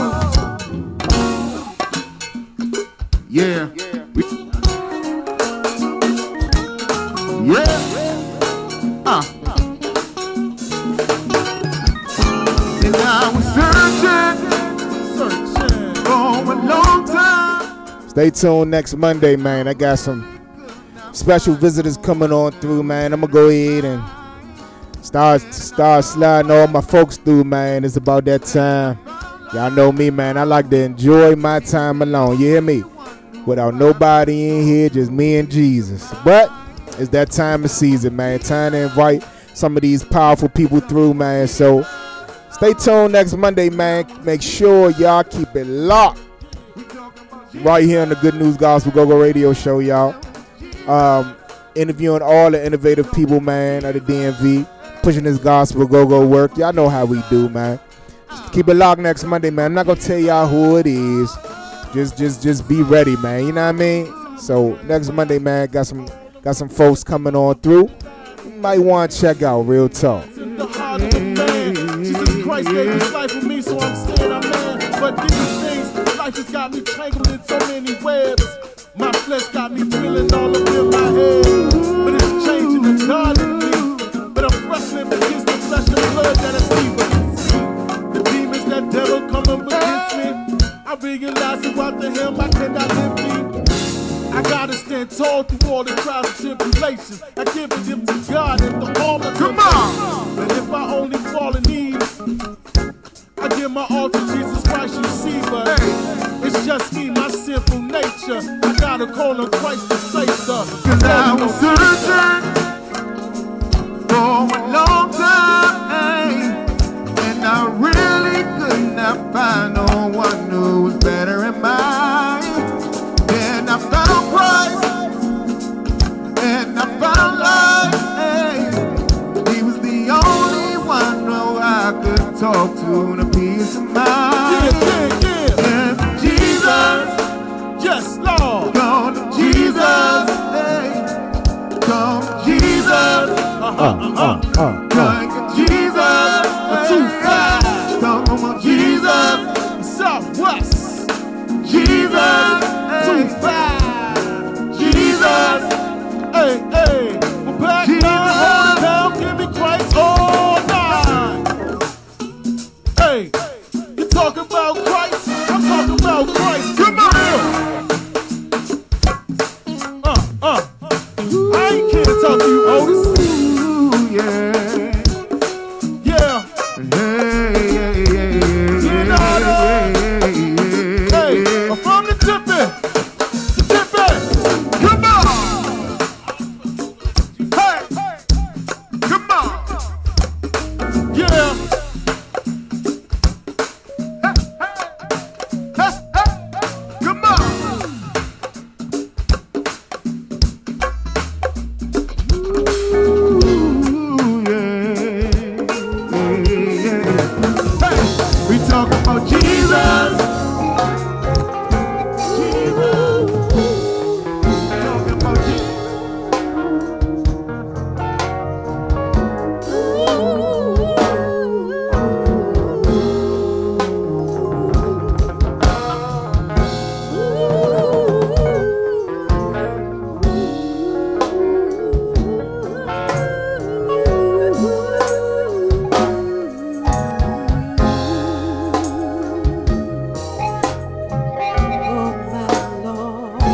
yeah. Yeah. And I was searching for a long time. Stay tuned next Monday, man. I got some special visitors coming on through, man. I'm gonna go ahead and start sliding all my folks through, man. It's about that time. Y'all know me, man. I like to enjoy my time alone. You hear me? Without nobody in here, just me and Jesus. But it's that time of season, man. Time to invite some of these powerful people through, man. So stay tuned next Monday, man. Make sure y'all keep it locked right here on the Good News Gospel GoGo Radio Show, y'all. Interviewing all the innovative people, man, at the DMV, pushing this gospel GoGo work. Y'all know how we do, man. Keep it locked next Monday, man. I'm not gonna tell y'all who it is. Just be ready, man. You know what I mean? So next Monday, man, got some folks coming on through. You might want to check out Real Talk. The heart of the man. Jesus Christ gave his life for me, so I'm saying I'm man. But these things, life has got me tangled in so many webs. My flesh got me feeling all up in my head. But it's changing the God in me. But I'm wrestling against the flesh and blood that I see. But you see, the demons, that devil coming against me. I realize that without the him I cannot live me. I gotta stand tall through all the trials and tribulations. I give it them to God and the armor. Come on! But if I only fall in these, I give my all to Jesus Christ, you see. But it's just me, my sinful nature. I gotta call on Christ to save us. Cause I was searching for a long time, and I really could not find no one who was better in mine. Then I found Christ, and I found life. He was the only one who I could talk to in a peace of mind. Yeah. And Jesus, yes, Lord. call him Jesus, call him Jesus, call him Jesus, Too fast. call him Jesus, Southwest. Jesus, Too fast. Jesus, Hey, we're back now. Give me Christ all night. Hey, you talking about Christ? I'm talking about Christ. Come on. I ain't care to talk to you, Otis. ooh, yeah. Yeah. Hey, I'm from the tippy. Come on! Hey! Come on! Yeah. Come on! Ooh, yeah. Hey, we talk about Jesus. Talking about Jesus.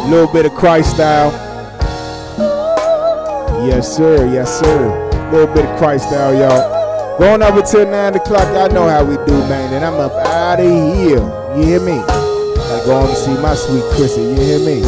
Little bit of Christ style. Yes, sir. Yes, sir. Little bit of Christ style, y'all. Going up until 9 o'clock. Y'all know how we do, man. And I'm up out of here. You hear me? I go on to see my sweet Chrissy. You hear me?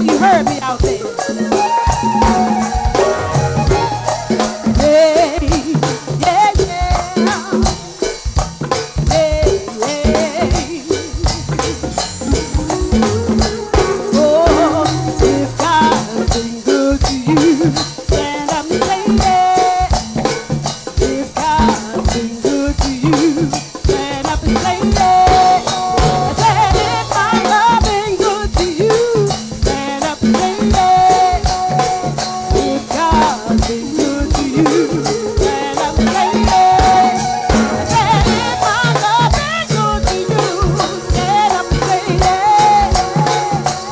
you heard me out there. Hey, yeah, yeah. Hey, hey. Oh, if God's been good to you, stand up and say yeah. If God's been good to you, stand up and say yeah. I said if my love been good to you, stand up and say yeah. If God's been good to you, stand up and say yeah. I said if my love been good to you, stand up and say yeah.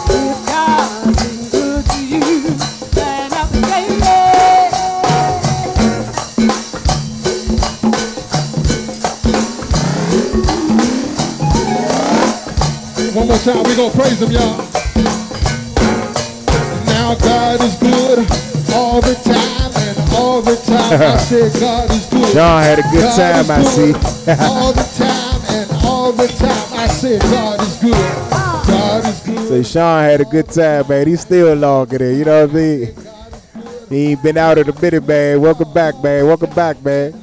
If God's been good to you, stand up and say yeah. One more time, we gonna praise him, y'all. Now God is good all the time, and all the time I said God is good. Shawn had a good God time, is I see. good all the time, and all the time I said God is good. God is good. So Shawn had a good time, man. He's still longer there, you know what I mean? He ain't been out of the minute, man. Welcome back, man. Welcome back, man.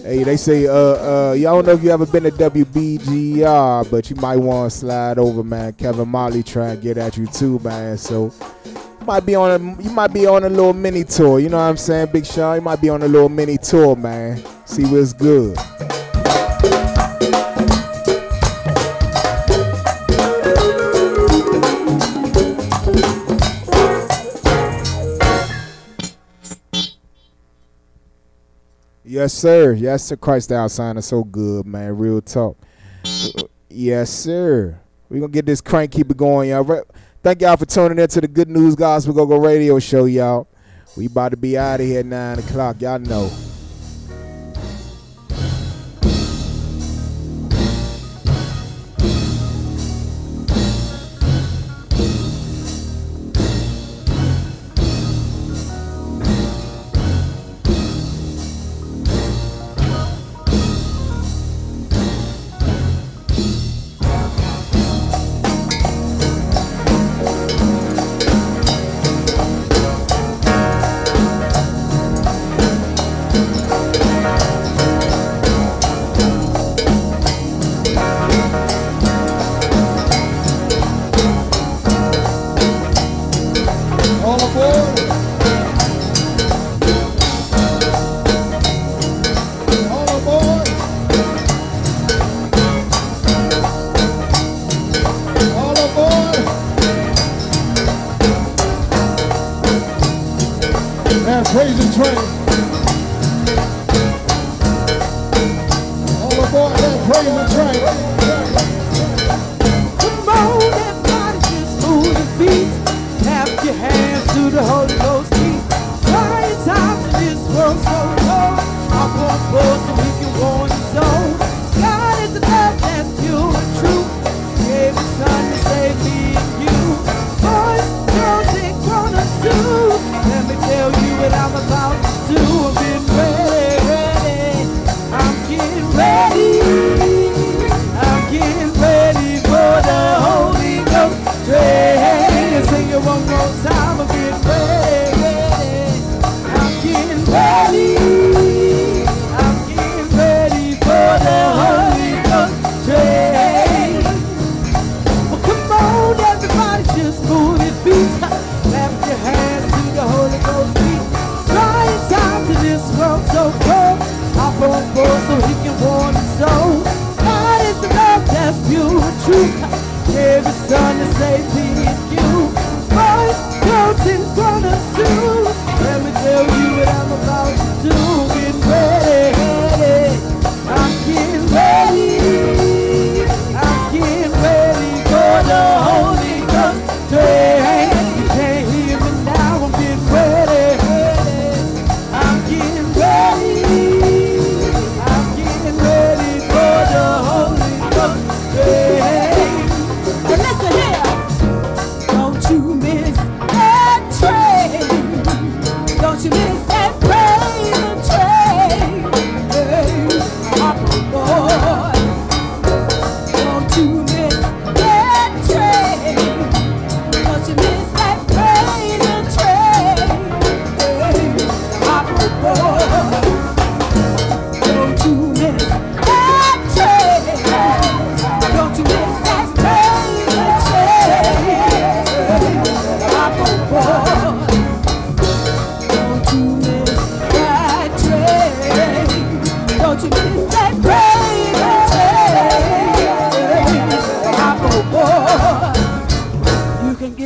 Hey, they say, y'all don't know if you ever been to WBGR, but you might want to slide over, man. Kevin Molly trying to get at you too, man. So you might be on a little mini tour. You know what I'm saying, Big Shawn? You might be on a little mini tour, man. See what's good. Yes, sir. Yes, sir. Christ the Outsider, so good, man. Real talk. Yes, sir. We're going to get this crank, keep it going, y'all. Thank y'all for tuning in to the Good News Gospel GoGo Radio Show, y'all. We about to be out of here at 9 o'clock. Y'all know. Praising train. All aboard that praising train. Come on, everybody, just move your feet. Clap your hands to the Holy Ghost beat. Trying times in this world so low. I'm going forward so we can warn the soul. God is the love that's pure and true. He gave his son to save me and you. Boys, girls, and grown-ups too. Let me tell you what I'm about to do. I'm getting ready, ready. I'm getting ready.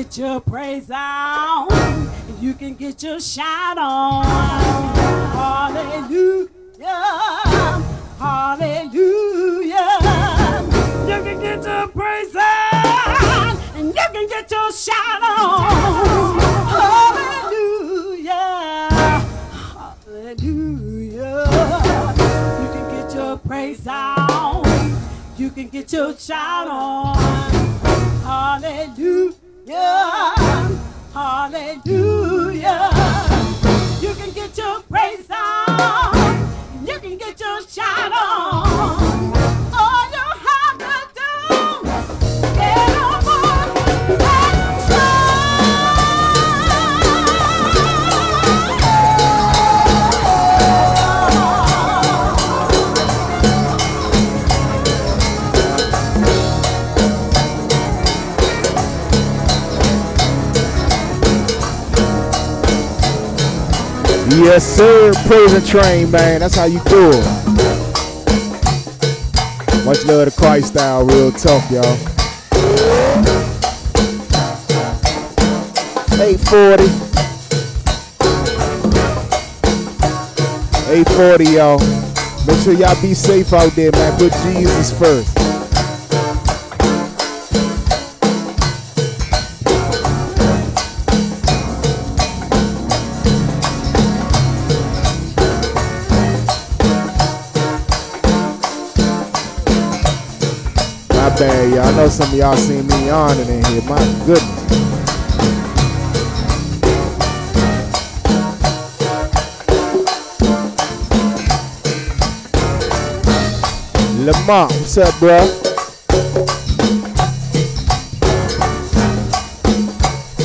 get your praise on. You can get your shout on. Hallelujah. Hallelujah. You can get your praise on. And you can get your shout on. Hallelujah. Hallelujah. You can get your praise on. You can get your shout on. Hallelujah. Hallelujah. You can get your praise on. You can get your shout on. All you have to do, get on board that Yes, sir. Praising train, man. That's how you do it. Much love to Christ style, real tough, y'all. 840. 840, y'all. Make sure y'all be safe out there, man. Put Jesus first. Bad, y'all. I know some of y'all seen me yawning in here. My goodness. Lamont, what's up, bro?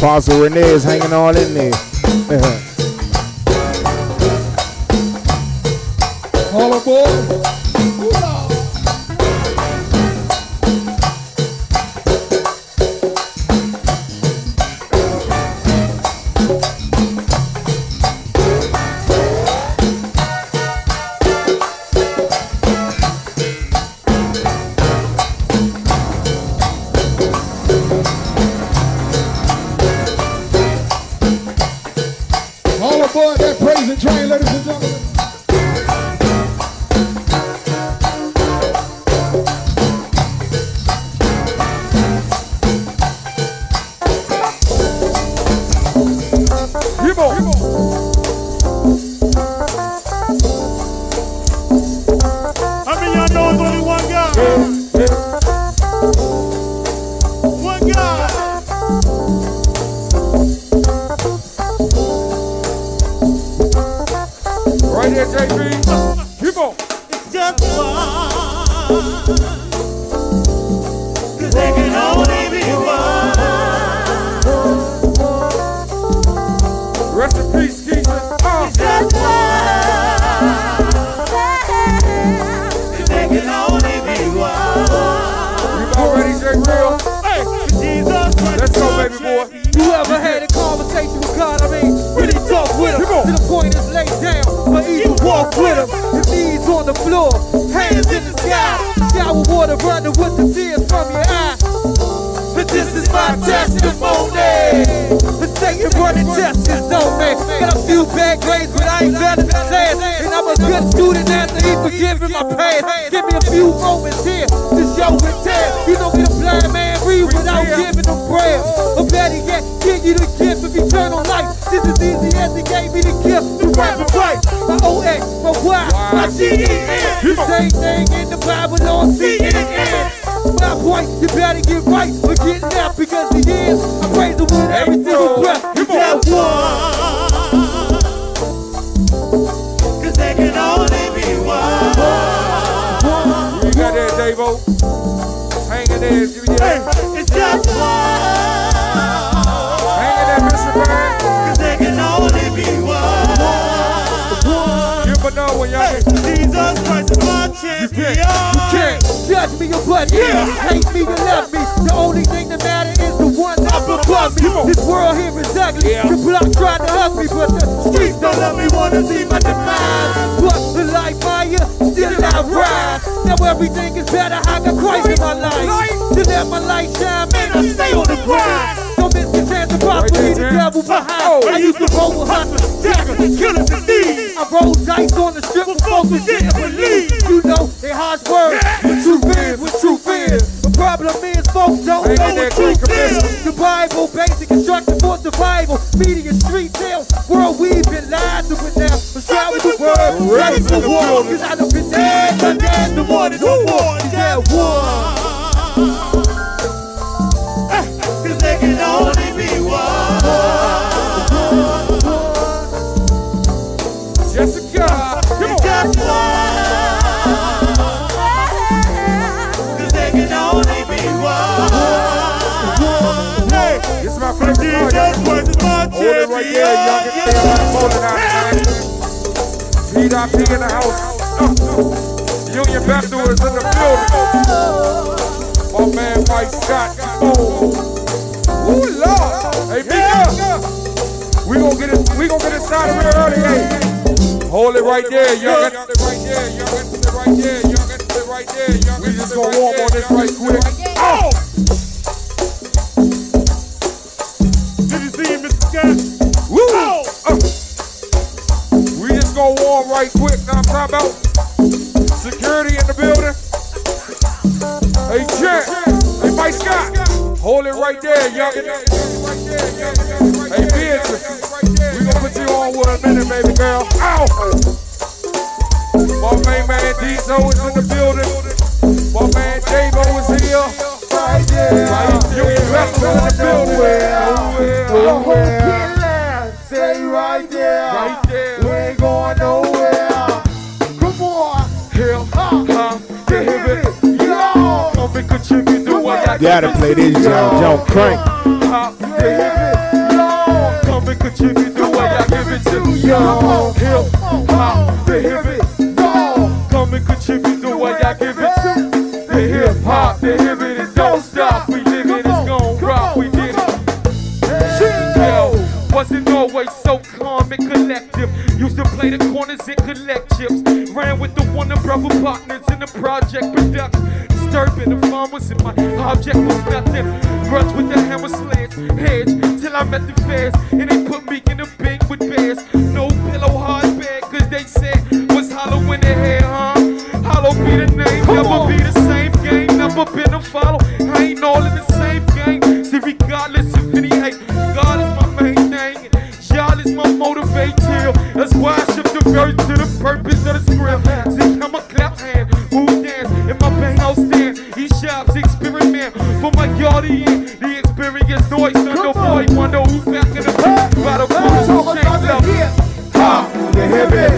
Pastor Renee is hanging on in there. All aboard. Everything is better, I got Christ in my life. To let my light shine, man, I stay on the grind. Don't miss the people behind. I used to roll with hustlers, jackers, killers, and thieves. I rolled dice on the strip with folks who didn't believe. You know, they harsh words, but truth is what truth is. The problem is folks don't know what truth is. The Bible, basic instruction for survival. Media, street tales, world we've been lied to it now. But try with the word, ready for war. Cause I done been dead, done dead, the more than no war. Is that war? Cause there can only be one. Jessica, come on. Just one. Cause there can only be one. Hey, This is my first time. Hold it right there, young and bowling out, man. P.I.P. in the house. Union Baptist is in the building. My man Mike Scott. Oh, ooh, Lord. Hey, Mika. We gonna get it started real early, hey. Hold it right there, youngin. Hold it right there, youngin. Hold it right there, youngin. Hold it right there, youngin. We just gonna warm on this right quick. Oh! did you see him, Mr. Scott? Woo! We just gonna warm right quick. Now I'm talking about security in the building. Hey, Jet. Hey, Mike Scott. Hold it right there, youngin. Hey, Beatrice. We gonna put you on for a minute, baby girl. Ow! My main man Diesel is in the building. My man Davo is here. Right there. Union Baptist in the building. Stay right there. Right there. We ain't going nowhere. Come on. Hip hop, the hip it. Yo. Come and contribute to what I Gotta play this John Crank. hop, the hip it. Come and contribute to what I give it to. Yo. Hip hop, the hip it. Come and contribute to what I give it to. The hip hop, the hip it, and don't stop. We live it, it's gon' rock. We did it. Yo, wasn't always so calm and collective. Used to play the corners and collect chips. Ran with the Warner Brother partners in the project production. Disturbing the farmers and my object was nothing. Grudge with the hammer slants, hedge till I met the feds. And they put me in a bank with bears. No pillow, hard bag, cause they said was hollow in the head, huh? Hollow be the name, never be the same game. Never been a follow, I ain't all in the same game. See, regardless of any hate, God is my main thing. Y'all is my motivator. That's why I shift the verse to the purpose of the script. See, I'm a clap hand, who dance in my bang house stand. He shops, experiment for my guardian. The experience noise, thunder boy, wonder who back in the back. By the boys who shake up. Ha, the hip it.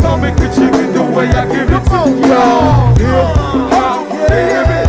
Come and contribute the way I give it to you. Ha, the hip it.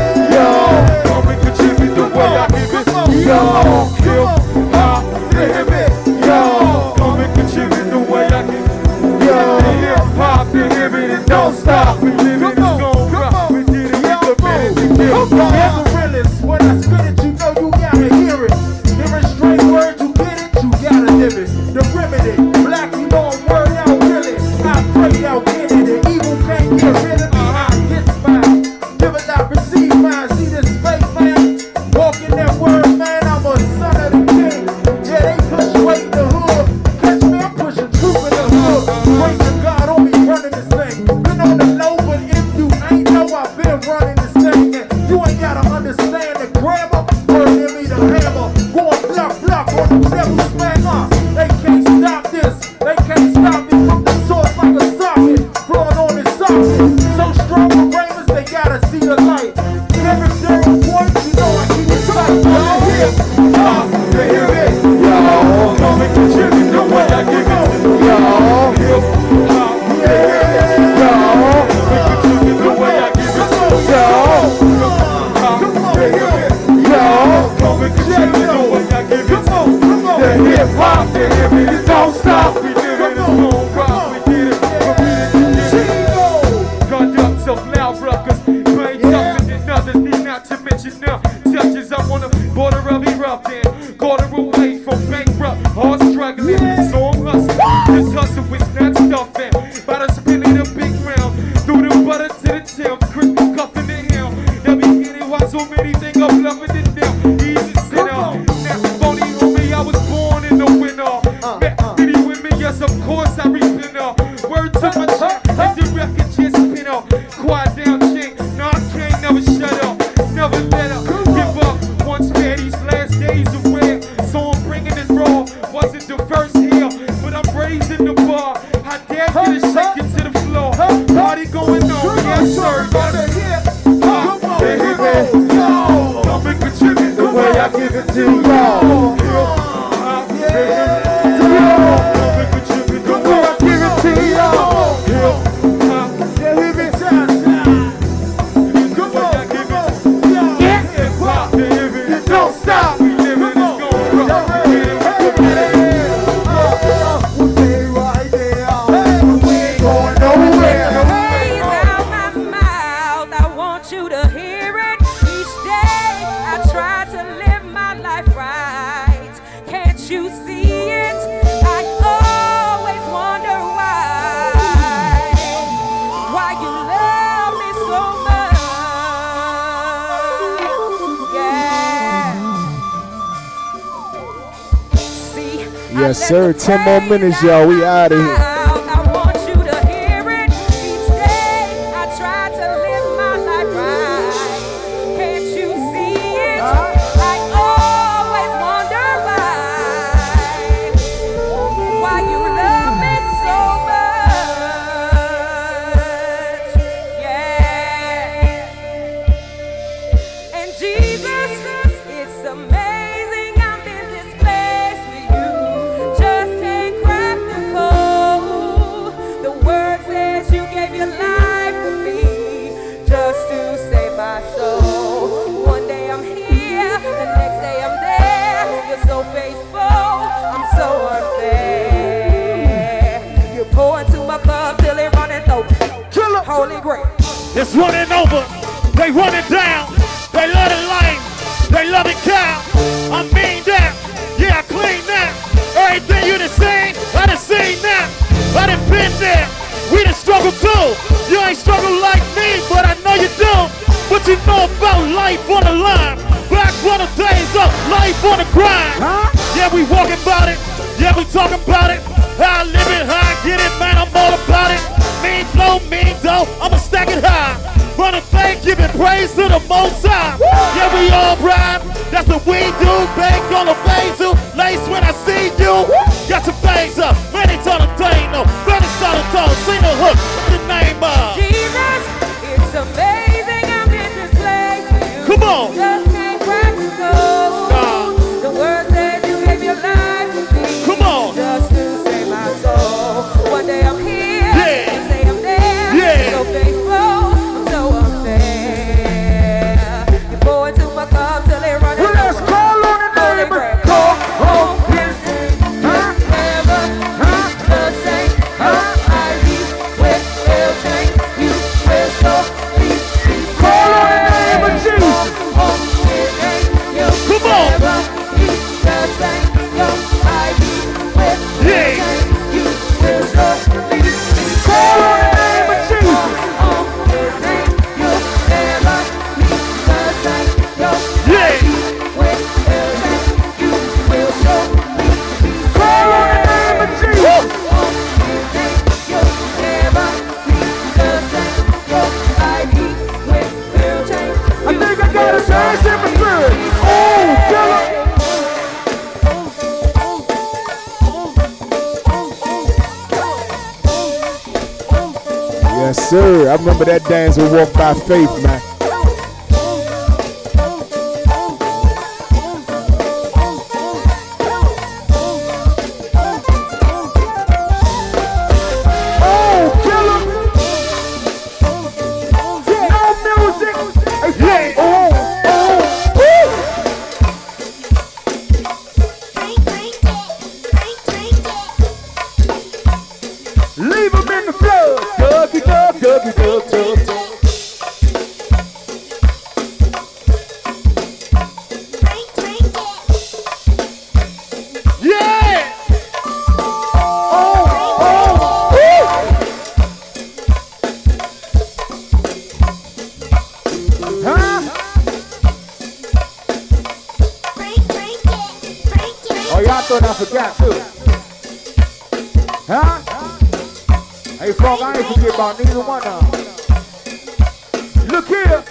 Come and contribute the way I give it to you. Ha, the hip it. Come and contribute the way I give it. The hip hop, the hip it, and don't stop. We live it, it's gon' rock. We did it, it's a minute to kill. Here's the realest. When I spit it, you know you gotta hear it. Hearing straight words, you get it, you gotta live it. The remedy, black, you know I'm word out, really. I pray out, get it, and evil can't get rid of me. I get mine, never not receive mine. See this fake man, walking that word, man, I'm a son of the king. Yeah, they push weight in the hood. Catch me, I'm pushing truth in the hood. Praise to God on me running this thing. Been on the low, but if you ain't know I've been running this thing, and you ain't gotta understand the grammar. Word in me the hammer, going block block on the devil smack on. They can't stop this, they can't stop it from the source like a socket. Flowing on this socket, so strong with ravens they gotta see the light. Every day point, you know I keep it tight. The hip hop, the hip it, yo. Come and contribute the way I give it to you. Hip hop, the hip it, yo. Come and contribute the way I give it to you. Hip hop, the hip it, yo. Come and contribute the way I give it to you. The hip hop, the hip it, it don't stop. We did it, it's gon' rock. We did it, conduct of loud ruckers, brain tougher than others, need not to mention them. Touches up on the border of erupting, quarter away from bankrupt, hard struggling, so I'm hustling. This hustle is not stuffing, by the spinning a big round, through the butter to the tail, crispy cuffing the hill. They'll be getting why so many think I'm loving it now. Easy sit down, now phony homie, I was born in y'all. Yes, sir. 10 more minutes, y'all. We out of here. It's running over, they run it down, they love it lame, they love it cow. I mean that, yeah, I clean that. Everything you done seen, I done seen that. I done been there, we done struggled too. You ain't struggled like me, but I know you do. What you know about life on the line? Back when the days up, life on the grind. Yeah, we walking about it, yeah, we talking about it. How I live it, how I get it, man, I'm all about it. Mean flow, mean dough, I'ma stack it high. Run a thing, giving praise to the Most High. Yeah, we all rhyme, that's what we do. Bank on the basil, lace when I see you. Got your bangs up, many ton of Dano. Better start a tone, sing a hook, what's the name of? Jesus, it's amazing I'm in this place for you. Come on. Just can't crack the code. The word says you gave your life for me. Come on. Just to save my soul. One day I'm here. So faithful, I'm so unfair. You pour into my cup till they run it. Let's call on the neighbor. Call home his name. Never the same. I be with will change. You will so be. Call on the neighbor, Jesus. Home his name. You never be the same. I be with will change. You will so be. Call on the neighbor, Jesus. Yes, sir. I remember that dance with Walk by Faith, man. Neither one of them. Look here.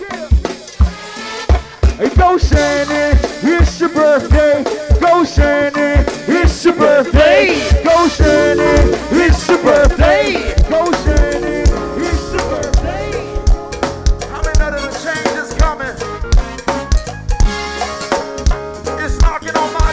Hey, go Shannon, it's your birthday. Go Shannon, it's your birthday. Go Shannon, it's your birthday. Go Shannon, it's your birthday. How many know that the change is coming? It's knocking on my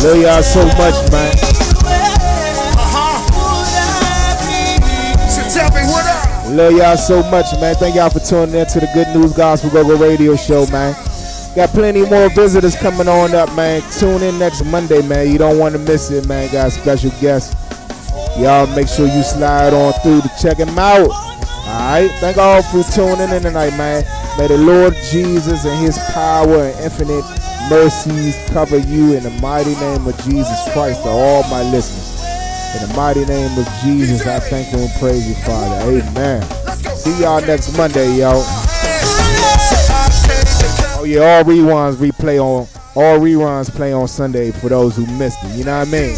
Love y'all so much, man. So tell me what up. Love y'all so much, man. Thank y'all for tuning in to the Good News Gospel GoGo Radio Show, man. Got plenty more visitors coming on up, man. Tune in next Monday, man. You don't want to miss it, man. Got a special guest. Y'all make sure you slide on through to check him out. Alright? Thank all for tuning in tonight, man. May the Lord Jesus and his power and infinite mercies cover you in the mighty name of Jesus Christ to all my listeners. In the mighty name of Jesus, I thank you and praise you, Father. Amen. See y'all next Monday, yo. Oh yeah, all reruns play on Sunday for those who missed it. You know what I mean?